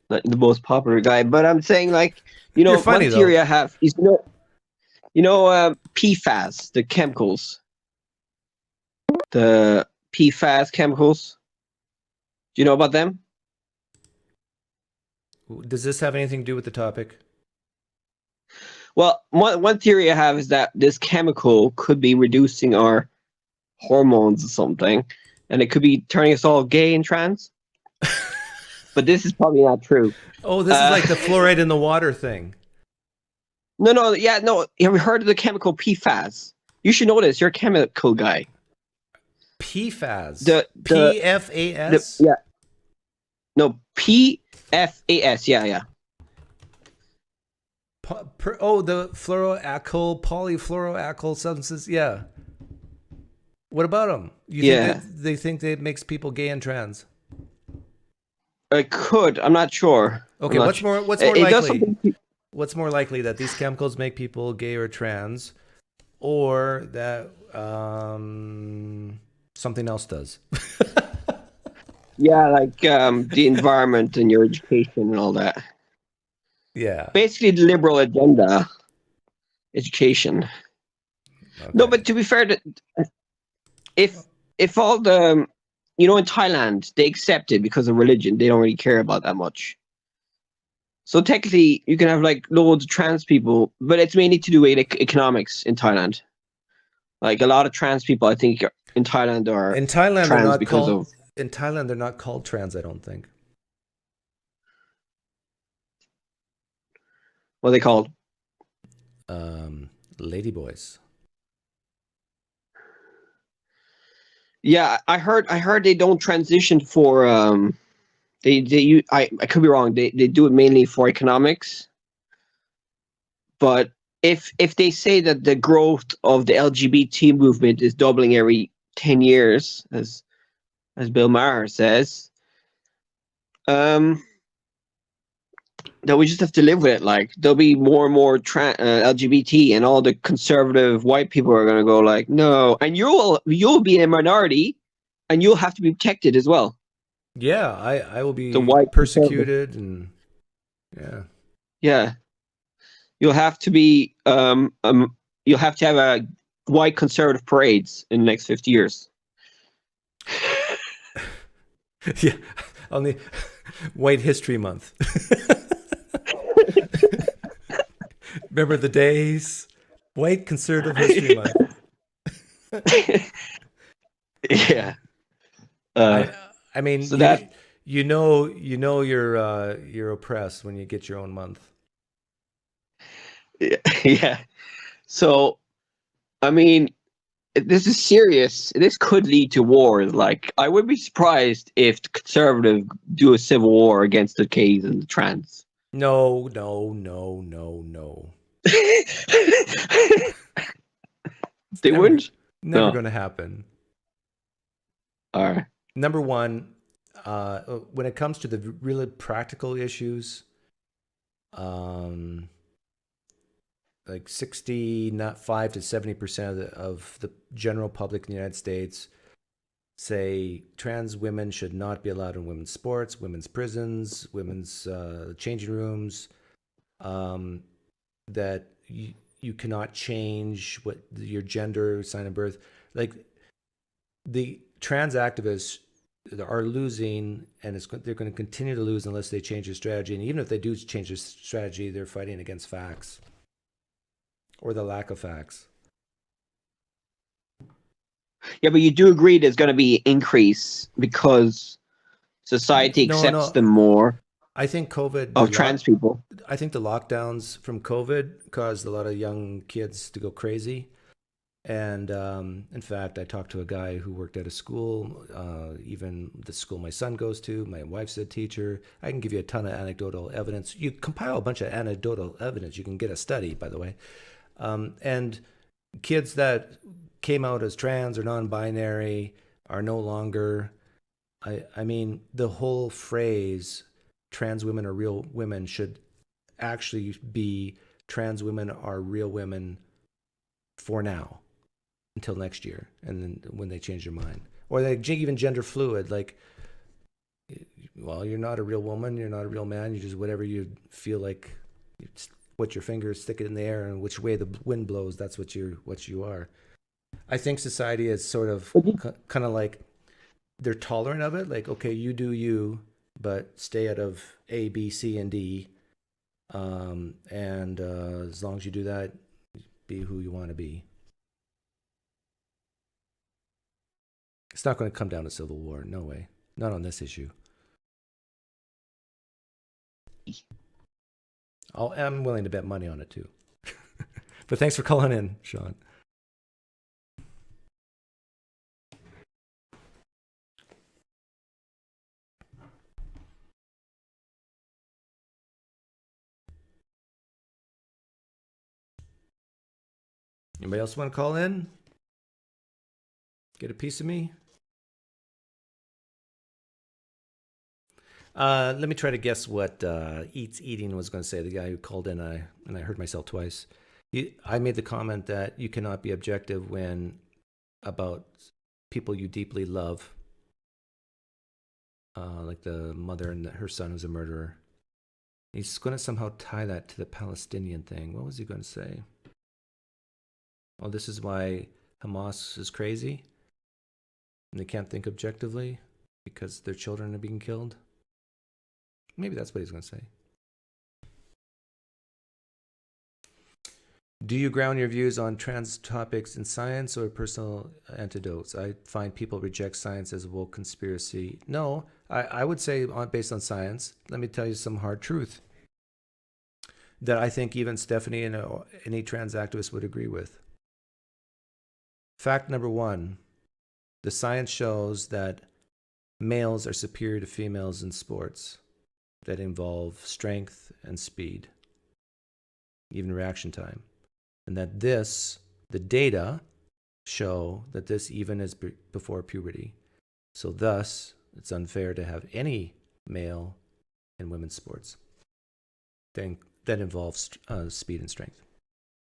the most popular guy, but I'm saying, like, you know, You're funny, one theory I have is, PFAS, the chemicals, the PFAS chemicals. Do you know about them? Does this have anything to do with the topic? Well, one theory I have is that this chemical could be reducing our hormones or something, and it could be turning us all gay and trans. But this is probably not true. Oh, this is like the fluoride in the water thing. No. Have you heard of the chemical PFAS? You should know this. You're a chemical guy. PFAS. The PFAS? yeah. No, PFAS. Yeah. The polyfluoroalkyl substances. Yeah. What about them? They think that it makes people gay and trans? It could. I'm not sure. Okay, what's more likely? What's more likely, that these chemicals make people gay or trans, or that something else does? Yeah, like the environment and your education and all that. Yeah. Basically, the liberal agenda, education. Okay. No, but to be fair, if all the, in Thailand, they accept it because of religion. They don't really care about that much. So technically, you can have like loads of trans people, but it's mainly to do with economics in Thailand. Like a lot of trans people, I think, in Thailand are trans because of. In Thailand, they're not called trans, I don't think. What are they called? Ladyboys. Yeah, I heard they don't transition for I could be wrong. They do it mainly for economics. But if they say that the growth of the LGBT movement is doubling every 10 years, as Bill Maher says, that we just have to live with it. Like, there'll be more and more LGBT, and all the conservative white people are going to go like, no, and you'll be in a minority, and you'll have to be protected as well. Yeah, I will be persecuted, and yeah, you'll have to be you'll have to have a white conservative parades in the next 50 years. Yeah, only White History Month. Remember the days? White Conservative History Month. Yeah. I mean, so you're oppressed when you get your own month. Yeah. So, I mean, this is serious. This could lead to war. Like, I would be surprised if the conservatives do a civil war against the gays and the trans. No. They wouldn't? Never going to happen. All right. Number one, when it comes to the really practical issues, like 65 to 70% of the general public in the United States say trans women should not be allowed in women's sports, women's prisons, women's changing rooms, that you cannot change what your gender, sign of birth. Like, the trans activists are losing, and they're going to continue to lose unless they change their strategy. And even if they do change their strategy, they're fighting against facts or the lack of facts. Yeah, but you do agree there's going to be an increase because society accepts them more. I think trans people. I think the lockdowns from COVID caused a lot of young kids to go crazy, And in fact, I talked to a guy who worked at a school, even the school my son goes to. My wife's a teacher. I can give you a ton of anecdotal evidence. You compile a bunch of anecdotal evidence. You can get a study, by the way. And kids that came out as trans or non-binary are no longer, I mean, the whole phrase, trans women are real women, should actually be trans women are real women for now, until next year, and then when they change their mind. Or they even gender fluid, like, well, you're not a real woman, you're not a real man, you're just whatever you feel like, you put your fingers, stick it in the air, and which way the wind blows, that's what you are. I think society is sort of kind of like, they're tolerant of it, like, okay, you do you, but stay out of A, B, C, and D. As long as you do that, be who you want to be. It's not going to come down to civil war. No way. Not on this issue. I'm willing to bet money on it too. But thanks for calling in, Sean. Anybody else want to call in? Get a piece of me? Let me try to guess what Eats Eating was going to say, the guy who called in, and I heard myself twice. I made the comment that you cannot be objective when about people you deeply love, like the mother and her son who's a murderer. He's going to somehow tie that to the Palestinian thing. What was he going to say? Oh, this is why Hamas is crazy and they can't think objectively because their children are being killed. Maybe that's what he's going to say. Do you ground your views on trans topics in science or personal anecdotes? I find people reject science as a woke conspiracy. No, I would say based on science. Let me tell you some hard truth that I think even Stephanie and any trans activist would agree with. Fact number one, the science shows that males are superior to females in sports that involve strength and speed, even reaction time. And that the data show that this even is before puberty. So thus, it's unfair to have any male in women's sports that involves speed and strength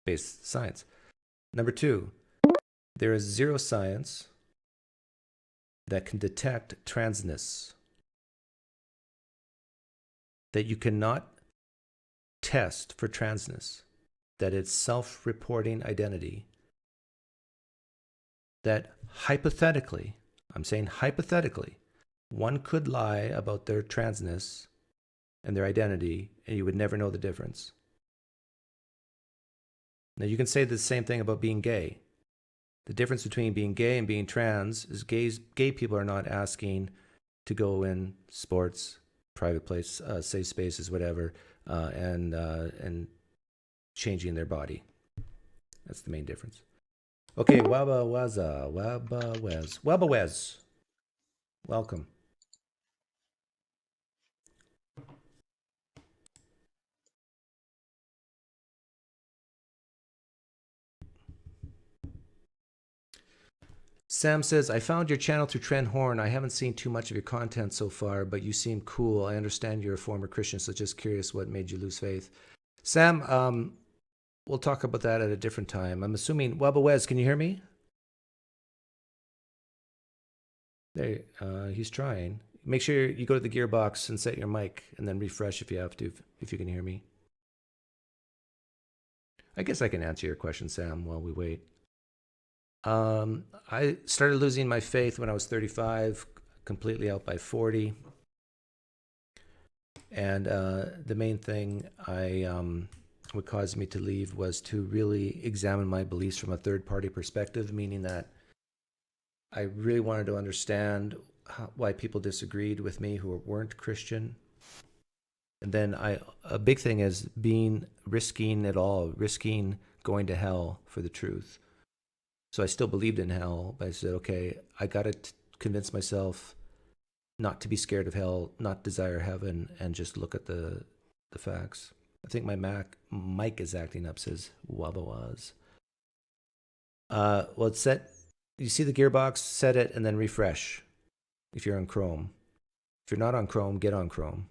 based science. Number two, there is zero science that can detect transness, that you cannot test for transness, that it's self-reporting identity, that hypothetically, I'm saying hypothetically, one could lie about their transness and their identity and you would never know the difference. Now you can say the same thing about being gay. The difference between being gay and being trans is gay people are not asking to go in sports, private place, safe spaces, whatever, and changing their body. That's the main difference. Okay, Waba Wez. Welcome. Sam says, I found your channel through Trent Horn. I haven't seen too much of your content so far, but you seem cool. I understand you're a former Christian, so just curious what made you lose faith. Sam, we'll talk about that at a different time. I'm assuming, Wabba Wez, can you hear me? There, he's trying. Make sure you go to the gearbox and set your mic and then refresh if you have to, if you can hear me. I guess I can answer your question, Sam, while we wait. I started losing my faith when I was 35, completely out by 40. And the main thing what caused me to leave was to really examine my beliefs from a third-party perspective, meaning that I really wanted to understand why people disagreed with me who weren't Christian. And then a big thing is risking it all, risking going to hell for the truth. So I still believed in hell, but I said, okay, I got to convince myself not to be scared of hell, not desire heaven, and just look at the facts. I think my mic is acting up, says Wabawaz. Well, it's set. You see the gearbox, set it, and then refresh if you're on Chrome. If you're not on Chrome, get on Chrome.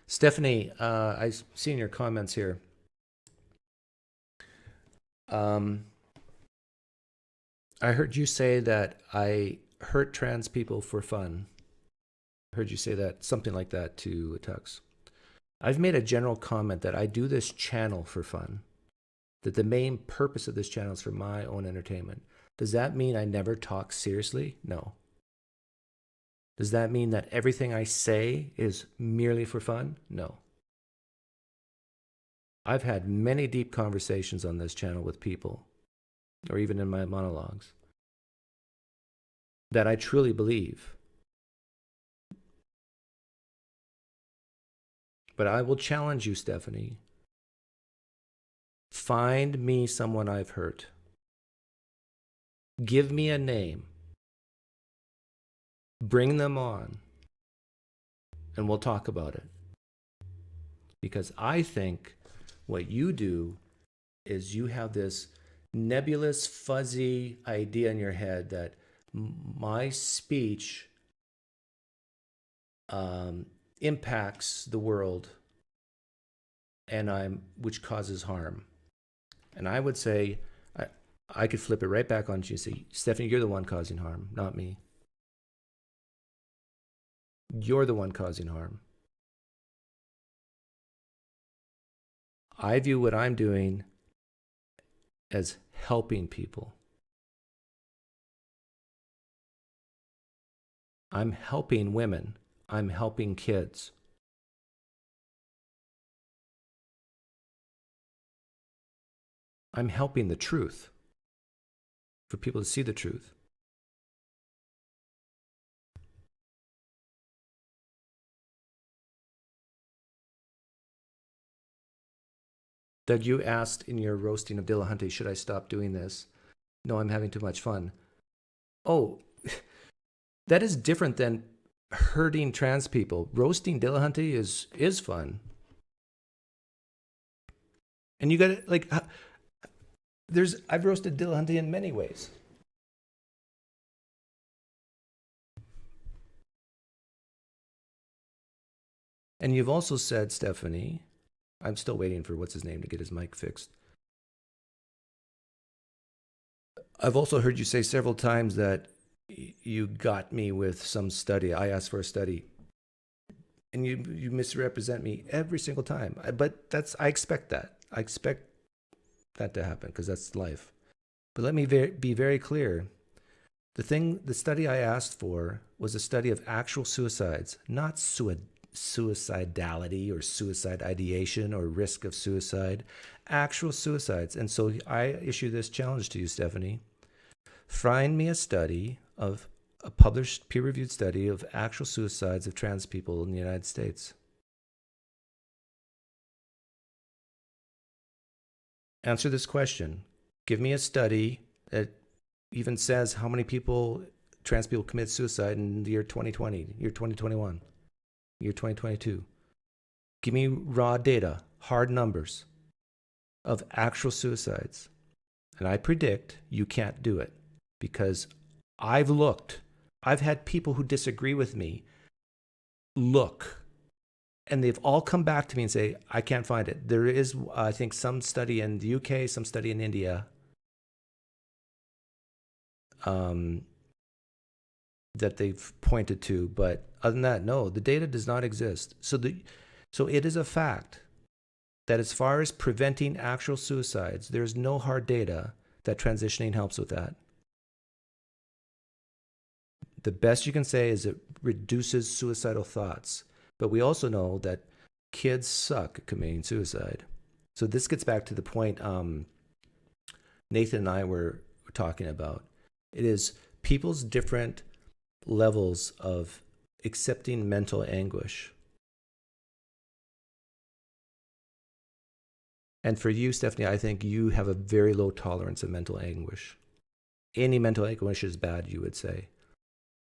Stephanie, I've seen your comments here. I heard you say that I hurt trans people for fun. I heard you say that, something like that to Tux. I've made a general comment that I do this channel for fun, that the main purpose of this channel is for my own entertainment. Does that mean I never talk seriously? No. Does that mean that everything I say is merely for fun? No. I've had many deep conversations on this channel with people, or even in my monologues, that I truly believe. But I will challenge you, Stephanie. Find me someone I've hurt. Give me a name. Bring them on. And we'll talk about it. Because I think what you do is you have this nebulous, fuzzy idea in your head that my speech impacts the world, and which causes harm. And I would say, I could flip it right back on you and say, Stephanie, you're the one causing harm, not me. You're the one causing harm. I view what I'm doing as helping people. I'm helping women. I'm helping kids. I'm helping the truth, for people to see the truth. Doug, you asked in your roasting of Dillahunty, should I stop doing this? No, I'm having too much fun. Oh, that is different than hurting trans people. Roasting Dillahunty is fun. And you got to, like, I've roasted Dillahunty in many ways. And you've also said, Stephanie, I'm still waiting for what's his name to get his mic fixed. I've also heard you say several times that you got me with some study. I asked for a study. And you misrepresent me every single time. But I expect that. I expect that to happen because that's life. But let me be very clear. The study I asked for was a study of actual suicides, not suicidality or suicide ideation or risk of suicide, actual suicides. And so I issue this challenge to you, Stephanie. Find me a study of a published peer-reviewed study of actual suicides of trans people in the United States. Answer this question. Give me a study that even says how many trans people commit suicide in the year 2020, year 2021. Year 2022. Give me raw data, hard numbers of actual suicides. And I predict you can't do it because I've looked. I've had people who disagree with me look, and they've all come back to me and say, I can't find it. There is, I think, some study in the UK, some study in India that they've pointed to, but other than that, no, the data does not exist. So it is a fact that as far as preventing actual suicides, there's no hard data that transitioning helps with that. The best you can say is it reduces suicidal thoughts, but we also know that kids suck at committing suicide. So this gets back to the point Nathan and I were talking about. It is people's different levels of accepting mental anguish. And for you, Stephanie, I think you have a very low tolerance of mental anguish. Any mental anguish is bad, you would say.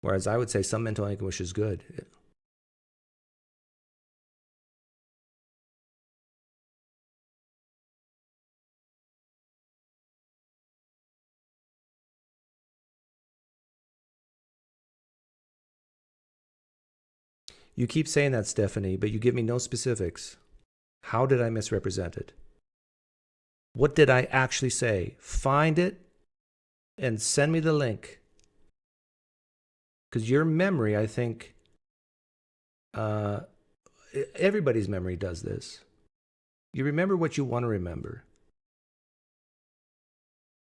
Whereas I would say some mental anguish is good. You keep saying that, Stephanie, but you give me no specifics. How did I misrepresent it? What did I actually say? Find it and send me the link. Because your memory, I think, everybody's memory does this. You remember what you want to remember.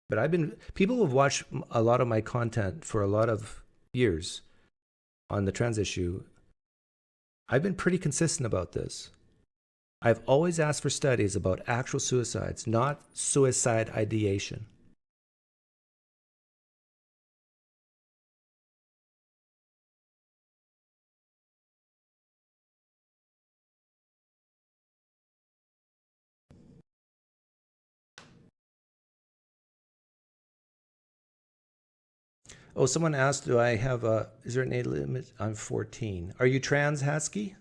But people have watched a lot of my content for a lot of years on the trans issue. I've been pretty consistent about this. I've always asked for studies about actual suicides, not suicide ideation. Oh, someone asked, is there an age limit? I'm 14. Are you trans, Hasky?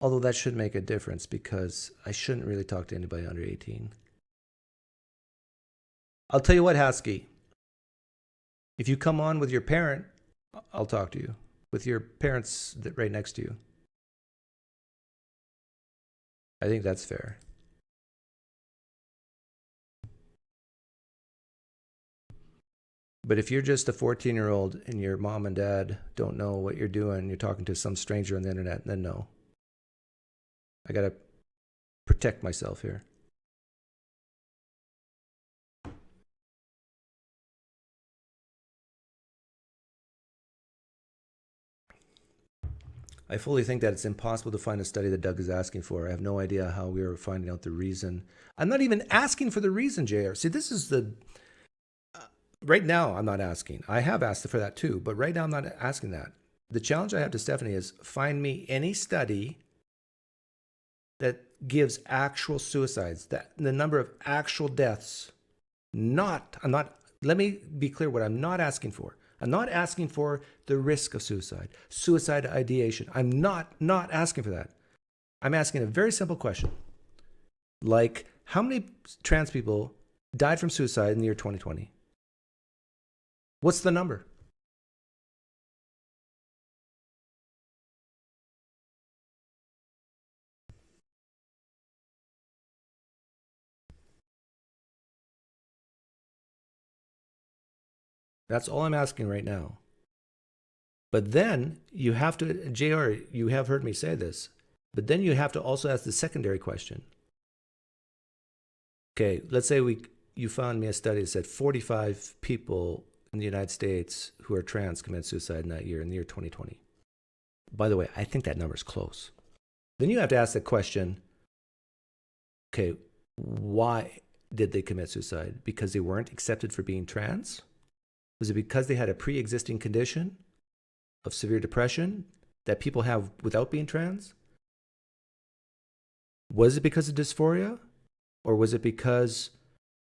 Although that should make a difference because I shouldn't really talk to anybody under 18. I'll tell you what, Hasky. If you come on with your parent, I'll talk to you. With your parents right next to you. I think that's fair. But if you're just a 14-year-old and your mom and dad don't know what you're doing, you're talking to some stranger on the internet, then no. I gotta protect myself here. I fully think that it's impossible to find a study that Doug is asking for. I have no idea how we are finding out the reason. I'm not even asking for the reason, JR. See, this is the... right now, I'm not asking. I have asked for that too, but right now I'm not asking that. The challenge I have to Stephanie is find me any study that gives actual suicides, the number of actual deaths. Let me be clear what I'm not asking for. I'm not asking for the risk of suicide, suicide ideation. I'm not asking for that. I'm asking a very simple question. Like, how many trans people died from suicide in the year 2020? What's the number? That's all I'm asking right now. But then you have to, JR, you have heard me say this, but then you have to also ask the secondary question. Okay, let's say you found me a study that said 45 people in the United States who are trans committed suicide in that year, in the year 2020. By the way, I think that number is close. Then you have to ask the question, okay, why did they commit suicide? Because they weren't accepted for being trans? Was it because they had a pre-existing condition of severe depression that people have without being trans? Was it because of dysphoria? Or was it because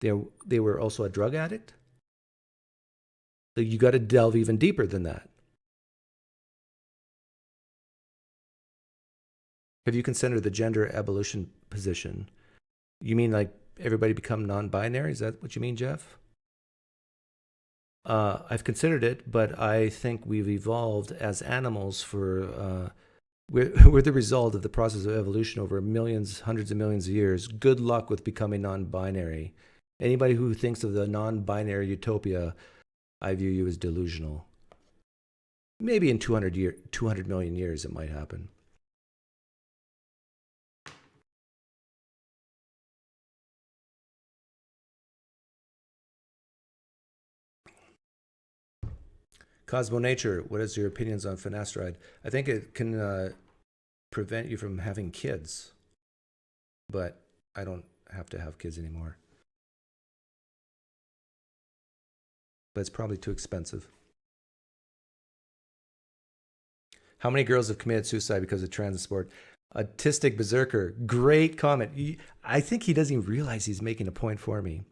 they were also a drug addict? You got to delve even deeper than that. Have you considered the gender evolution position? You mean like everybody become non-binary? Is that what you mean, Jeff? I've considered it, but I think we've evolved as animals for, we're the result of the process of evolution over millions, hundreds of millions of years. Good luck with becoming non-binary. Anybody who thinks of the non-binary utopia, I view you as delusional. Maybe in 200 million years it might happen. Cosmo Nature, what is your opinions on finasteride? I think it can prevent you from having kids, but I don't have to have kids anymore. but it's probably too expensive. How many girls have committed suicide because of trans sport? Autistic Berserker, great comment. I think he doesn't even realize he's making a point for me.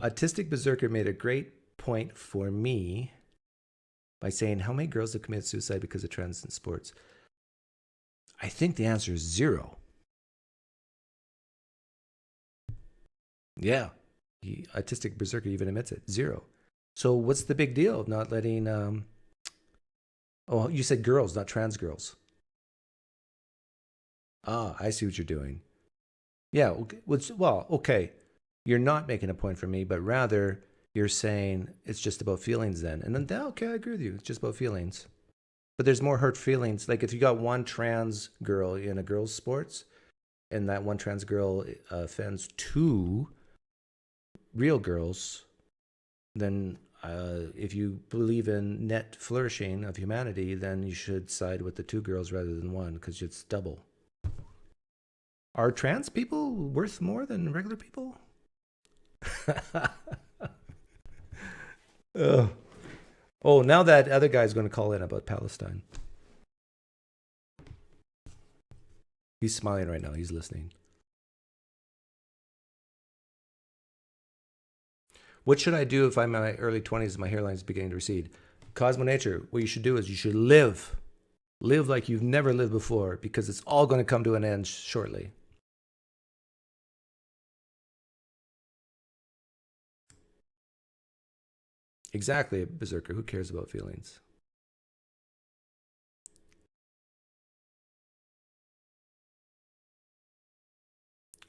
Autistic Berserker made a great point for me by saying, how many girls have committed suicide because of trans in sports? I think the answer is 0. Yeah, Autistic Berserker even admits it, 0. So what's the big deal of not letting... Oh, you said girls, not trans girls. Ah, I see what you're doing. Yeah, well, okay. You're not making a point for me, but rather you're saying it's just about feelings then. And then, okay, I agree with you. It's just about feelings. But there's more hurt feelings. Like if you got one trans girl in a girls' sports, and that one trans girl offends 2 real girls, then if you believe in net flourishing of humanity, then you should side with the 2 girls rather than 1, because it's double. Are trans people worth more than regular people? Oh, now that other guy's going to call in about Palestine. He's smiling right now. He's listening. What should I do if I'm in my early 20s and my hairline is beginning to recede? Cosmo Nature, what you should do is you should live. Live like you've never lived before, because it's all going to come to an end shortly. Exactly, Berserker. Who cares about feelings?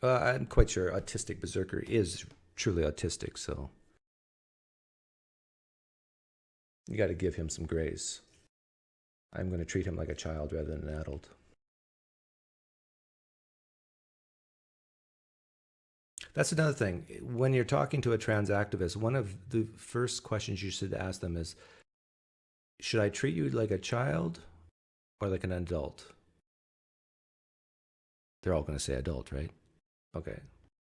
I'm quite sure Autistic Berserker is truly autistic, so you got to give him some grace. I'm going to treat him like a child rather than an adult. That's another thing. When you're talking to a trans activist, one of the first questions you should ask them is, should I treat you like a child or like an adult? They're all going to say adult, right? Okay.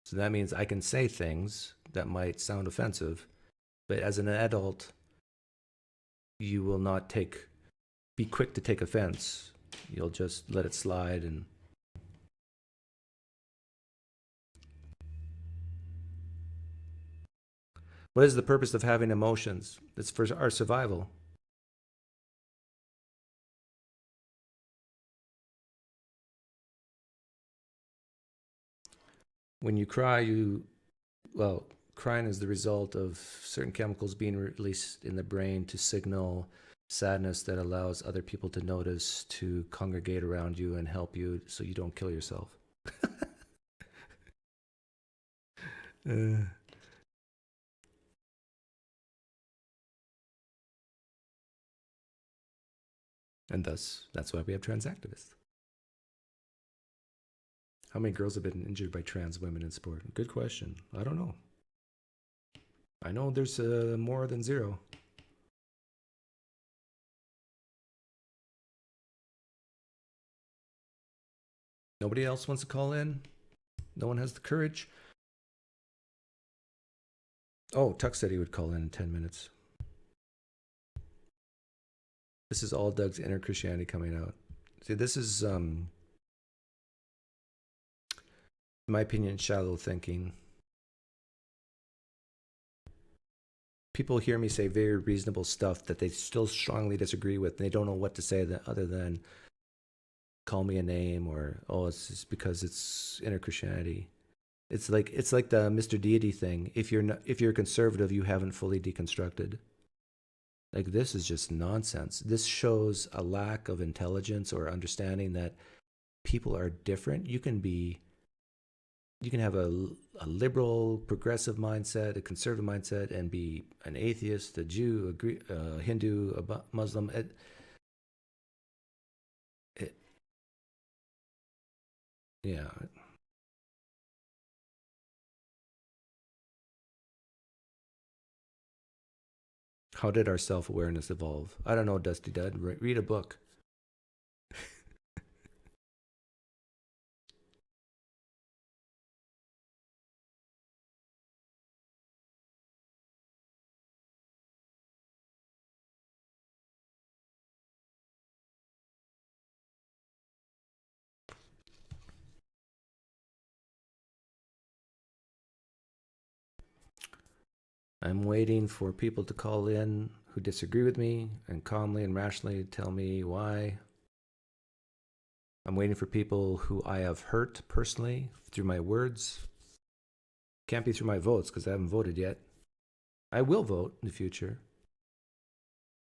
So that means I can say things that might sound offensive, but as an adult, you will not be quick to take offense. You'll just let it slide and... What is the purpose of having emotions? It's for our survival. When you cry, crying is the result of certain chemicals being released in the brain to signal sadness that allows other people to notice, to congregate around you and help you so you don't kill yourself. And thus, that's why we have trans activists. How many girls have been injured by trans women in sport? Good question. I don't know. I know there's more than 0. Nobody else wants to call in? No one has the courage? Oh, Tuck said he would call in 10 minutes. This is all Doug's inner Christianity coming out. See, this is, in my opinion, shallow thinking. People hear me say very reasonable stuff that they still strongly disagree with, and they don't know what to say other than call me a name or, oh, it's just because it's inner Christianity. It's like the Mr. Deity thing. If you're conservative, you haven't fully deconstructed. Like, this is just nonsense. This shows a lack of intelligence or understanding that people are different. You can have a liberal, progressive mindset, a conservative mindset, and be an atheist, a Jew, a Hindu, a Muslim. Yeah. How did our self-awareness evolve? I don't know, Dusty Dud. Read a book. I'm waiting for people to call in who disagree with me and calmly and rationally tell me why. I'm waiting for people who I have hurt personally through my words. Can't be through my votes because I haven't voted yet. I will vote in the future.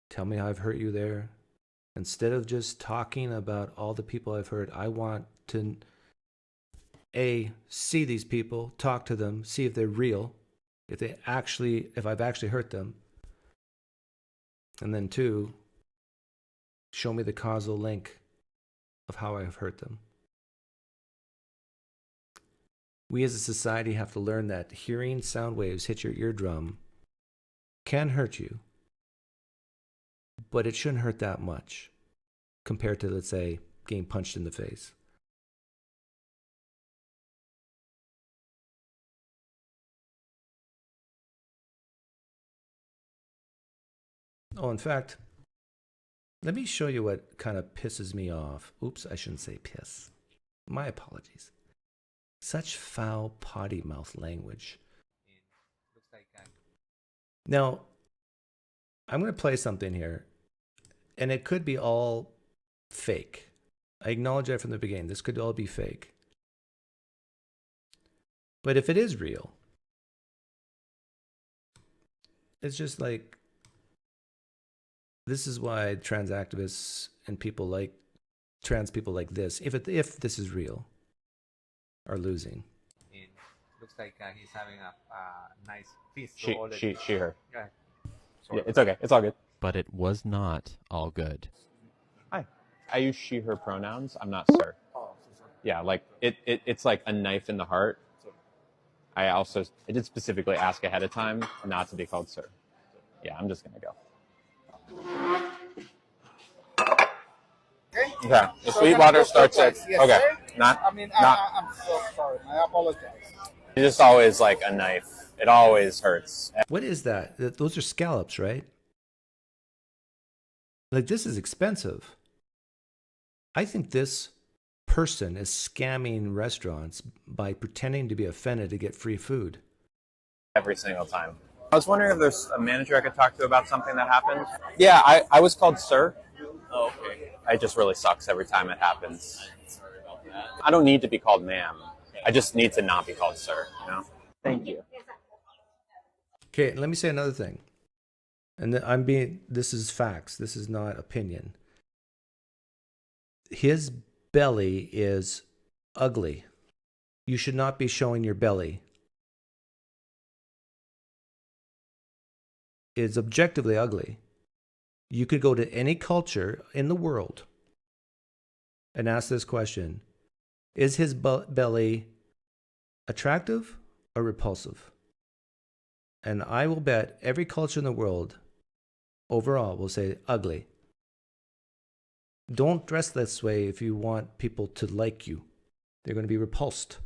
Tell me how I've hurt you there. Instead of just talking about all the people I've hurt, I want to see these people, talk to them, see if they're real, if I've actually hurt them. And then 2, show me the causal link of how I've hurt them. We as a society have to learn that hearing sound waves hit your eardrum can hurt you, but it shouldn't hurt that much compared to, let's say, getting punched in the face. Oh, in fact, let me show you what kind of pisses me off. Oops, I shouldn't say piss. My apologies. Such foul potty mouth language. Now, I'm going to play something here, and it could be all fake. I acknowledge that from the beginning. This could all be fake. But if it is real, it's just like, this is why trans activists and people like trans people like this, if this is real, are losing. It looks like he's having a nice feast. She, her. Yeah. Yeah, it's okay. It's all good. But it was not all good. Hi. I use she, her pronouns. I'm not sir. Yeah, like it's like a knife in the heart. I did specifically ask ahead of time not to be called sir. Yeah, I'm just gonna go. Okay. The Sweetwater starts at okay. Not. I'm so sorry. I apologize. It's just always like a knife. It always hurts. What is that? Those are scallops, right? Like, this is expensive. I think this person is scamming restaurants by pretending to be offended to get free food. Every single time. I was wondering if there's a manager I could talk to about something that happened. Yeah, I was called sir. Oh, okay. It just really sucks every time it happens. I don't need to be called ma'am. I just need to not be called sir, you know? Thank you. Okay, let me say another thing. And this is facts. This is not opinion. His belly is ugly. You should not be showing your belly. It's objectively ugly. You could go to any culture in the world and ask this question. Is his belly attractive or repulsive? And I will bet every culture in the world overall will say ugly. Don't dress this way if you want people to like you. They're going to be repulsed.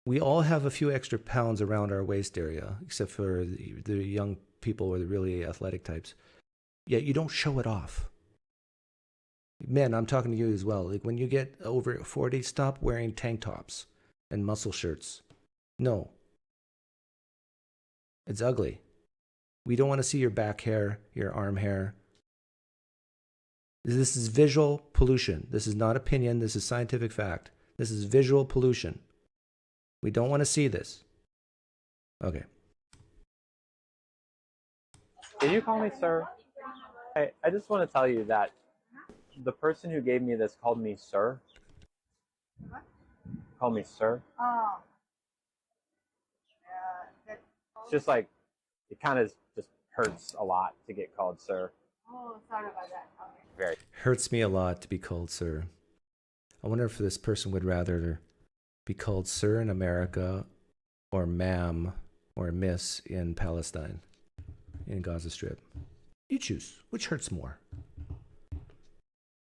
We all have a few extra pounds around our waist area, except for the young people or the really athletic types. Yet you don't show it off. Men, I'm talking to you as well. Like, when you get over 40, stop wearing tank tops and muscle shirts. No. It's ugly. We don't want to see your back hair, your arm hair. This is visual pollution. This is not opinion. This is scientific fact. This is visual pollution. We don't want to see this. Okay. Did you call me sir? I just want to tell you that the person who gave me this called me sir. What? Called me sir. Oh. It's just like, it kind of just hurts a lot to get called sir. Oh, sorry about that. Okay. Very. Hurts me a lot to be called sir. I wonder if this person would rather be called sir in America or ma'am or miss in Palestine, in Gaza Strip. You choose. Which hurts more?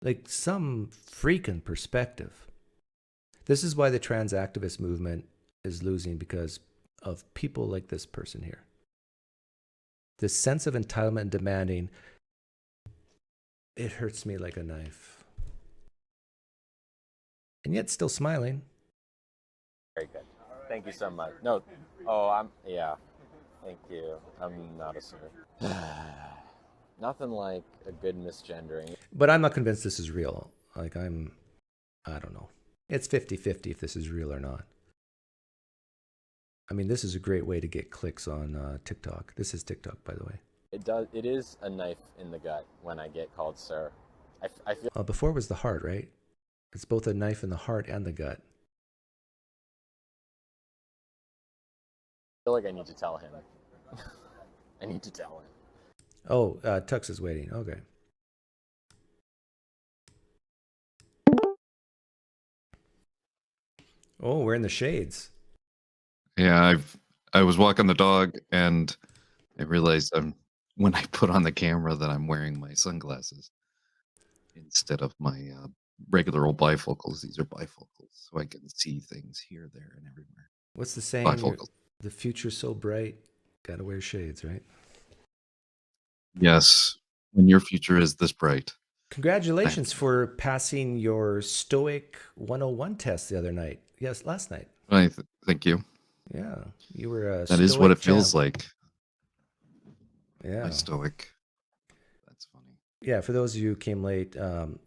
Like, some freaking perspective. This is why the trans activist movement is losing, because of people like this person here. This sense of entitlement and demanding, it hurts me like a knife. And yet still smiling. Very good. Thank you so much. No, yeah. Thank you. I'm not a sir. Nothing like a good misgendering. But I'm not convinced this is real. Like I don't know. It's 50-50 if this is real or not. I mean, this is a great way to get clicks on TikTok. This is TikTok, by the way. It is a knife in the gut when I get called sir. I feel Before was the heart, right? It's both a knife in the heart and the gut. like I need to tell him. I need to tell him. Oh, Tux is waiting. Okay. Oh, we're in the shades. Yeah, I was walking the dog and I realized when I put on the camera that I'm wearing my sunglasses instead of my regular old bifocals. These are bifocals, so I can see things here, there, and everywhere. What's the saying? The future's so bright, gotta wear shades, right? Yes, when your future is this bright. Congratulations for passing your Stoic 101 test the other night. Yes, last night. Thank you. Yeah, you were a That is what it feels champ. like. Yeah. My Stoic. That's funny. Yeah, for those of you who came late,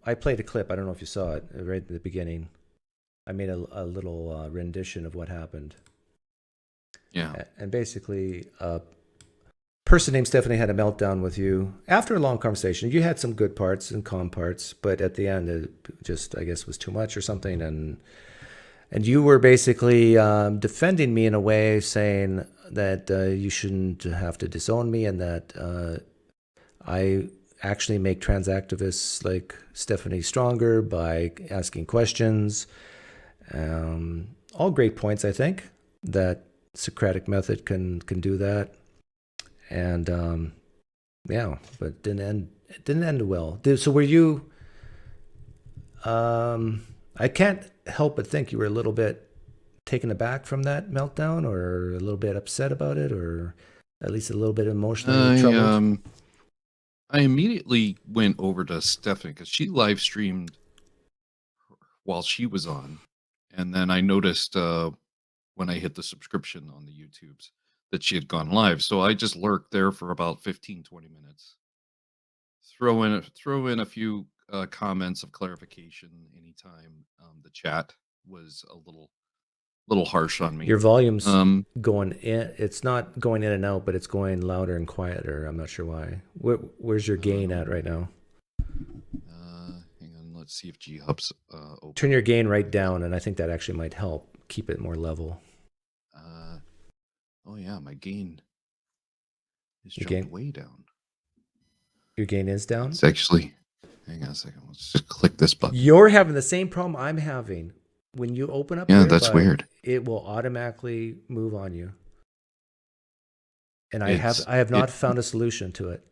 I played a clip. I don't know if you saw it right at the beginning. I made a little rendition of what happened. Yeah. And basically, a person named Stephanie had a meltdown with you after a long conversation. You had some good parts and calm parts, but at the end, it just, I guess, was too much or something. And you were basically defending me in a way, saying that you shouldn't have to disown me and that I actually make trans activists like Stephanie stronger by asking questions. All great points, I think, that Socratic method can do that. And yeah, but it didn't end well. So were you? I can't help but think you were a little bit taken aback from that meltdown, or a little bit upset about it, or at least a little bit emotionally troubled. I immediately went over to Stephanie because she live streamed while she was on, and then I noticed when I hit the subscription on the YouTubes that she had gone live. So I just lurked there for about 15-20 minutes. Throw in a few comments of clarification anytime the chat was a little harsh on me. Your volume's going in. It's not going in and out, but it's going louder and quieter. I'm not sure why. Where's your gain at right now? Hang on, let's see if G-Hub's open. Turn your gain right down, and I think that actually might help keep it more level. Oh yeah, my gain is jumped way down. Your gain is down? It's actually, hang on a second. Let's just click this button. You're having the same problem I'm having. When you open up, yeah, that's weird. It will automatically move on you, and I have not found a solution to it.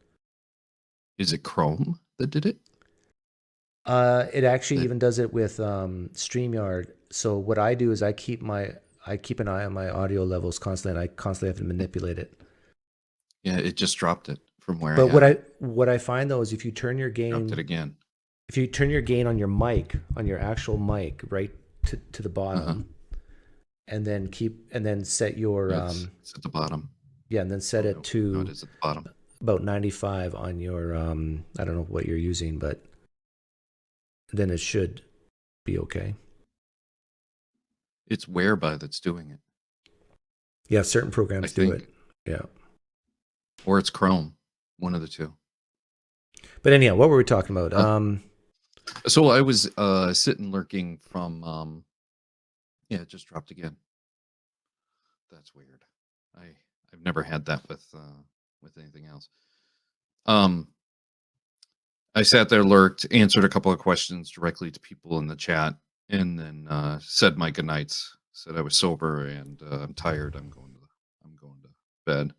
Is it Chrome that did it? It actually even does it with StreamYard. So what I do is I keep an eye on my audio levels constantly, and I constantly have to manipulate it. Yeah, it just dropped it from where. But what I find though is if you turn your gain, dropped it again. If you turn your gain on your mic, on your actual mic, right to the bottom, and then set your it's at the bottom. Yeah, and then set it to no, it is at the bottom. About 95 on your I don't know what you're using, but then it should be okay. It's Whereby that's doing it. Yeah, certain programs do it. Yeah. Or it's Chrome, one of the two. But anyhow, what were we talking about? So I was sitting lurking from yeah, it just dropped again. That's weird. I've never had that with anything else. I sat there, lurked, answered a couple of questions directly to people in the chat, and then said my goodnights. Said I was sober and I'm tired. I'm going to bed.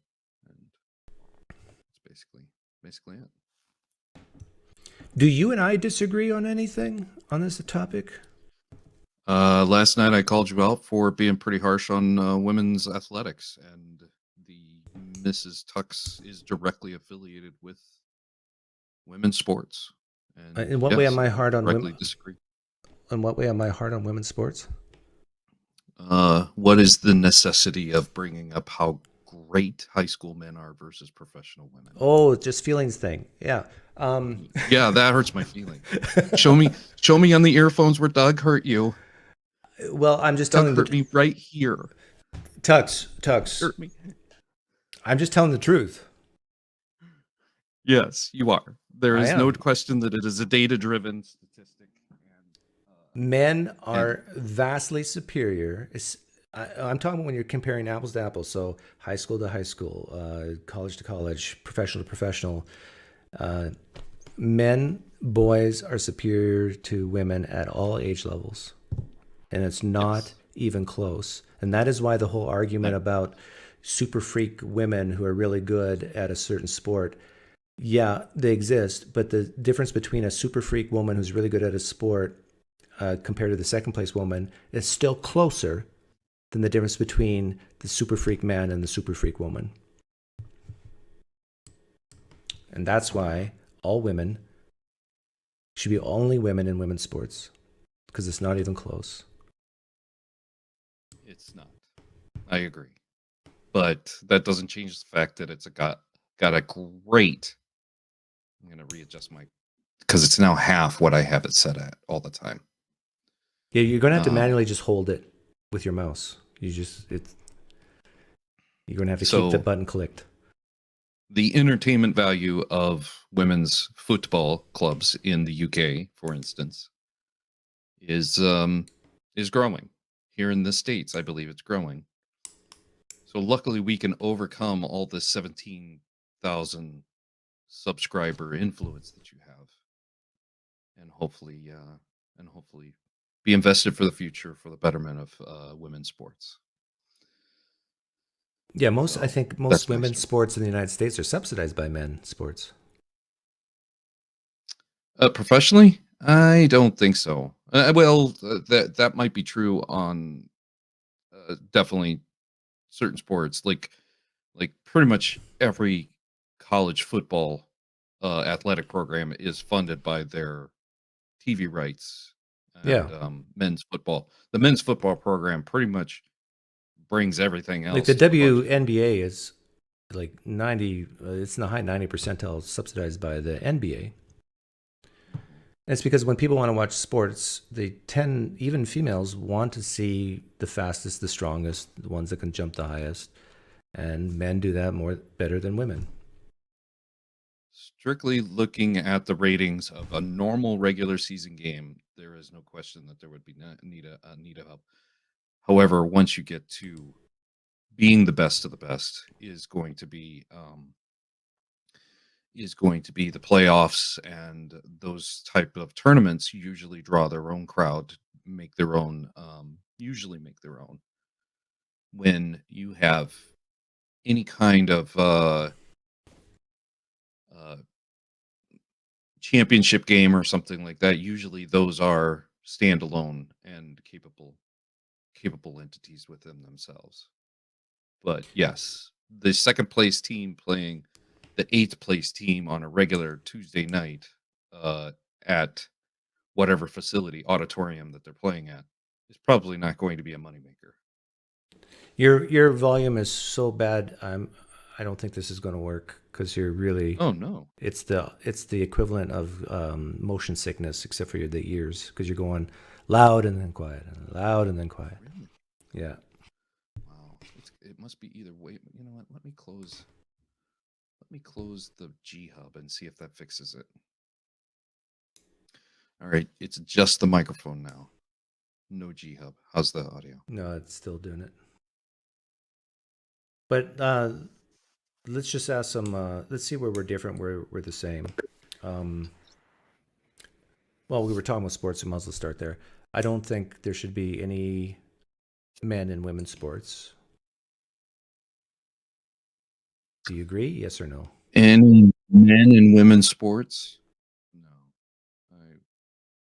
And that's basically it. Do you and I disagree on anything on this topic? Last night I called you out for being pretty harsh on women's athletics, and the Mrs. Tux is directly affiliated with women's sports. And in what way am I hard on women? Disagree. In what way am I hard on women's sports? What is the necessity of bringing up how great high school men are versus professional women. Oh, just feelings thing. Yeah. Yeah, that hurts my feelings. Show me on the earphones where Doug hurt you. Well, I'm just Doug telling hurt me right here. Tux. Hurt me. I'm just telling the truth. Yes, you are. There I is no am. question that it is a data-driven statistic. Men are vastly superior. I'm talking when you're comparing apples to apples. So high school to high school, college to college, professional to professional. Men, boys are superior to women at all age levels. And it's not even close. And that is why the whole argument about super freak women who are really good at a certain sport, yeah, they exist. But the difference between a super freak woman who's really good at a sport compared to the second place woman is still closer than the difference between the super freak man and the super freak woman. And that's why all women should be only women in women's sports, because it's not even close. It's not. I agree. But that doesn't change the fact that it's got a great. I'm going to readjust my, because it's now half what I have it set at all the time. Yeah, you're going to have to manually just hold it with your mouse. You're going to have to keep the button clicked. The entertainment value of women's football clubs in the UK, for instance, is growing. Here in the States, I believe it's growing. So luckily we can overcome all the 17,000 subscriber influence that you have, and hopefully be invested for the future for the betterment of women's sports. Yeah, I think most women's sports in the United States are subsidized by men's sports. Professionally, I don't think so. That might be true on definitely certain sports, like pretty much every college football athletic program is funded by their TV rights. And, men's football. The men's football program pretty much brings everything else. Like the WNBA is like 90. It's in the high 90 percentile subsidized by the NBA. And it's because when people want to watch sports, they tend, even females, want to see the fastest, the strongest, the ones that can jump the highest. And men do that better than women. Strictly looking at the ratings of a normal regular season game, there is no question that there would be need of help. However, once you get to being the best of the best, is going to be the playoffs, and those type of tournaments usually draw their own crowd, usually make their own. When you have any kind of championship game or something like that, usually those are standalone and capable entities within themselves. But yes, the second place team playing the 8th place team on a regular Tuesday night at whatever facility, auditorium that they're playing at, is probably not going to be a moneymaker. Your volume is so bad. I don't think this is going to work, because you're really. Oh no! It's the equivalent of motion sickness, except for the ears, because you're going loud and then quiet, and loud and then quiet. Really? Yeah. Wow. It must be either way. You know what? Let me close the G Hub and see if that fixes it. All right, it's just the microphone now. No G Hub. How's the audio? No, it's still doing it. But let's just ask some. Let's see where we're different. Where we're the same. Well, we were talking about sports, so might as well start there. I don't think there should be any men in women's sports. Do you agree? Yes or no? Any men in women's sports? No.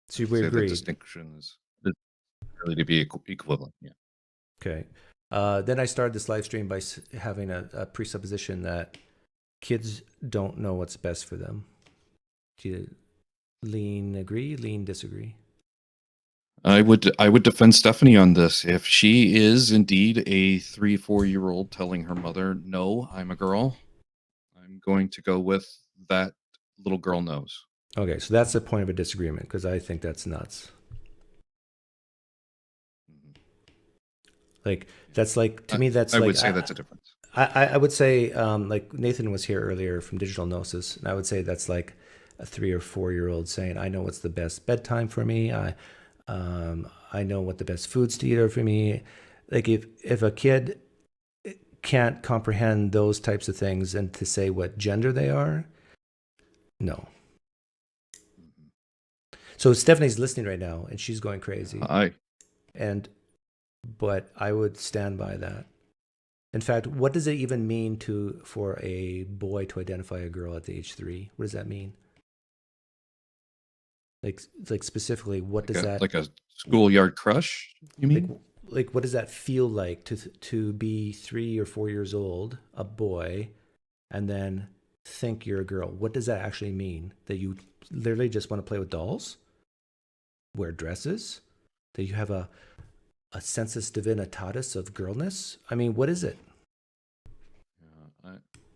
So we agree. The distinction is really to be equivalent. Yeah. Okay. Then I started this live stream by having a presupposition that kids don't know what's best for them. Do you lean agree, lean disagree? I would defend Stephanie on this. If she is indeed a 3-4-year-old telling her mother, "No, I'm a girl," I'm going to go with that little girl knows. Okay, so that's the point of a disagreement because I think that's nuts. Like that's like to me that's I like would say that's a difference. I would say like Nathan was here earlier from DigitalGnosis, and I would say that's like a 3 or 4-year-old saying, "I know what's the best bedtime for me. I know what the best foods to eat are for me." Like if a kid can't comprehend those types of things and to say what gender they are, no. So Stephanie's listening right now, and she's going crazy. But I would stand by that. In fact, what does it even mean for a boy to identify a girl at the age 3? What does that mean? Like specifically, what does that like a schoolyard crush? You mean? Like what does that feel like to be 3 or 4 years old, a boy, and then think you're a girl? What does that actually mean? That you literally just want to play with dolls, wear dresses, that you have a sensus divinitatis of girlness? I mean, what is it?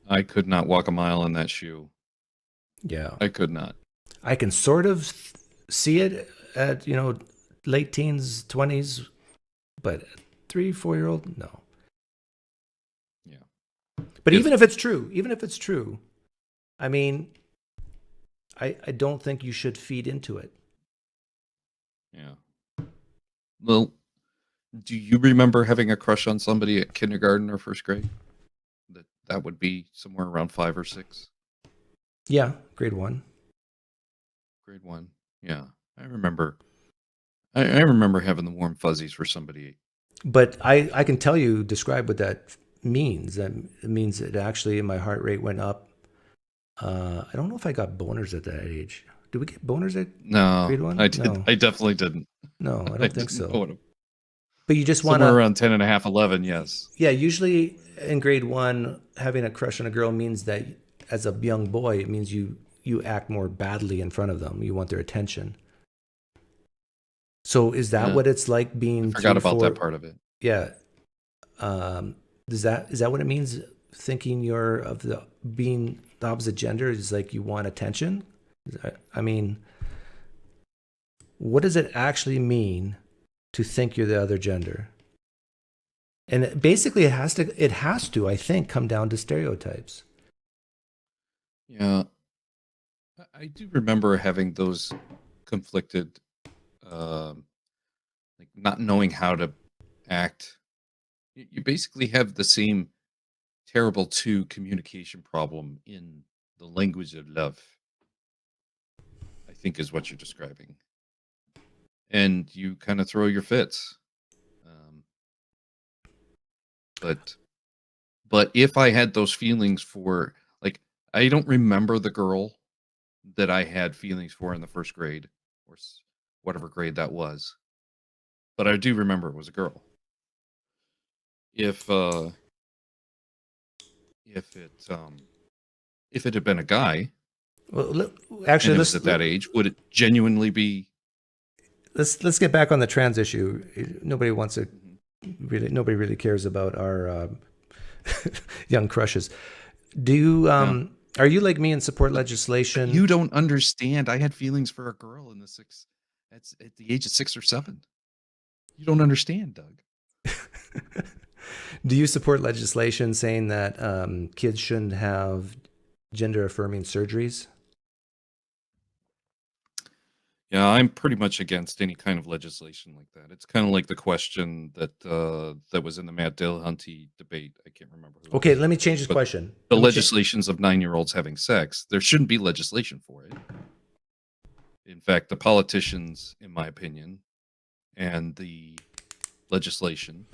I could not walk a mile in that shoe. Yeah. I could not. I can sort of see it at, late teens, 20s, but 3, 4-year-old, no. Yeah. But even if it's true, I mean, I don't think you should feed into it. Yeah. Well, do you remember having a crush on somebody at kindergarten or first grade? That would be somewhere around 5 or 6. Yeah, grade 1. Grade 1. Yeah, I remember. I remember having the warm fuzzies for somebody. But I can tell you, describe what that means. That it means that actually my heart rate went up. I don't know if I got boners at that age. Did we get boners at grade 1? I did. No. I definitely didn't. No, I don't think so. But you just want to... Somewhere around 10 and a half, 11, yes. Yeah, usually in grade 1, having a crush on a girl means that as a young boy, it means you act more badly in front of them. You want their attention. So is that what it's like being... I forgot about that part of it. Yeah. Is that what it means, thinking you're being the opposite gender is like you want attention? I mean, what does it actually mean to think you're the other gender? And basically it has to, I think, come down to stereotypes. Yeah. I do remember having those conflicted, like not knowing how to act. You basically have the same terrible 2 communication problem in the language of love, I think is what you're describing. And you kind of throw your fits. But if I had those feelings for, like, I don't remember the girl that I had feelings for in the first grade or whatever grade that was, but I do remember it was a girl. If it had been a guy, well, actually, and it was at that age, would it genuinely be? Let's get back on the trans issue. Nobody really cares about our young crushes. Do you are you like me and support legislation? You don't understand. I had feelings for a girl in at the age of 6 or 7. You don't understand, Doug. Do you support legislation saying that kids shouldn't have gender affirming surgeries? Yeah, I'm pretty much against any kind of legislation like that. It's kind of like the question that was in the Matt Dillahunty debate. I can't remember. Okay, let me change this question. The legislations of 9-year-olds having sex, there shouldn't be legislation for it. In fact, the politicians, in my opinion, and the legislation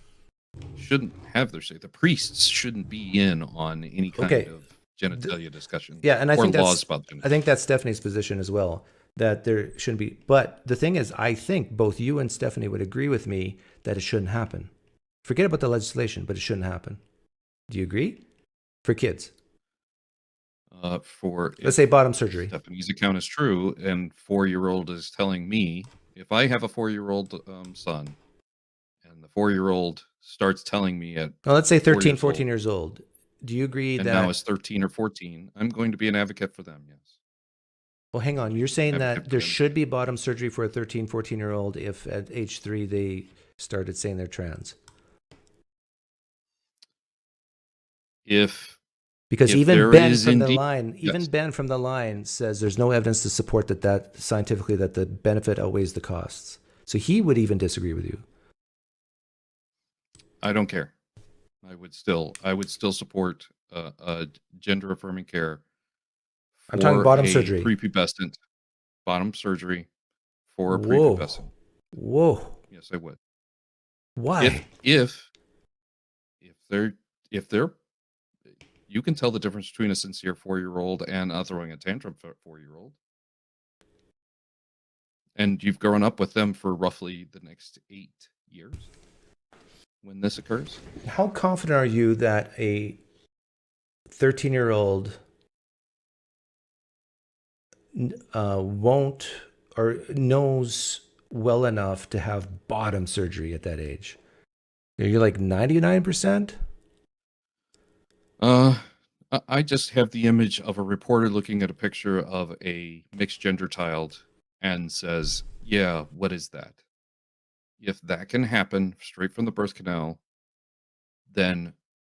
shouldn't have their say. The priests shouldn't be in on any kind of genitalia discussion. Yeah, and I think laws about I think that's Stephanie's position as well, that there shouldn't be. But the thing is, I think both you and Stephanie would agree with me that it shouldn't happen. Forget about the legislation, but it shouldn't happen. Do you agree? For kids. Let's say bottom surgery. Stephanie's account is true, and 4-year-old is telling me if I have a 4-year-old son, and the 4-year-old starts telling me at Well, let's say 4 13, years 14 old, years old. Do you agree and that now is 13 or 14, I'm going to be an advocate for them. Yes. Well, hang on. You're saying Advocate that for there them. should be bottom surgery for a 13, 14-year-old if at age 3 they started saying they're trans. Because If even there Ben is from the indeed- line, even yes. Ben from the line says there's no evidence to support that scientifically that the benefit outweighs the costs. So he would even disagree with you. I don't care. I would still support gender affirming care. I'm talking for bottom a surgery. Prepubescent bottom surgery for a Whoa. prepubescent. Whoa. Yes, I would. Why? If they're you can tell the difference between a sincere 4-year-old and throwing a tantrum for a 4-year-old. And you've grown up with them for roughly the next 8 years when this occurs. How confident are you that a 13-year-old won't or knows well enough to have bottom surgery at that age? You're like 99%? I just have the image of a reporter looking at a picture of a mixed gender child and says, yeah, what is that? If that can happen straight from the birth canal, then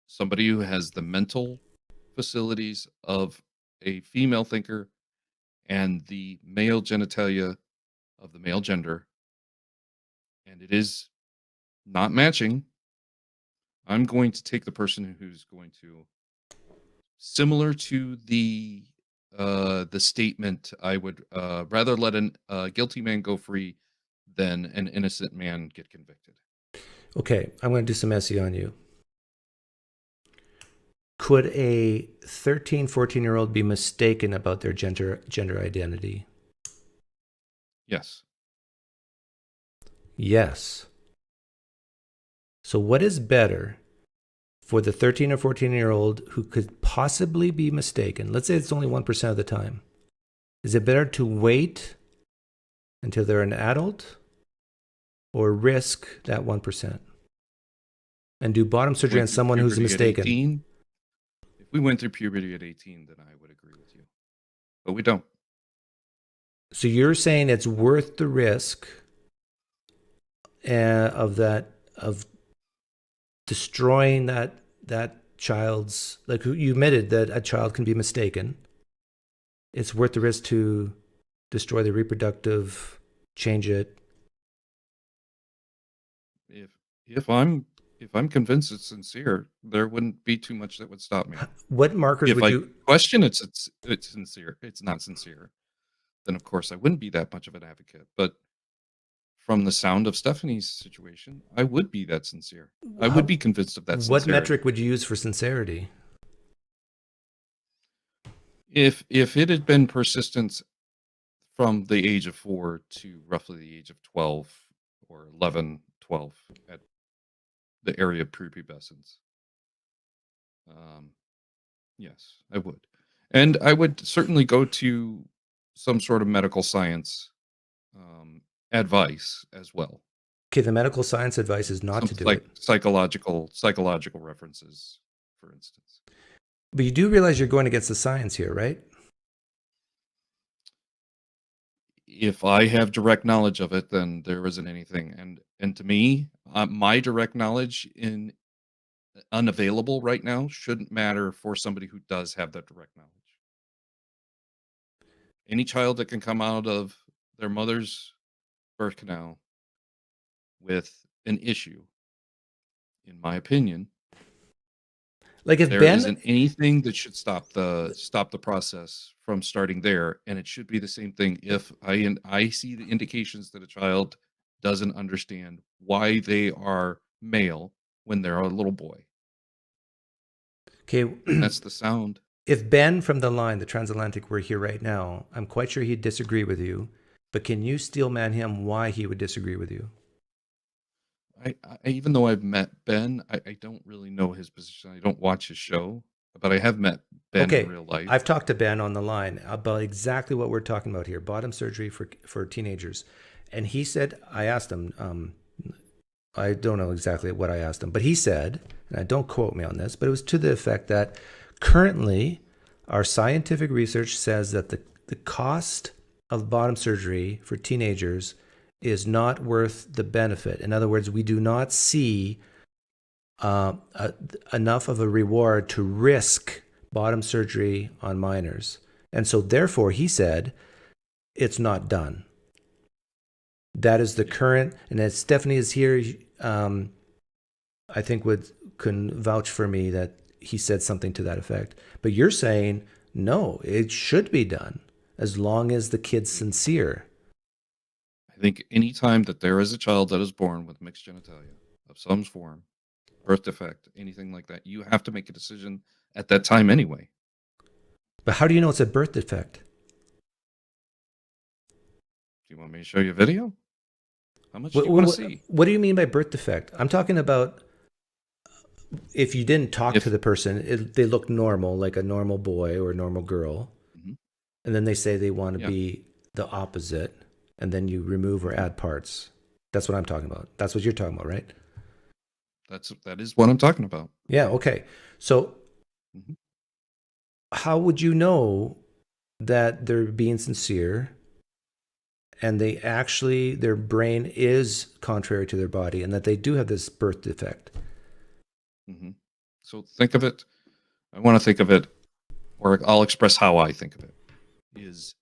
somebody who has the mental facilities of a female thinker and the male genitalia of the male gender, and it is not matching, I'm going to take the person who's going to, similar to the statement, I would rather let a guilty man go free than an innocent man get convicted. Okay, I'm going to do some SE on you. Could a 13, 14-year-old be mistaken about their gender identity? Yes. Yes. So what is better for the 13 or 14-year-old who could possibly be mistaken? Let's say it's only 1% of the time. Is it better to wait until they're an adult or risk that 1%? And do bottom surgery on someone who's mistaken? 18, if we went through puberty at 18, then I would agree with you. But we don't. So you're saying it's worth the risk of destroying that child's, like you admitted that a child can be mistaken. It's worth the risk to destroy the reproductive, change it. If I'm convinced it's sincere, there wouldn't be too much that would stop me. What markers If would I you question it's sincere, it's not sincere, then of course I wouldn't be that much of an advocate. But from the sound of Stephanie's situation, I would be that sincere. I would be convinced of that sincerity. What metric would you use for sincerity? If it had been persistence from the age of 4 to roughly the age of 12 or 11, 12 at the area of prepubescence, yes, I would. And I would certainly go to some sort of medical science advice as well. Okay, the medical science advice is not to do it. Psychological references, for instance. But you do realize you're going against the science here, right? If I have direct knowledge of it, then there isn't anything. And to me, my direct knowledge in unavailable right now shouldn't matter for somebody who does have that direct knowledge. Any child that can come out of their mother's birth canal with an issue, in my opinion, like if there Ben isn't anything that should stop the process from starting there, and it should be the same thing if I see the indications that a child doesn't understand why they are male when they're a little boy. Okay, that's the sound. If Ben from the line, the transatlantic, were here right now, I'm quite sure he'd disagree with you. But can you steel man him why he would disagree with you? I even though I've met Ben, I don't really know his position. I don't watch his show, but I have met Ben in real life. I've talked to Ben on the line about exactly what we're talking about here: bottom surgery for teenagers. And he said, I asked him, I don't know exactly what I asked him, but he said, and don't quote me on this, but it was to the effect that currently our scientific research says that the cost of bottom surgery for teenagers is not worth the benefit. In other words, we do not see enough of a reward to risk bottom surgery on minors. And so therefore, he said, it's not done. That is the current, and as Stephanie is here, I think can vouch for me that he said something to that effect. But you're saying, no, it should be done as long as the kid's sincere. I think any time that there is a child that is born with mixed genitalia of some form, birth defect, anything like that, you have to make a decision at that time anyway. But how do you know it's a birth defect? Do you want me to show you a video? How much do you want to see? What do you mean by birth defect? I'm talking about if you didn't talk to the person, they look normal, like a normal boy or a normal girl, and then they say they want to be the opposite, and then you remove or add parts. That's what I'm talking about. That's what you're talking about, right? That is what I'm talking about. Yeah, okay. So how would you know that they're being sincere and they actually, their brain is contrary to their body and that they do have this birth defect? So think of it, I want to think of it, or I'll express how I think of it, is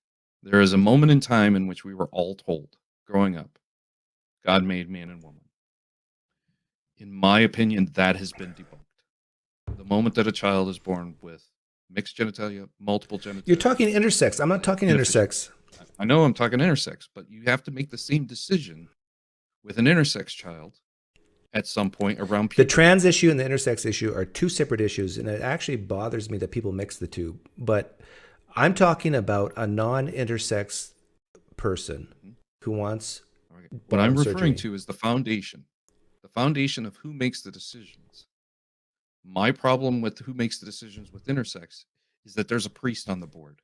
there is a moment in time in which we were all told, growing up, God made man and woman. In my opinion, that has been debunked. The moment that a child is born with mixed genitalia, multiple genitalia. You're talking intersex. I'm not talking intersex. I know I'm talking intersex, but you have to make the same decision with an intersex child at some point around puberty. The trans issue and the intersex issue are two separate issues, and it actually bothers me that people mix the two. But I'm talking about a non-intersex person who wants what I'm referring to is the foundation of who makes the decisions. My problem with who makes the decisions with intersex is that there's a priest on the board,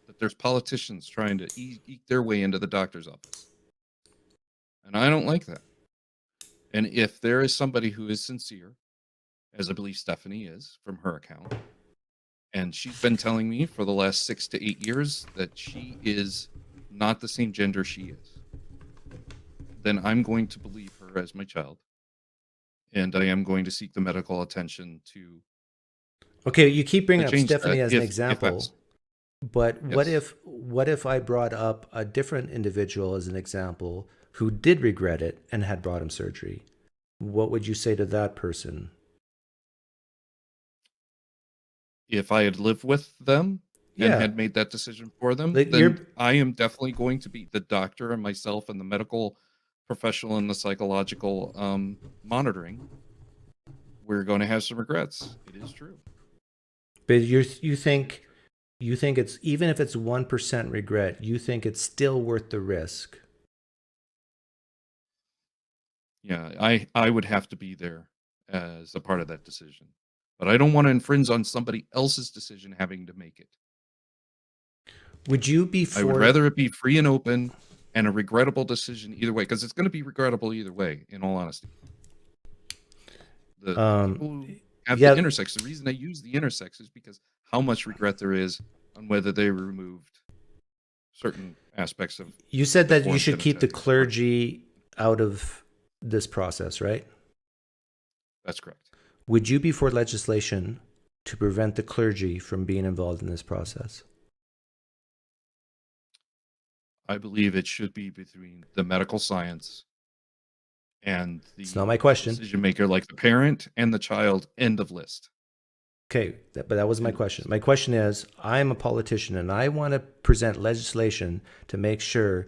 that there's politicians trying to eke their way into the doctor's office. And I don't like that. And if there is somebody who is sincere, as I believe Stephanie is from her account, and she's been telling me for the last 6 to 8 years that she is not the same gender she is, then I'm going to believe her as my child. And I am going to seek the medical attention to. Okay, you keep bringing up Stephanie as an example. But Yes. what if I brought up a different individual as an example who did regret it and had bottom surgery? What would you say to that person? If I had lived with them and had made that decision for them, then I am definitely going to be the doctor and myself and the medical professional and the psychological monitoring. We're going to have some regrets. It is true. But you think it's, even if it's 1% regret, you think it's still worth the risk? Yeah, I would have to be there as a part of that decision. But I don't want to infringe on somebody else's decision having to make it. Would you be for... I would rather it be free and open and a regrettable decision either way, because it's going to be regrettable either way, in all honesty. The people who have the intersex, the reason I use the intersex is because how much regret there is on whether they removed certain aspects of... You said that you should keep the clergy out of this process, right? That's correct. Would you be for legislation to prevent the clergy from being involved in this process? I believe it should be between the medical science and the It's not my question. Decision maker, like the parent and the child, end of list. Okay, but that was my question. My question is, I'm a politician and I want to present legislation to make sure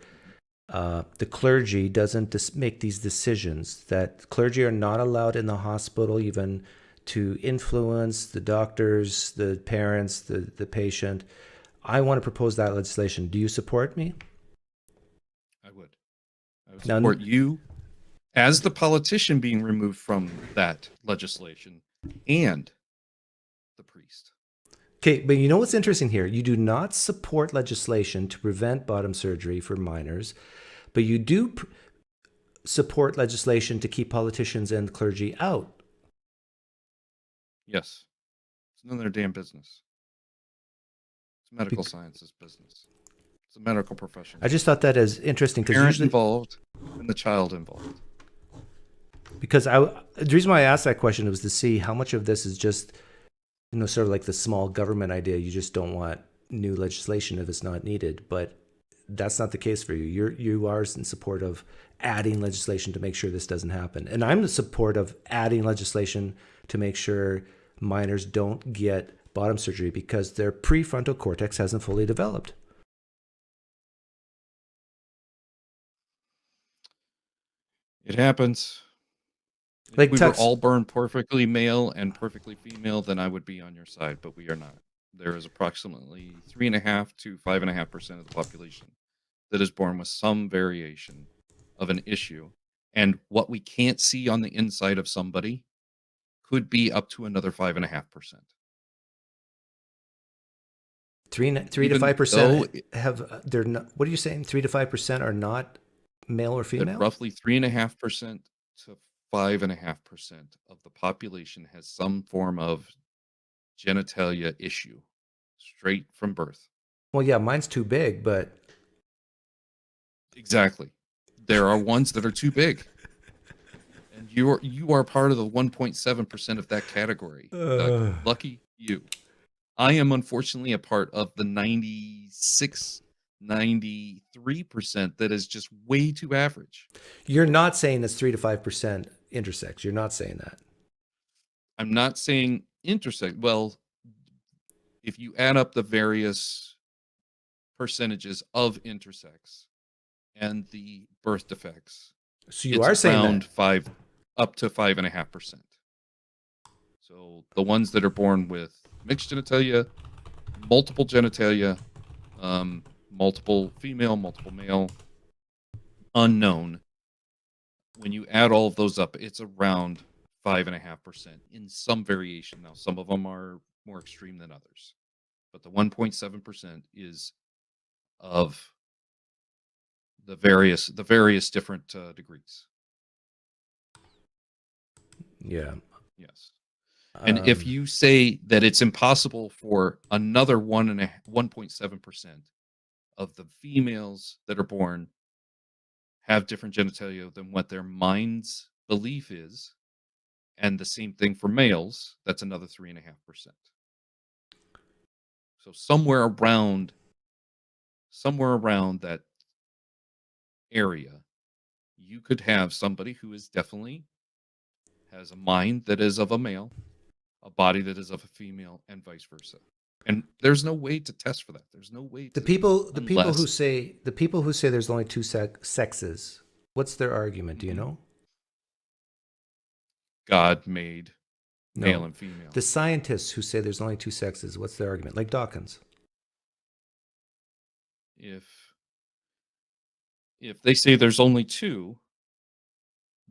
the clergy doesn't make these decisions, that clergy are not allowed in the hospital even to influence the doctors, the parents, the patient. I want to propose that legislation. Do you support me? I would support you as the politician being removed from that legislation and the priest. Okay, but you know what's interesting here? You do not support legislation to prevent bottom surgery for minors, but you do support legislation to keep politicians and clergy out. Yes. It's none of their damn business. It's medical sciences business. It's a medical profession. I just thought that as interesting because Parent usually involved and the child involved. Because the reason why I asked that question was to see how much of this is just, sort of like the small government idea. You just don't want new legislation if it's not needed, but that's not the case for you. You are in support of adding legislation to make sure this doesn't happen. And I'm in support of adding legislation to make sure minors don't get bottom surgery because their prefrontal cortex hasn't fully developed. It happens. Like if we were all born perfectly male and perfectly female, then I would be on your side, but we are not. There is approximately 3.5 to 5.5% of the population that is born with some variation of an issue. And what we can't see on the inside of somebody could be up to another 5.5%. 3 to 5% have they're not. What are you saying? 3 to 5% are not male or female? Roughly 3.5% to 5.5% of the population has some form of genitalia issue straight from birth. Well, yeah, mine's too big, but exactly, there are ones that are too big, and you are part of the 1.7% of that category. Lucky you. I am unfortunately a part of the 93% that is just way too average. You're not saying it's 3 to 5% intersex. You're not saying that. I'm not saying intersex. Well, if you add up the various percentages of intersex and the birth defects, so you are saying around that. up to 5.5%. So the ones that are born with mixed genitalia, multiple genitalia, multiple female, multiple male, unknown. When you add all of those up, it's around 5.5% in some variation. Now, some of them are more extreme than others, but the 1.7% is of the various different degrees. Yeah. Yes. And if you say that it's impossible for another 1.7% of the females that are born have different genitalia than what their mind's belief is, and the same thing for males, that's another 3.5%. So somewhere around that area, you could have somebody who is definitely has a mind that is of a male, a body that is of a female, and vice versa. And there's no way to test for that. There's no way. The people who say there's only two sexes. What's their argument? Do you know? God made male and female. The scientists who say there's only two sexes. What's their argument? Like Dawkins. If they say there's only two,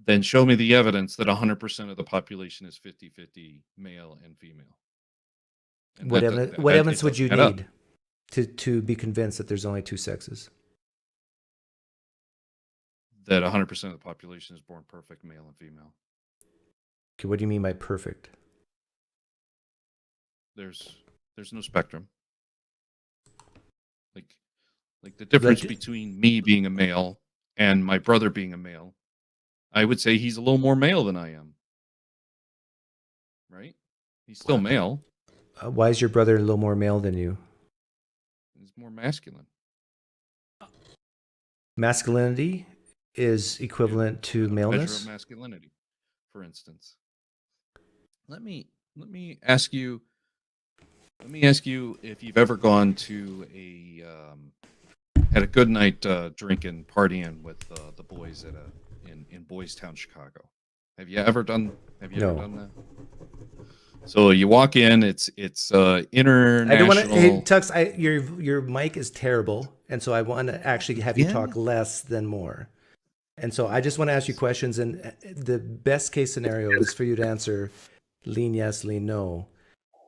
then show me the evidence that 100% of the population is 50-50 male and female. And what evidence would you need to be convinced that there's only two sexes? That 100% of the population is born perfect, male and female. Okay, what do you mean by perfect? There's no spectrum. Like the difference between me being a male and my brother being a male, I would say he's a little more male than I am. Right? He's still male. Why is your brother a little more male than you? He's more masculine. Masculinity is equivalent to maleness. Measure of masculinity, for instance. Let me ask you. Let me ask you if you've ever gone to had a good night drinking, partying with the boys in Boys Town, Chicago. Have you ever done that? So you walk in, it's international. I don't want to. Hey, Tux, your mic is terrible, and so I want to actually have you talk less than more. And so I just want to ask you questions, and the best case scenario is for you to answer lean yes, lean no,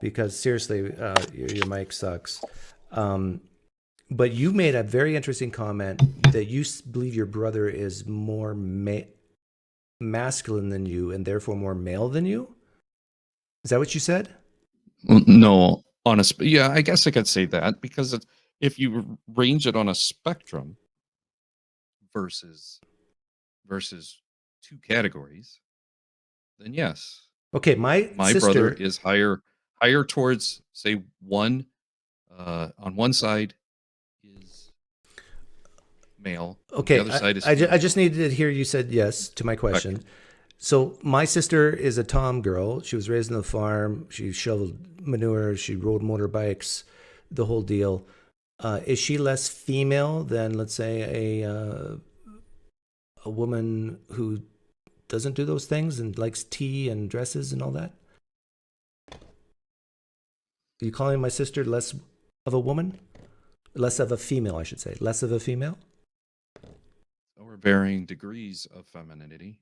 because seriously, your mic sucks. But you made a very interesting comment that you believe your brother is more masculine than you and therefore more male than you. Is that what you said? Well, no, yeah, I guess I could say that because if you range it on a spectrum versus two categories, then yes. Okay, my brother sister is higher towards, say, one on one side is male. Okay, on the other side is I female. just needed to hear you said yes to my question. Spectrum. So my sister is a Tom girl. She was raised on the farm. She shoveled manure. She rode motorbikes, the whole deal. Is she less female than, let's say, a woman who doesn't do those things and likes tea and dresses and all that? Are you calling my sister less of a woman? Less of a female, I should say. Less of a female? Or varying degrees of femininity.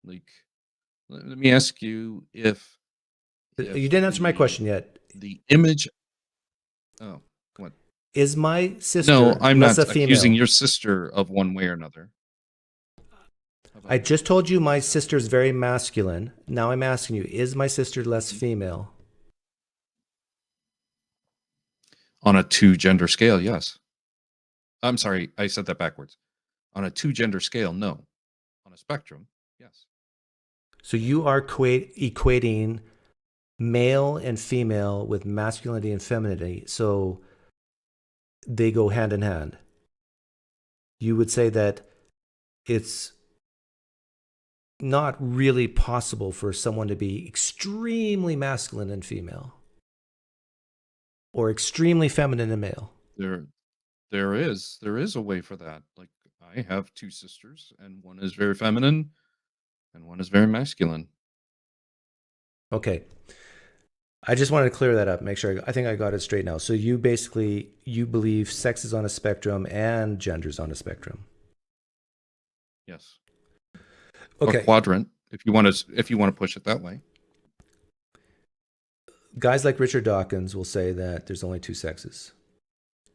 Like, let me ask you if you didn't answer my question yet. The image. Oh, what? Is my sister No, I'm less not a female? accusing your sister of one way or another. I just told you my sister's very masculine. Now I'm asking you, is my sister less female? On a 2-gender scale, yes. I'm sorry, I said that backwards. On a 2-gender scale, no. On a spectrum, yes. So you are equating male and female with masculinity and femininity. So they go hand in hand. You would say that it's not really possible for someone to be extremely masculine and female or extremely feminine and male. There is a way for that. Like, I have 2 sisters, and one is very feminine and one is very masculine. Okay. I just wanted to clear that up, make sure. I think I got it straight now. So you believe sex is on a spectrum and gender's on a spectrum. Yes. Okay. Or quadrant, if you want to push it that way. Guys like Richard Dawkins will say that there's only 2 sexes.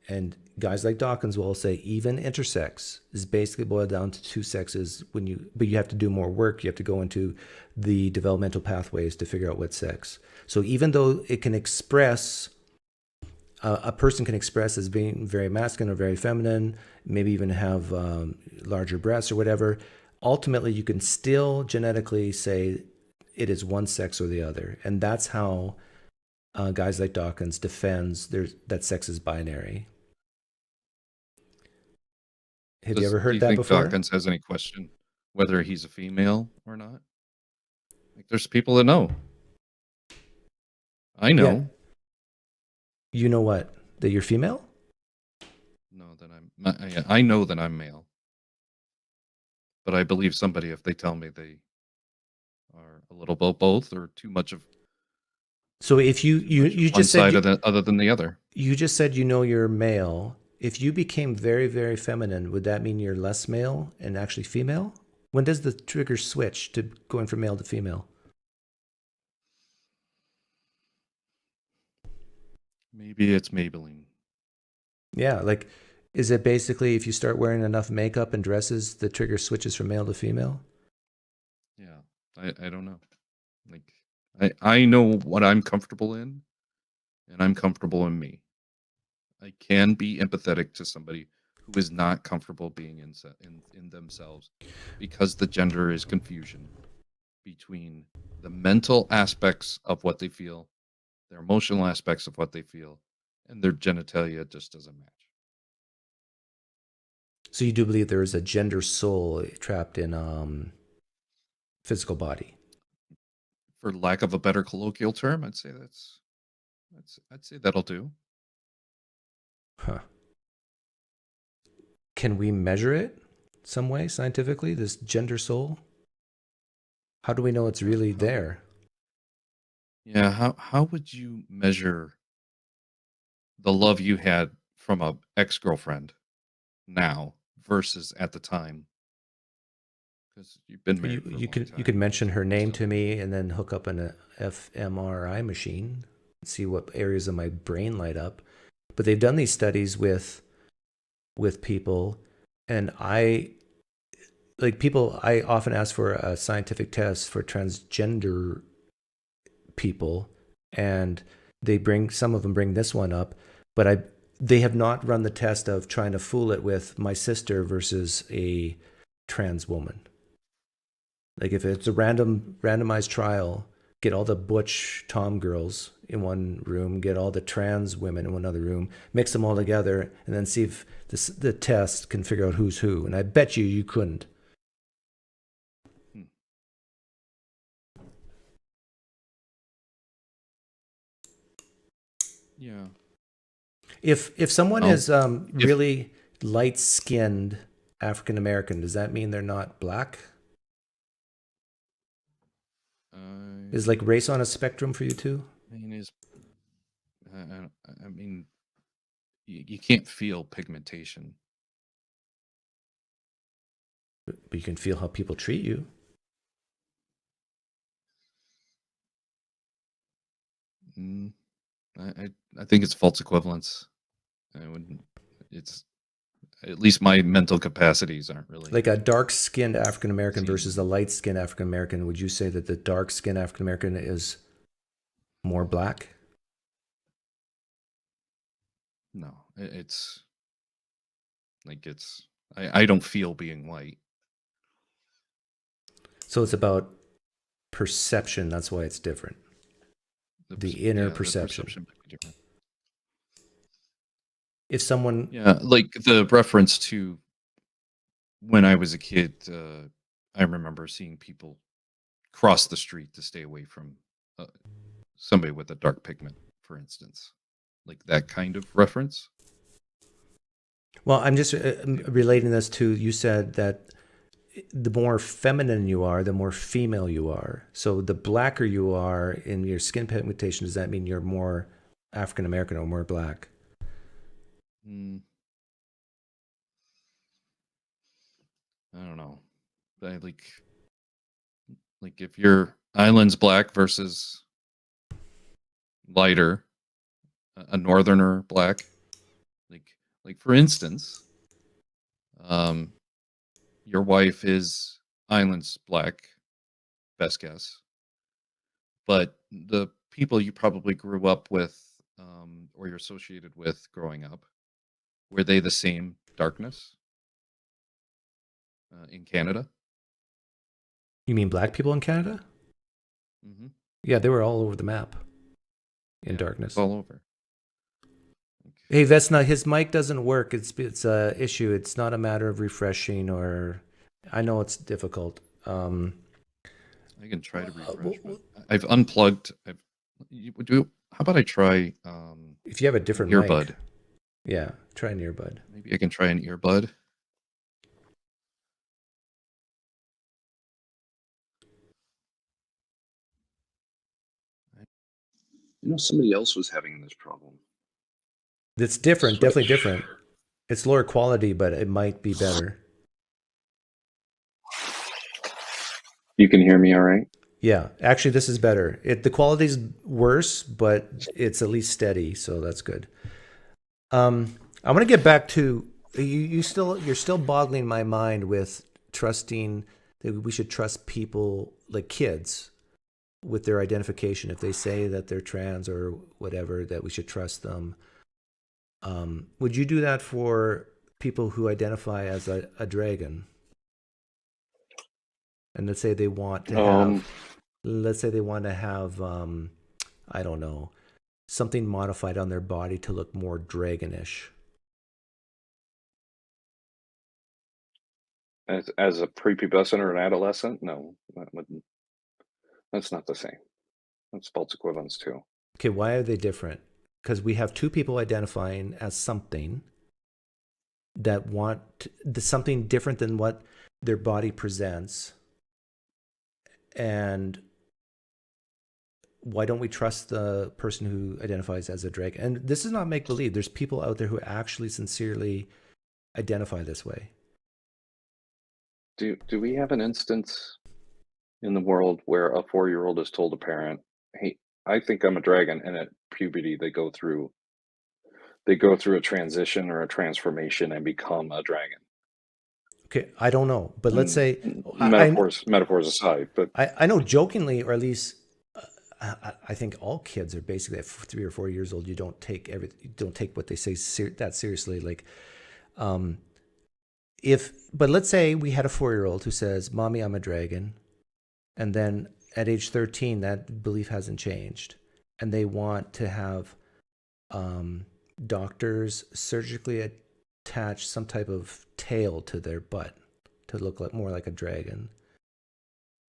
And guys like Dawkins will say even intersex is basically boiled down to 2 sexes but you have to do more work. You have to go into the developmental pathways to figure out what sex. So even though it can express, a person can express as being very masculine or very feminine, maybe even have larger breasts or whatever, ultimately you can still genetically say it is one sex or the other. And that's how guys like Dawkins defends that sex is binary. Have you ever heard that before? Do you think Dawkins has any question whether he's a female or not? Like, there's people that know. I know. Yeah. You know what? That you're female? No, that I know that I'm male. But I believe somebody if they tell me they are a little both or too much of. So if you just said one side other than the other. You just said you're male. If you became very, very feminine, would that mean you're less male and actually female? When does the trigger switch to going from male to female? Maybe it's Maybelline. Yeah, like, is it basically if you start wearing enough makeup and dresses, the trigger switches from male to female? Yeah, I don't know. Like, I know what I'm comfortable in, and I'm comfortable in me. I can be empathetic to somebody who is not comfortable being in themselves because the gender is confusion between the mental aspects of what they feel, their emotional aspects of what they feel, and their genitalia just doesn't match. So you do believe there is a gender soul trapped in physical body? For lack of a better colloquial term, I'd say I'd say that'll do. Huh. Can we measure it some way scientifically, this gender soul? How do we know it's really there? Yeah, how would you measure the love you had from a ex-girlfriend now versus at the time? Because you've been married for a long time. You could mention her name to me and then hook up an fMRI machine and see what areas of my brain light up. But they've done these studies with people, and I often ask for a scientific test for transgender people, and some of them bring this one up, but they have not run the test of trying to fool it with my sister versus a trans woman. Like if it's a randomized trial, get all the butch Tom girls in one room, get all the trans women in one other room, mix them all together, and then see if the test can figure out who's who. And I bet you couldn't. Yeah. If someone is really light-skinned African American, does that mean they're not black? Is like race on a spectrum for you too? I mean, you can't feel pigmentation. But you can feel how people treat you. I think it's false equivalence. It's at least my mental capacities aren't really like a dark-skinned African American versus a light-skinned African American. Would you say that the dark-skinned African American is more black? No, it's like I don't feel being white. So it's about perception. That's why it's different. The inner perception. The perception might be different. If someone, like the reference to when I was a kid, I remember seeing people cross the street to stay away from somebody with a dark pigment, for instance, like that kind of reference. Well, I'm just relating this to, you said that the more feminine you are, the more female you are. So the blacker you are in your skin pigmentation, does that mean you're more African American or more black? I don't know. Like if your island's black versus lighter, a northerner black, like for instance, your wife is island's black, best guess, but the people you probably grew up with, or you're associated with growing up, were they the same darkness in Canada? You mean black people in Canada? Mm-hmm. Yeah, they were all over the map in darkness. All over. Hey, that's not, his mic doesn't work. It's a issue. It's not a matter of refreshing, or I know it's difficult. I can try to refresh, but I've unplugged. How about I try? If you have a different earbud, mic, yeah, try an earbud. Maybe I can try an earbud. Somebody else was having this problem. It's different, definitely different. It's lower quality, but it might be better. You can hear me all right? Yeah, actually, this is better. The quality's worse, but it's at least steady, so that's good. I want to get back to you're still boggling my mind with trusting that we should trust people like kids with their identification. If they say that they're trans or whatever, that we should trust them. Would you do that for people who identify as a dragon? And let's say they want to have, I don't know, something modified on their body to look more dragonish. As a prepubescent or an adolescent, no, that's not the same. That's false equivalence too. Okay, why are they different? Because we have two people identifying as something that want something different than what their body presents. And why don't we trust the person who identifies as a dragon? And this is not make-believe. There's people out there who actually sincerely identify this way. Do we have an instance in the world where a 4-year-old has told a parent, hey, I think I'm a dragon, and at puberty they go through they go through a transition or a transformation and become a dragon. Okay, I don't know, but let's say metaphors aside, but I know jokingly, or at least I think all kids are basically at 3 or 4 years old. You don't take what they say that seriously. Like, but let's say we had a 4-year-old who says, "Mommy, I'm a dragon," and then at age 13, that belief hasn't changed, and they want to have doctors surgically attach some type of tail to their butt to look like more like a dragon.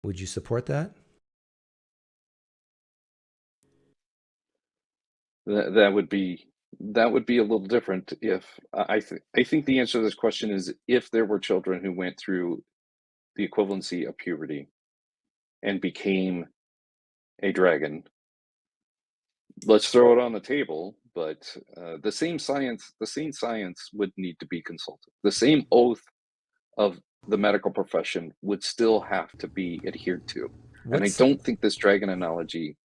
Would you support that? that would be a little different. If I think the answer to this question is if there were children who went through the equivalency of puberty and became a dragon. Let's throw it on the table, but the same science would need to be consulted. The same oath of the medical profession would still have to be adhered to. And I don't think this dragon analogy.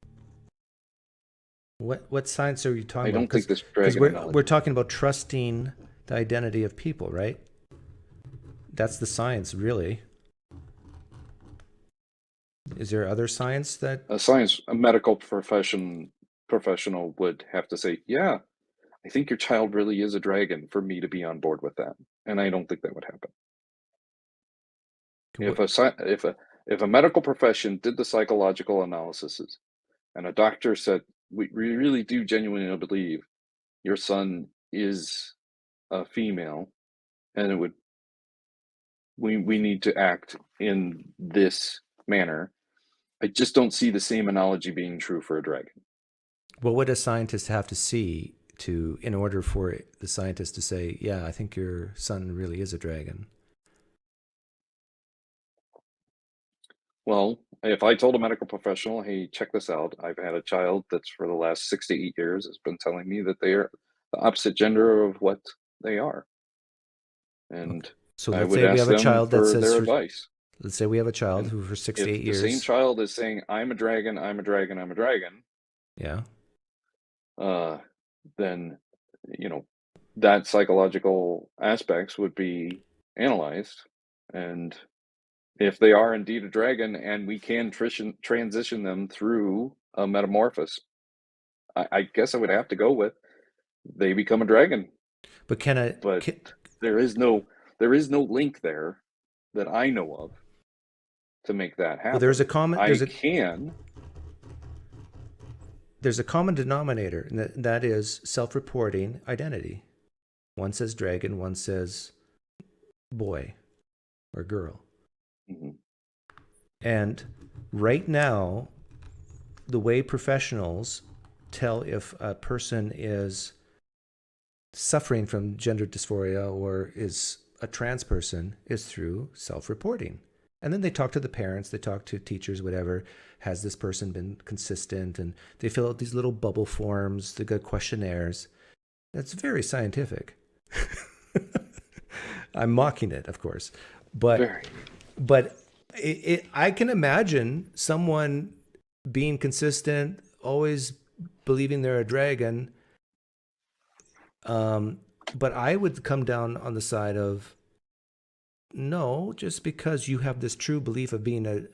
What science are you talking about? I don't think this dragon analogy. We're talking about trusting the identity of people, right? That's the science, really. Is there other science that a medical professional would have to say, yeah, I think your child really is a dragon for me to be on board with that, and I don't think that would happen. If a medical profession did the psychological analyses, and a doctor said, we really do genuinely believe your son is a female, and we need to act in this manner, I just don't see the same analogy being true for a dragon. What would a scientist have to see in order for the scientist to say, yeah, I think your son really is a dragon? Well, if I told a medical professional, hey, check this out, I've had a child that's for the last 6 to 8 years has been telling me that they are the opposite gender of what they are. And okay. So I let's would say we ask have a child them that for says their advice. Let's say we have a child who for 6 to 8 years. If the same child is saying, I'm a dragon, I'm a dragon, I'm a dragon. Yeah. Then, that psychological aspects would be analyzed. And if they are indeed a dragon and we can transition them through a metamorphosis, I guess I would have to go with they become a dragon. But there is no link there that I know of to make that happen. Well, there's a common denominator, and that is self-reporting identity. One says dragon, one says boy or girl. Mm-hmm. And right now, the way professionals tell if a person is suffering from gender dysphoria or is a trans person is through self-reporting. And then they talk to the parents, they talk to teachers, whatever. Has this person been consistent? And they fill out these little bubble forms, they got questionnaires. That's very scientific. I'm mocking it, of course. But I can imagine someone being consistent, always believing they're a dragon. But I would come down on the side of, no, just because you have this true belief of being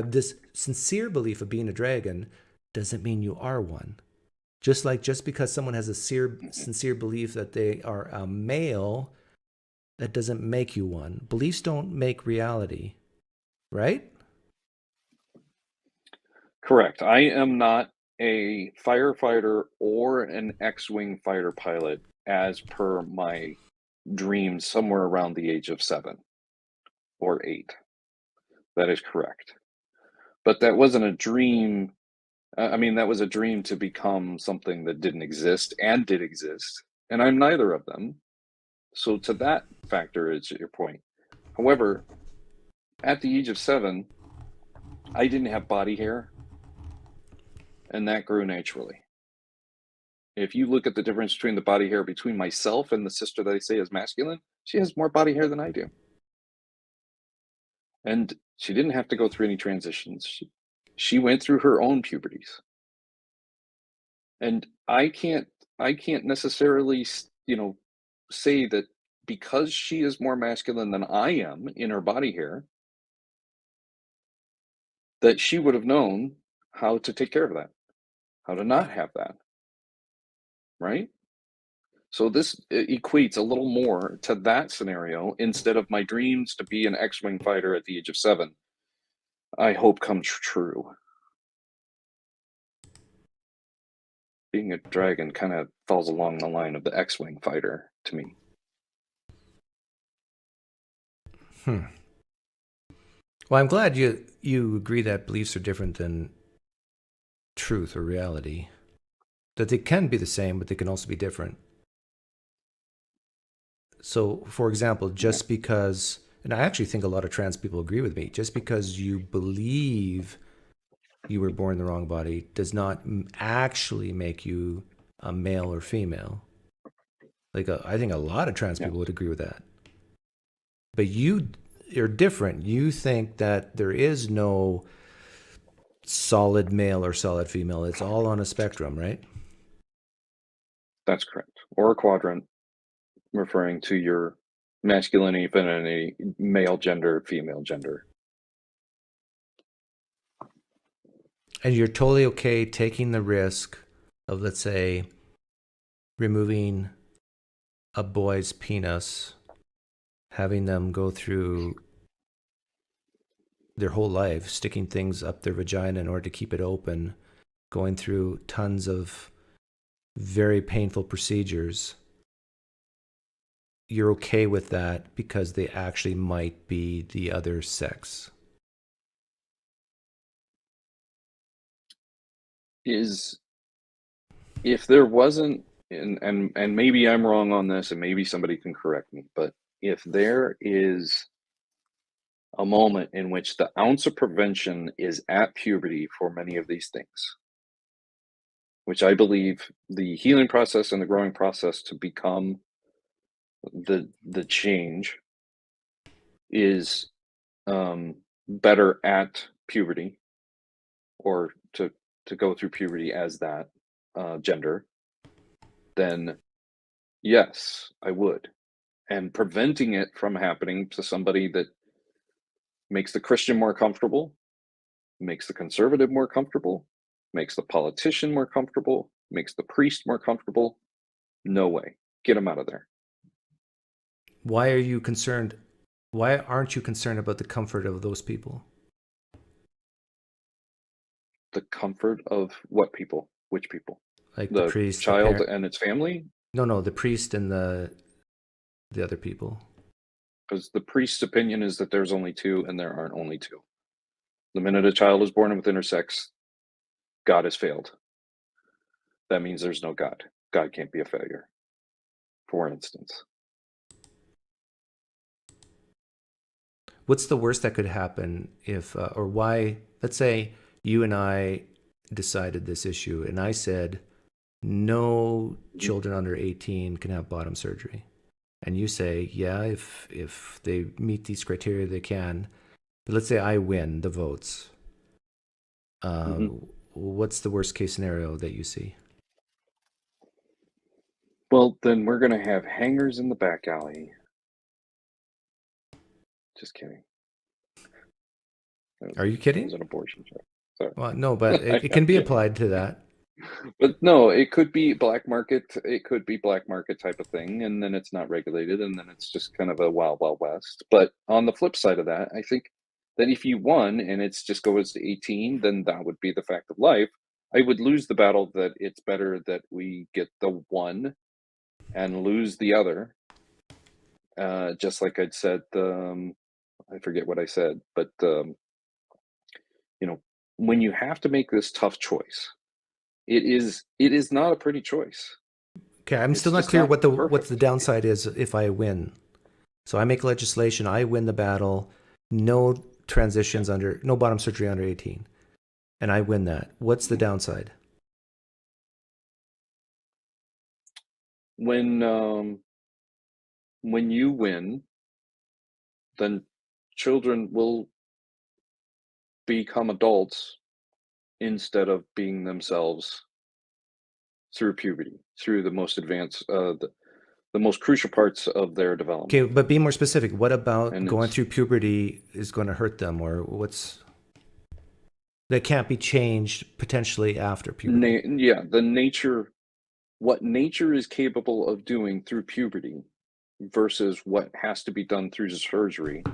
this sincere belief of being a dragon doesn't mean you are one. Just because someone has a sincere belief that they are a male, that doesn't make you one. Beliefs don't make reality, right? Correct. I am not a firefighter or an X-Wing fighter pilot as per my dreams somewhere around the age of 7 or 8. That is correct. But that wasn't a dream. That was a dream to become something that didn't exist and did exist. And I'm neither of them. So to that factor is your point. However, at the age of 7, I didn't have body hair. And that grew naturally. If you look at the difference between the body hair between myself and the sister that I say is masculine, she has more body hair than I do. And she didn't have to go through any transitions. She went through her own puberties. And I can't I can't necessarily, say that because she is more masculine than I am in her body hair, that she would have known how to take care of that, how to not have that, right? So this equates a little more to that scenario instead of my dreams to be an X-Wing fighter at the age of 7. I hope comes true. Being a dragon kind of falls along the line of the X-Wing fighter to me. Well, I'm glad you agree that beliefs are different than truth or reality. That they can be the same, but they can also be different. So, for example, just because, and I actually think a lot of trans people agree with me, just because you believe you were born in the wrong body does not actually make you a male or female. Like, I think a lot of trans people would agree with that. But you're different. You think that there is no solid male or solid female. It's all on a spectrum, right? That's correct. Or a quadrant, referring to your masculinity, femininity, male gender, female gender. And you're totally okay taking the risk of, let's say, removing a boy's penis, having them go through their whole life, sticking things up their vagina in order to keep it open, going through tons of very painful procedures. You're okay with that because they actually might be the other sex. If there wasn't, and maybe I'm wrong on this, and maybe somebody can correct me, but if there is a moment in which the ounce of prevention is at puberty for many of these things, which I believe the healing process and the growing process to become the change is better at puberty, or to go through puberty as that gender, then yes, I would. And preventing it from happening to somebody that makes the Christian more comfortable, makes the conservative more comfortable, makes the politician more comfortable, makes the priest more comfortable, no way. Get them out of there. Why are you concerned? Why aren't you concerned about the comfort of those people? The comfort of what people? Which people? Like the priest, child and its family? No, the priest and the other people. Because the priest's opinion is that there's only two, and there aren't only two. The minute a child is born with intersex, God has failed. That means there's no God. God can't be a failure, for instance. What's the worst that could happen if, or why, let's say you and I decided this issue and I said, no children under 18 can have bottom surgery. And you say, yeah, if they meet these criteria, they can. But let's say I win the votes. What's the worst case scenario that you see? Well, then we're going to have hangers in the back alley. Just kidding. Are you kidding? It was an abortion joke. Sorry. Well, no, but it can be applied to that. But no, it could be black market. It could be black market type of thing, and then it's not regulated, and then it's just kind of a wild, wild west. But on the flip side of that, I think that if you won and it's just goes to 18, then that would be the fact of life. I would lose the battle that it's better that we get the one and lose the other. Just like I'd said, I forget what I said, but when you have to make this tough choice, it is not a pretty choice. Okay, I'm still not clear what the downside is if I win. So I make legislation, I win the battle, no transitions no bottom surgery under 18, and I win that. What's the downside? When you win, then children will become adults instead of being themselves through puberty, through the most advanced, the most crucial parts of their development. Okay, but be more specific. What about And going it's- through puberty is going to hurt them, or what's that can't be changed potentially after puberty? The nature, what nature is capable of doing through puberty versus what has to be done through surgery.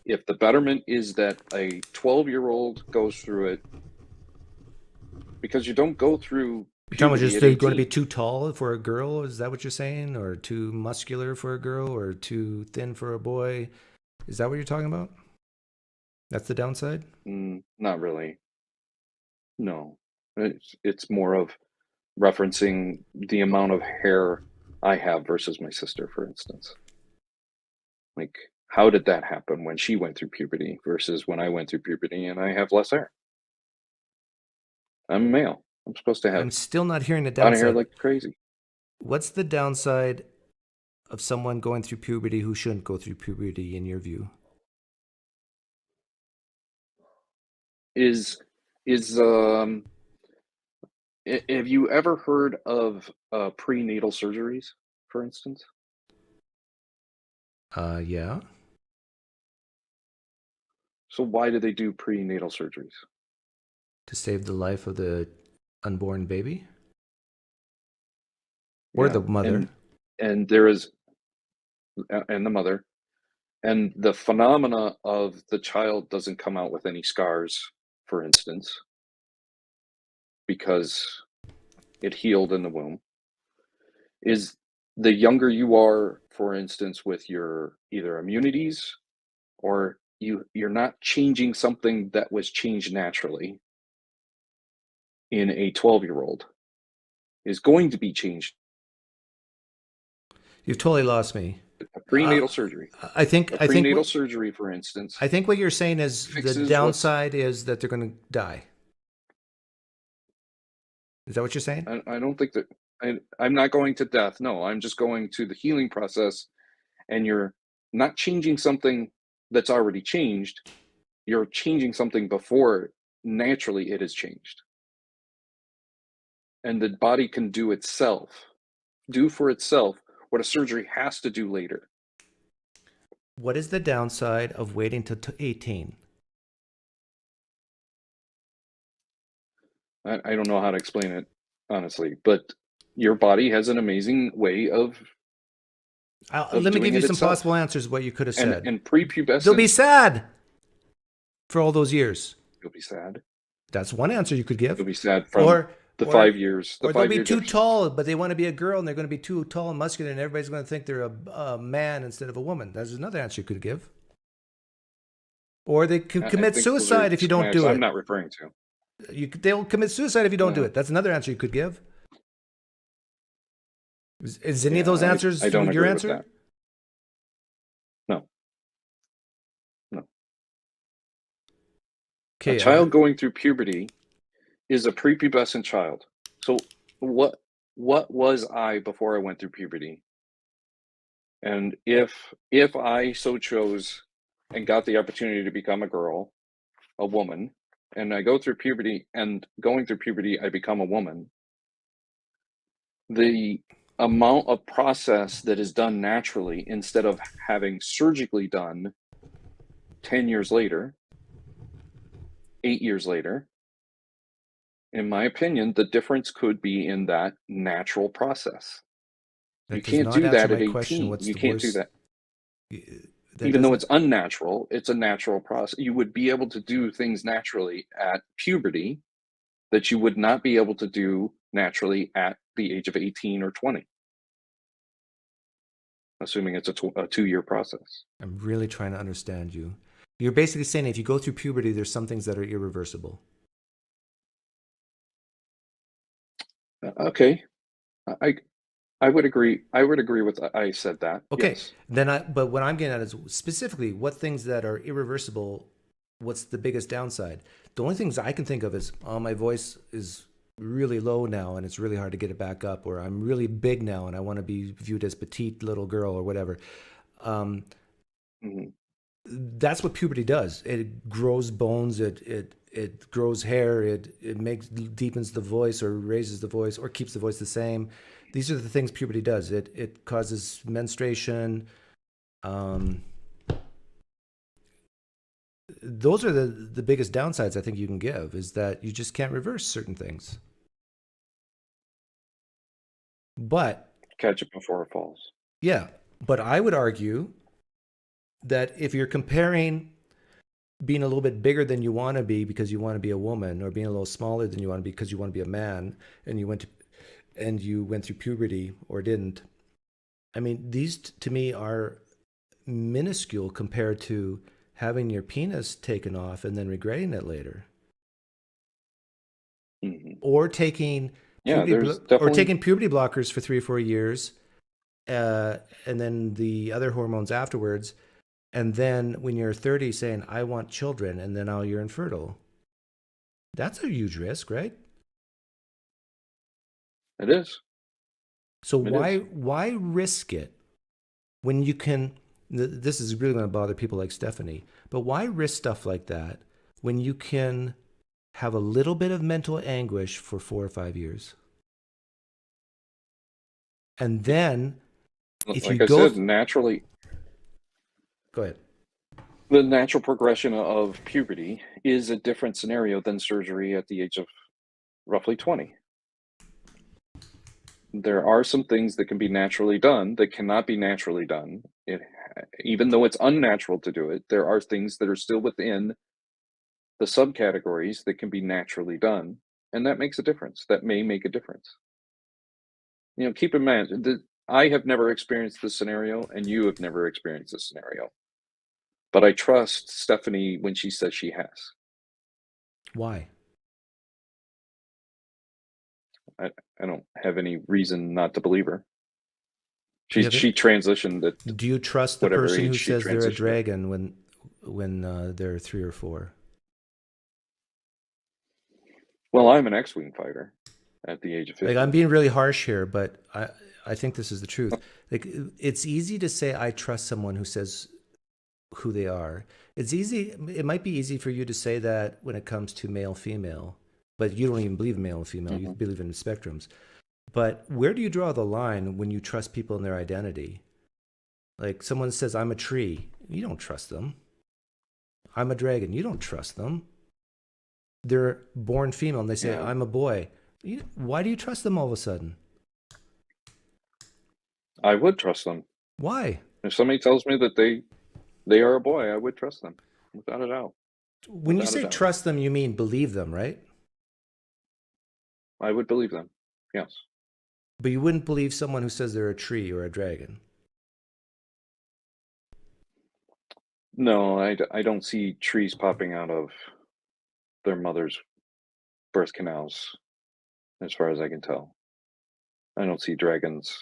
If the betterment is that a 12-year-old goes through it, because you don't go through You're talking about puberty just at they're going to be 18. too tall for a girl? Is that what you're saying? Or too muscular for a girl? Or too thin for a boy? Is that what you're talking about? That's the downside? Not really. No. It's more of referencing the amount of hair I have versus my sister, for instance. Like, how did that happen when she went through puberty versus when I went through puberty and I have less hair? I'm male. I'm supposed to have I'm still not hearing the a lot of hair downside. like crazy. What's the downside of someone going through puberty who shouldn't go through puberty in your view? Have you ever heard of prenatal surgeries, for instance? Yeah. So why do they do prenatal surgeries? To save the life of the unborn baby? Or the mother? And there is, and the mother, and the phenomena of the child doesn't come out with any scars, for instance, because it healed in the womb, is the younger you are, for instance, with your either immunities or you're not changing something that was changed naturally in a 12-year-old is going to be changed. You've totally lost me. A prenatal surgery. I think prenatal surgery, for instance. I think what you're saying is the downside is that they're going to die. Is that what you're saying? I don't think that I'm not going to death. No, I'm just going to the healing process, and you're not changing something that's already changed. You're changing something before naturally it has changed. And the body can do for itself what a surgery has to do later. What is the downside of waiting till 18? I don't know how to explain it, honestly, but your body has an amazing way of let me give you some possible answers what you could have said. And prepubescent. They'll be sad for all those years. You'll be sad. That's one answer you could give. You'll be sad from the 5 years. Or they'll be too tall, but they want to be a girl, and they're going to be too tall and muscular, and everybody's going to think they're a man instead of a woman. That's another answer you could give. Or they could commit suicide if you don't do it. I'm not referring to. They'll commit suicide if you don't do it. That's another answer you could give. Is any of those answers your answer? No. No. Okay, a child going through puberty is a prepubescent child. So what was I before I went through puberty? And if I so chose and got the opportunity to become a girl, a woman, and I go through puberty, and going through puberty I become a woman, the amount of process that is done naturally instead of having surgically done 10 years later, 8 years later, in my opinion, the difference could be in that natural process. You can't do that at 18. You can't do that. Even though it's unnatural, it's a natural process. You would be able to do things naturally at puberty that you would not be able to do naturally at the age of 18 or 20. Assuming it's a 2-year process. I'm really trying to understand you. You're basically saying if you go through puberty, there's some things that are irreversible. Okay. I would agree. I would agree with I said that. Okay. Yes. But what I'm getting at is specifically what things that are irreversible, what's the biggest downside? The only things I can think of is, oh, my voice is really low now and it's really hard to get it back up, or I'm really big now and I want to be viewed as petite little girl or whatever. that's what puberty does. It grows bones. It grows hair. It deepens the voice or raises the voice or keeps the voice the same. These are the things puberty does. It causes menstruation. Those are the biggest downsides I think you can give, is that you just can't reverse certain things. But catch it before it falls. Yeah, but I would argue that if you're comparing being a little bit bigger than you want to be because you want to be a woman, or being a little smaller than you want to be because you want to be a man, and you went through puberty or didn't, I mean, these to me are minuscule compared to having your penis taken off and then regretting it later. Mm-hmm. Or taking puberty blockers for 3 or 4 years, and then the other hormones afterwards, and then when you're 30 saying, I want children, and then now you're infertile. That's a huge risk, right? It is. So why risk it when you can? This is really going to bother people like Stephanie, but why risk stuff like that when you can have a little bit of mental anguish for 4 or 5 years? And then if like you I said, naturally, go ahead. The natural progression of puberty is a different scenario than surgery at the age of roughly 20. There are some things that can be naturally done that cannot be naturally done. Even though it's unnatural to do it, there are things that are still within the subcategories that can be naturally done. And that makes a difference. That may make a difference. You know, keep in mind that I have never experienced this scenario, and you have never experienced this scenario. But I trust Stephanie when she says she has. Why? I don't have any reason not to believe her. She transitioned at Do you trust the person who says they're a dragon when they're 3 or 4? Well, I'm an X-Wing fighter at the age of 50. Like, I'm being really harsh here, but I think this is the truth. Like, it's easy to say I trust someone who says who they are. It's easy. It might be easy for you to say that when it comes to male, female, but you don't even believe in male and female. Mm-hmm. You believe in spectrums. But where do you draw the line when you trust people in their identity? Like, someone says, I'm a tree. You don't trust them. I'm a dragon. You don't trust them. They're born female and they say, I'm a boy. Why do you trust them all of a sudden? I would trust them. Why? If somebody tells me that they are a boy, I would trust them, without a doubt. When you say trust them, you mean believe them, right? I would believe them, yes. But you wouldn't believe someone who says they're a tree or a dragon? No, I don't see trees popping out of their mother's birth canals, as far as I can tell. I don't see dragons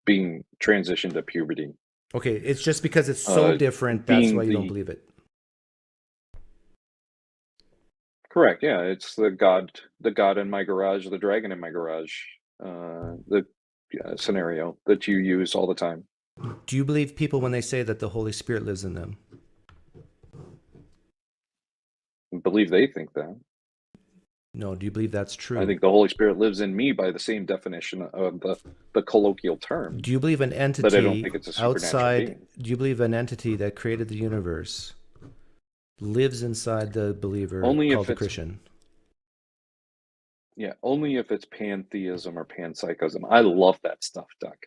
being transitioned to puberty. Okay, it's just because it's so different, that's why you don't believe it. Correct, yeah. It's the god in my garage, the dragon in my garage, the scenario that you use all the time. Do you believe people when they say that the Holy Spirit lives in them? I believe they think that. No, do you believe that's true? I think the Holy Spirit lives in me by the same definition of the colloquial term. Do you believe an entity but I don't think it's a outside? being. Do you believe an entity that created the universe lives inside the believer Only called if the Christian? Yeah, only if it's pantheism or panpsychism. I love that stuff, Doug.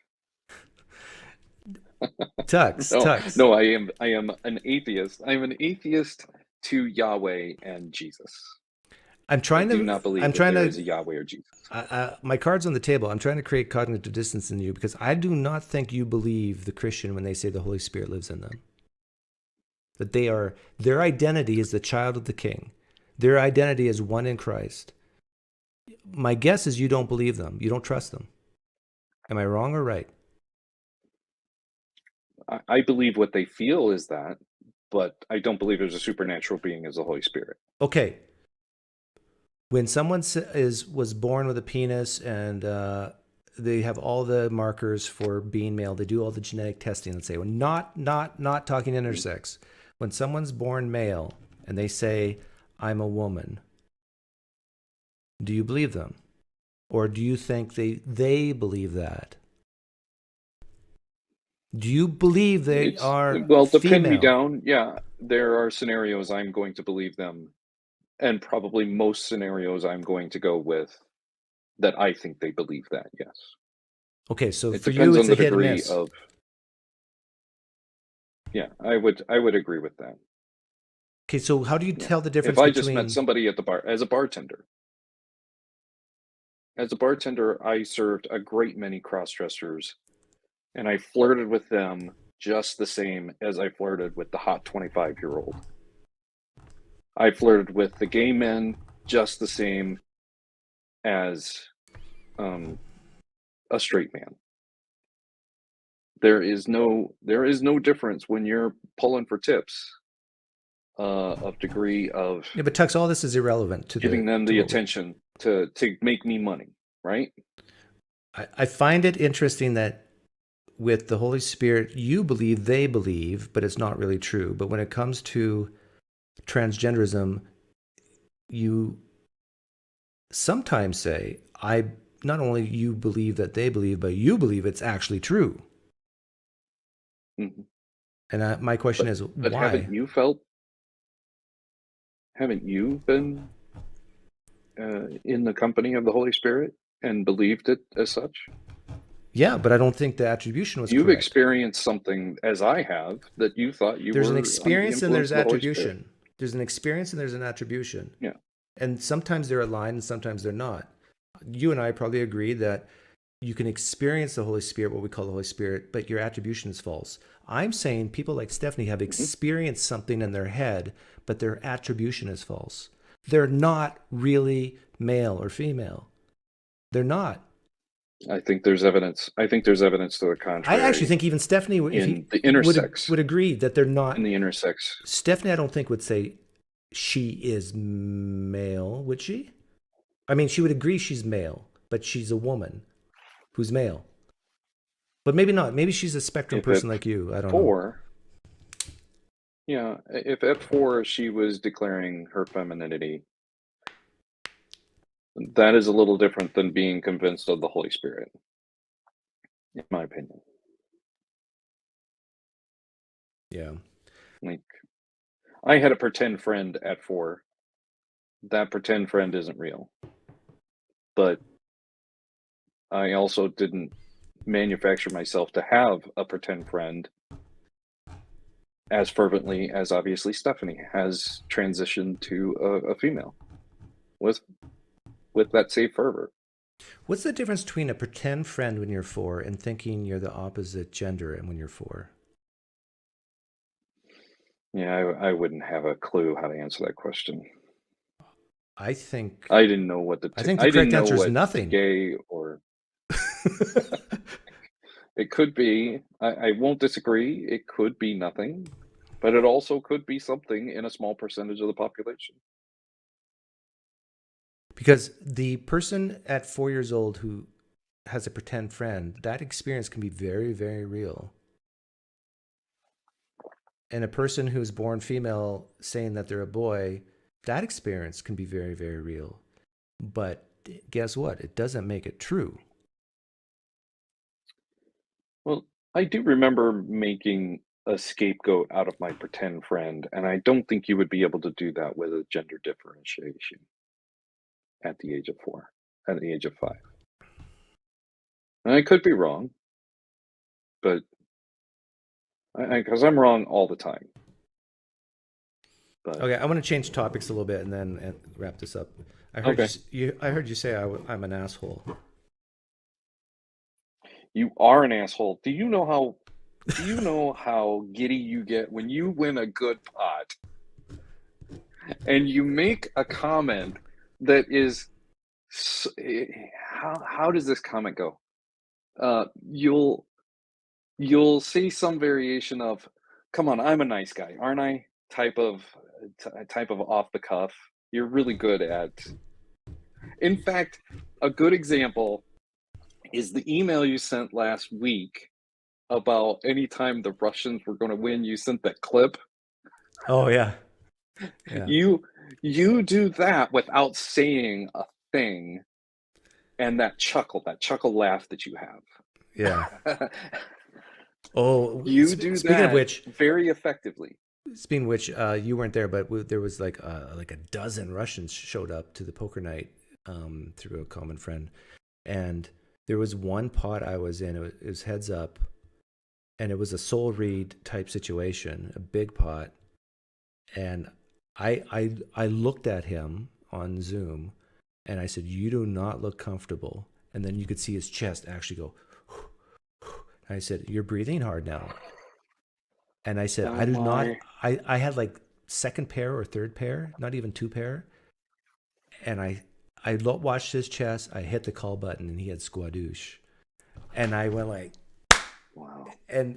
Tux. No, I am an atheist. I'm an atheist to Yahweh and Jesus. I do not believe there is a Yahweh or Jesus. My card's on the table. I'm trying to create cognitive distance in you because I do not think you believe the Christian when they say the Holy Spirit lives in them. That their identity is the child of the King. Their identity is one in Christ. My guess is you don't believe them. You don't trust them. Am I wrong or right? I believe what they feel is that, but I don't believe there's a supernatural being as the Holy Spirit. Okay. When someone was born with a penis and they have all the markers for being male, they do all the genetic testing and say, well, not talking intersex. When someone's born male and they say, I'm a woman, do you believe them? Or do you think they believe that? Do you believe they are well, to pin me female? down, yeah, there are scenarios I'm going to believe them, and probably most scenarios I'm going to go with that I think they believe that, yes. Okay, so It for depends you, it's on a the hit and degree miss. of. Yeah, I would agree with that. Okay, so how do you tell the difference If I between... just met somebody at the bar as a bartender, I served a great many cross-dressers, and I flirted with them just the same as I flirted with the hot 25-year-old. I flirted with the gay men just the same as a straight man. There is no difference when you're pulling for tips of degree of Yeah, but Tux, all this is irrelevant to giving them to the what attention to make me money, right? I find it interesting that with the Holy Spirit, you believe they believe, but it's not really true. But when it comes to transgenderism, you sometimes say, not only you believe that they believe, but you believe it's actually true. Mm-hmm. And my question is, but why? Haven't you been in the company of the Holy Spirit and believed it as such? Yeah, but I don't think the attribution was You've correct. experienced something, as I have, that you thought you There's were an experience and there's under the influence of the Holy Spirit. attribution. There's an experience and there's an attribution. Yeah. And sometimes they're aligned and sometimes they're not. You and I probably agree that you can experience the Holy Spirit, what we call the Holy Spirit, but your attribution is false. I'm saying people like Stephanie have experienced something in their head, but their attribution is false. They're not really male or female. They're not. I think there's evidence. I think there's evidence to the contrary. I actually think even Stephanie in the intersex would agree that they're not. In the intersex. Stephanie, I don't think would say she is male, would she? I mean, she would agree she's male, but she's a woman who's male. But maybe not. Maybe she's a spectrum person like you. I don't know. Yeah, if at 4 she was declaring her femininity, that is a little different than being convinced of the Holy Spirit, in my opinion. Yeah. Like, I had a pretend friend at 4. That pretend friend isn't real. But I also didn't manufacture myself to have a pretend friend as fervently as obviously Stephanie has transitioned to a female with that same fervor. What's the difference between a pretend friend when you're 4 and thinking you're the opposite gender and when you're 4? Yeah, I wouldn't have a clue how to answer that question. I think I didn't know what the I think the correct answer is nothing. Gay or it could be. I won't disagree. It could be nothing, but it also could be something in a small percentage of the population. Because the person at 4 years old who has a pretend friend, that experience can be very, very real. And a person who's born female saying that they're a boy, that experience can be very, very real. But guess what? It doesn't make it true. Well, I do remember making a scapegoat out of my pretend friend, and I don't think you would be able to do that with a gender differentiation at the age of 4, at the age of 5. And I could be wrong, but because I'm wrong all the time. But, okay, I want to change topics a little bit and then wrap this up. I heard I heard you say I'm an asshole. You are an asshole. Do you know how giddy you get when you win a good pot and you make a comment that is how does this comment go? You'll say some variation of, "Come on, I'm a nice guy, aren't I?" type of off the cuff. You're really good at. In fact, a good example is the email you sent last week about anytime the Russians were going to win. You sent that clip Oh yeah. Yeah. You do that without saying a thing, and that chuckle laugh that you have. Yeah. Oh, You do speaking of that which, very effectively. speaking of which, you weren't there, but there was like a dozen Russians showed up to the poker night through a common friend, and there was one pot I was in. It was heads up, and it was a soul read type situation, a big pot, and I looked at him on Zoom, and I said, "You do not look comfortable." And then you could see his chest actually go. And I said, "You're breathing hard now." And I said, Oh "I do not." my. I had like second pair or third pair, not even two pair. And I watched his chest. I hit the call button, and he had squadouche. And I went like, wow. And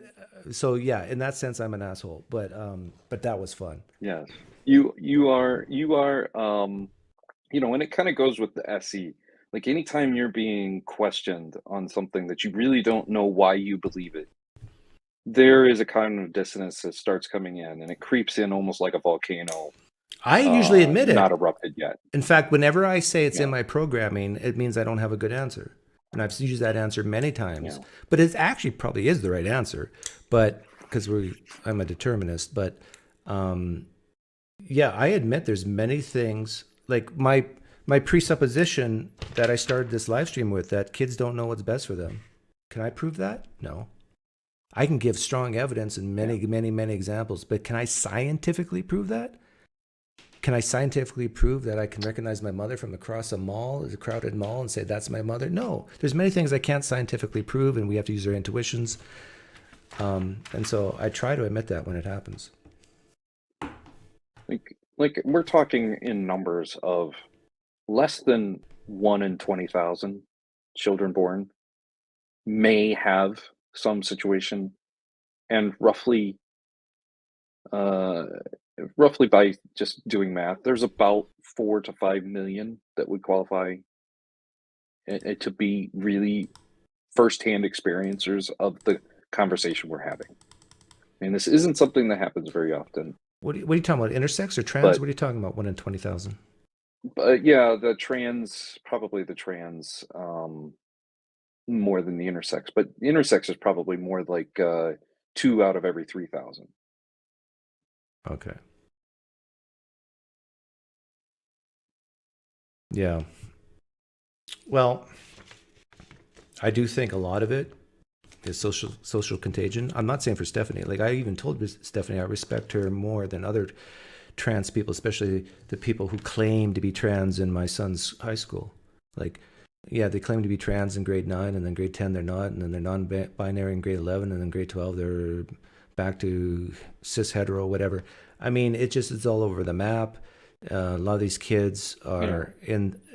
so yeah, in that sense, I'm an asshole. But that was fun. Yes, you are. And it kind of goes with the SE. Like anytime you're being questioned on something that you really don't know why you believe it, there is a cognitive dissonance that starts coming in, and it creeps in almost like a volcano. I usually admit it. Not erupted yet. In fact, whenever I say it's in my programming, it means I don't have a good answer. And I've used that answer many times. Yeah. But it actually probably is the right answer. But because I'm a determinist. But yeah, I admit there's many things like my presupposition that I started this live stream with, that kids don't know what's best for them. Can I prove that? No. I can give strong evidence and many examples, but can I scientifically prove that? Can I scientifically prove that I can recognize my mother from across a mall, a crowded mall, and say that's my mother? No. There's many things I can't scientifically prove, and we have to use our intuitions. And so I try to admit that when it happens. Like we're talking in numbers of less than 1 in 20,000 children born may have some situation, and roughly by just doing math, there's about 4 to 5 million that would qualify to be really firsthand experiencers of the conversation we're having. And this isn't something that happens very often. What are you talking about? Intersex or trans? What are you talking about? 1 in 20,000? But yeah, probably the trans more than the intersex. But the intersex is probably more like 2 out of every 3,000. Okay. Yeah. Well, I do think a lot of it is social contagion. I'm not saying for Stephanie. Like I even told Stephanie, I respect her more than other trans people, especially the people who claim to be trans in my son's high school. Like, yeah, they claim to be trans in grade 9, and then grade 10 they're not, and then they're non-binary in grade 11, and then grade 12 they're back to cis hetero, whatever. I mean, it's all over the map. A lot of these kids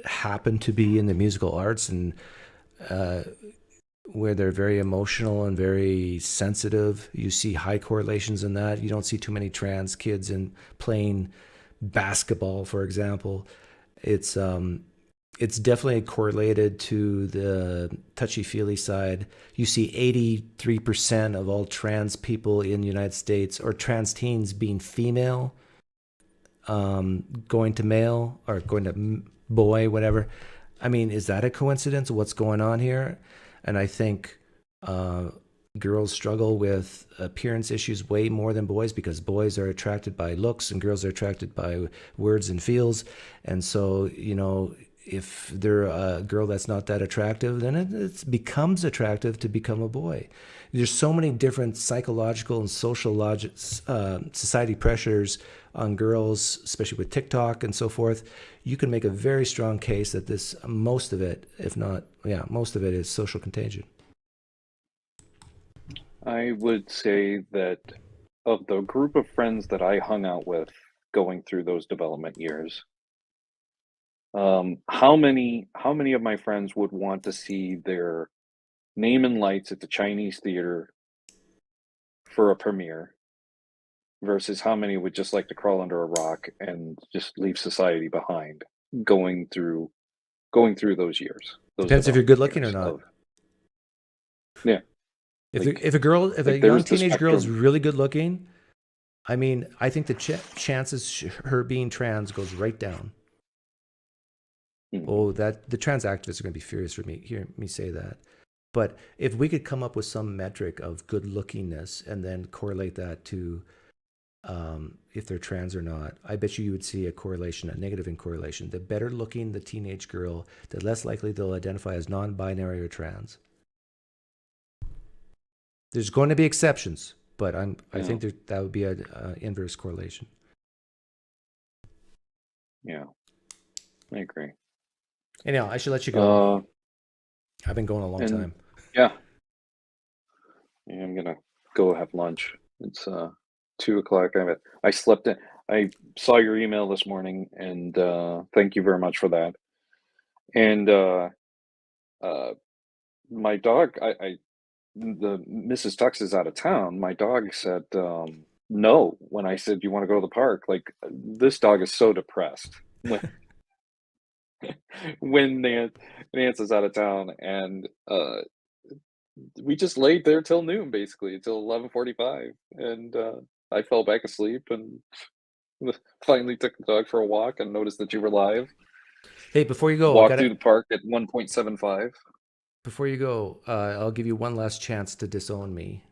happen to be in the musical arts, and where they're very emotional and very sensitive. You see high correlations in that. You don't see too many trans kids in playing basketball, for example. It's definitely correlated to the touchy-feely side. You see 83% of all trans people in the United States, or trans teens, being female, going to male or going to boy, whatever. I mean, is that a coincidence? What's going on here? And I think girls struggle with appearance issues way more than boys, because boys are attracted by looks and girls are attracted by words and feels. And so, if they're a girl that's not that attractive, then it becomes attractive to become a boy. There's so many different psychological and social society pressures on girls, especially with TikTok and so forth. You can make a very strong case that most of it is social contagion. I would say that of the group of friends that I hung out with going through those development years, how many of my friends would want to see their name in lights at the Chinese theater for a premiere, versus how many would just like to crawl under a rock and just leave society behind, going through those years. Depends if you're good looking or not. Yeah. If a young teenage girl is really good looking, I mean, I think the chances her being trans goes right down. Oh, that the trans activists are going to be furious for me hearing me say that. But if we could come up with some metric of good lookingness and then correlate that to if they're trans or not, I bet you would see a correlation, a negative in correlation. The better looking the teenage girl, the less likely they'll identify as non-binary or trans. There's going to be exceptions, but I think that would be an inverse correlation. Yeah, I agree. Anyhow, I should let you go. I've been going a long time. Yeah, I'm gonna go have lunch. It's 2 o'clock. I slept in. I saw your email this morning, and thank you very much for that. And my dog, the Mrs. Tux is out of town. My dog said no when I said, "You want to go to the park?" Like, this dog is so depressed when Nance is out of town, and we just laid there till noon, basically until 11:45, and I fell back asleep and finally took the dog for a walk and noticed that you were live. Hey, before you go, walk through the park at 1.75. Before you go, I'll give you one last chance to disown me.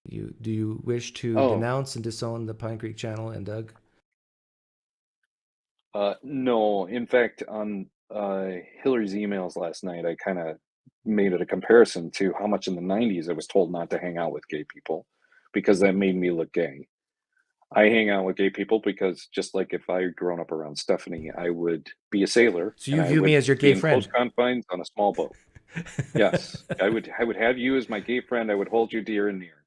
Do you wish to denounce and disown the Pinecreek channel and Doug? No, in fact, on Hillary's emails last night, I kind of made it a comparison to how much in the 90s I was told not to hang out with gay people because that made me look gay. I hang out with gay people because just like if I had grown up around Stephanie, I would be a sailor. So you view me as your gay friend? Close confines on a small boat. Yes, I would have you as my gay friend. I would hold you dear and near.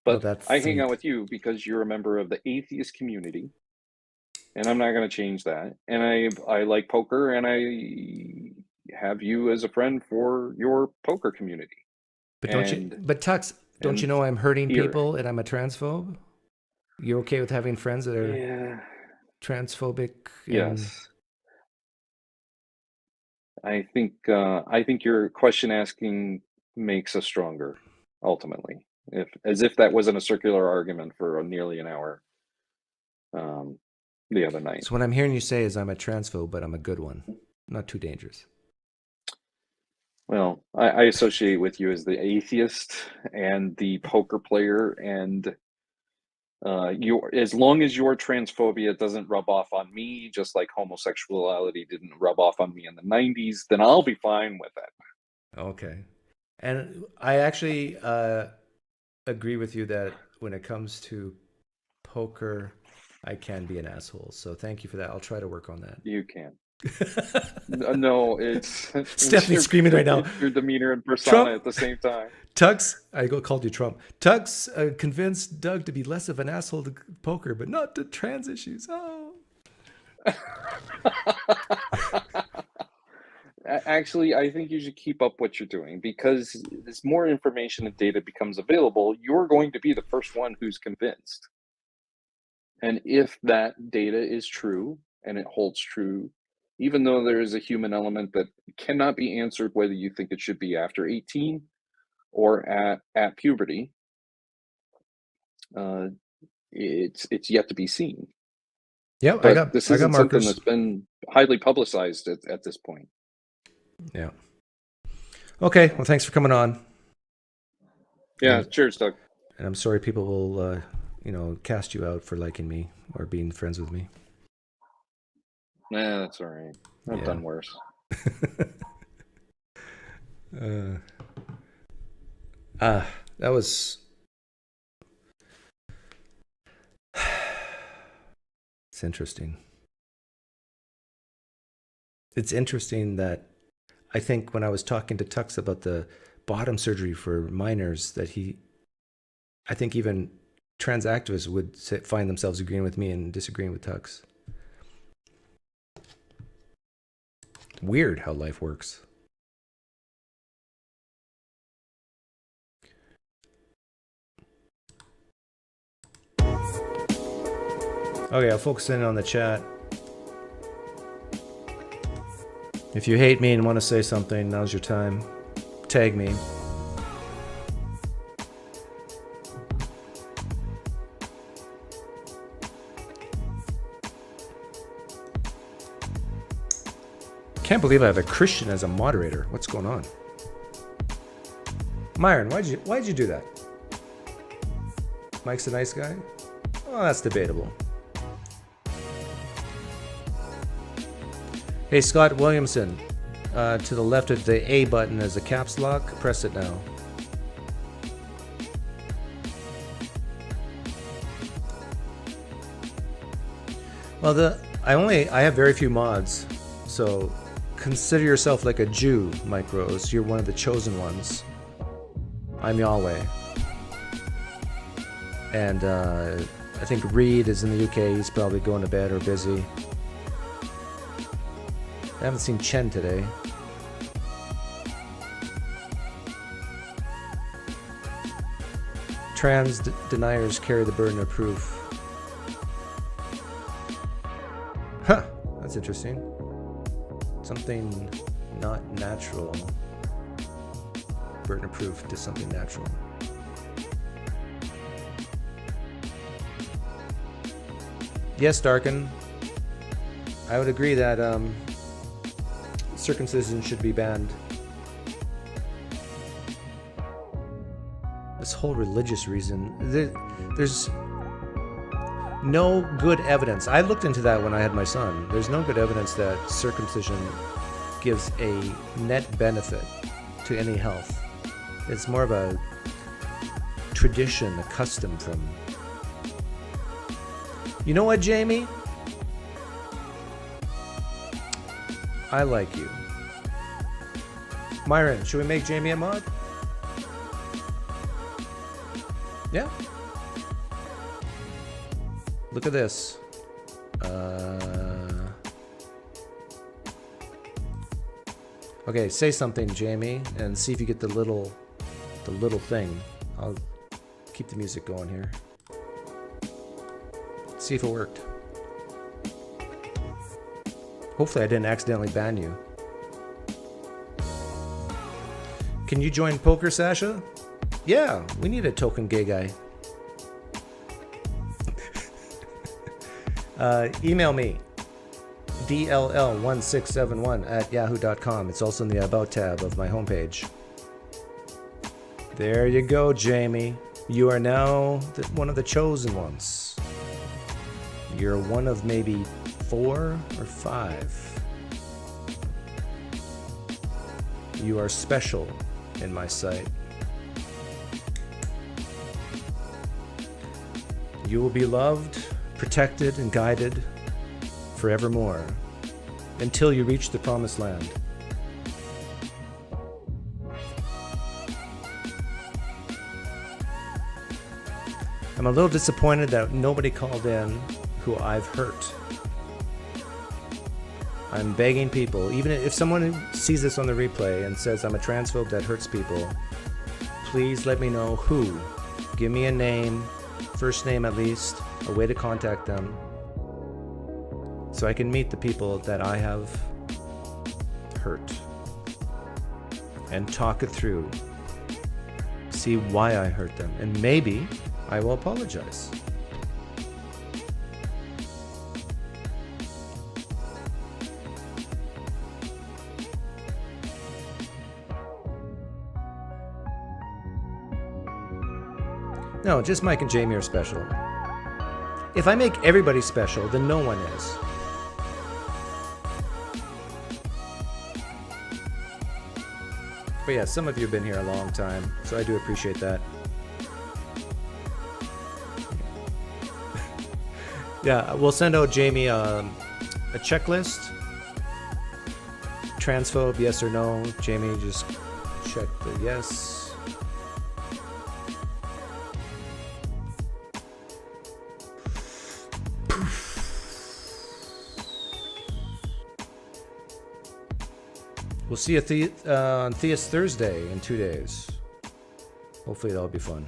But I hang out with you because you're a member of the atheist community, and I'm not going to change that. And I like poker, and I have you as a friend for your poker community. But Tux, don't you know I'm hurting people and I'm a transphobe? You're okay with having friends that are transphobic? Yes. I think your question asking makes us stronger, ultimately. As if that wasn't a circular argument for nearly an hour the other night. So what I'm hearing you say is I'm a transphobe, but I'm a good one. Not too dangerous. Well, I associate with you as the atheist and the poker player, and as long as your transphobia doesn't rub off on me, just like homosexuality didn't rub off on me in the 90s, then I'll be fine with it. Okay. And I actually agree with you that when it comes to poker, I can be an asshole. So thank you for that. I'll try to work on that. You can. No, it's Stephanie's screaming right now. Your demeanor and persona Trump, at the same time. Tux, called you Trump. Tux convinced Doug to be less of an asshole to poker, but not to trans issues. Oh. Actually, I think you should keep up what you're doing because as more information and data becomes available, you're going to be the first one who's convinced. And if that data is true and it holds true, even though there is a human element that cannot be answered whether you think it should be after 18 or at puberty, it's yet to be seen. Yeah, this isn't something that's been highly publicized at this point. Yeah. Okay. Well, thanks for coming on. Yeah. Cheers, Doug. And I'm sorry people will, cast you out for liking me or being friends with me. Nah, that's all right. I've done worse. That was. It's interesting. It's interesting that I think when I was talking to Tux about the bottom surgery for minors, that I think even trans activists would find themselves agreeing with me and disagreeing with Tux. Weird how life works. Okay, I'll focus in on the chat. If you hate me and want to say something, now's your time. Tag me. Can't believe I have a Christian as a moderator. What's going on? Myron, why'd you do that? Mike's a nice guy? Oh, that's debatable. Hey, Scott Williamson. To the left of the A button is a caps lock. Press it now. Well, I have very few mods, so consider yourself like a Jew, Mike Rose. You're one of the chosen ones. I'm Yahweh. And I think Reed is in the UK. He's probably going to bed or busy. I haven't seen Chen today. Trans deniers carry the burden of proof. Huh, that's interesting. Something not natural. Burden of proof to something natural. Yes, Darkin. I would agree that circumcision should be banned. This whole religious reason, there's no good evidence. I looked into that when I had my son. There's no good evidence that circumcision gives a net benefit to any health. It's more of a tradition, a custom from... You know what, Jamie? I like you. Myron, should we make Jamie a mod? Yeah. Look at this. Okay, say something, Jamie, and see if you get the little thing. I'll keep the music going here. See if it worked. Hopefully I didn't accidentally ban you. Can you join poker, Sasha? Yeah, we need a token gay guy. Email me, dll1671@yahoo.com. It's also in the About tab of my homepage. There you go, Jamie. You are now one of the chosen ones. You're one of maybe 4 or 5. You are special in my sight. You will be loved, protected, and guided forevermore until you reach the promised land. I'm a little disappointed that nobody called in who I've hurt. I'm begging people, even if someone sees this on the replay and says I'm a transphobe that hurts people, please let me know who. Give me a name, first name at least, a way to contact them, so I can meet the people that I have hurt and talk it through, see why I hurt them, and maybe I will apologize. No, just Mike and Jamie are special. If I make everybody special, then no one is. But yeah, some of you have been here a long time, so I do appreciate that. Yeah, we'll send out Jamie a checklist. Transphobe, yes or no. Jamie, just check the yes. We'll see you on Theist Thursday in 2 days. Hopefully that'll be fun.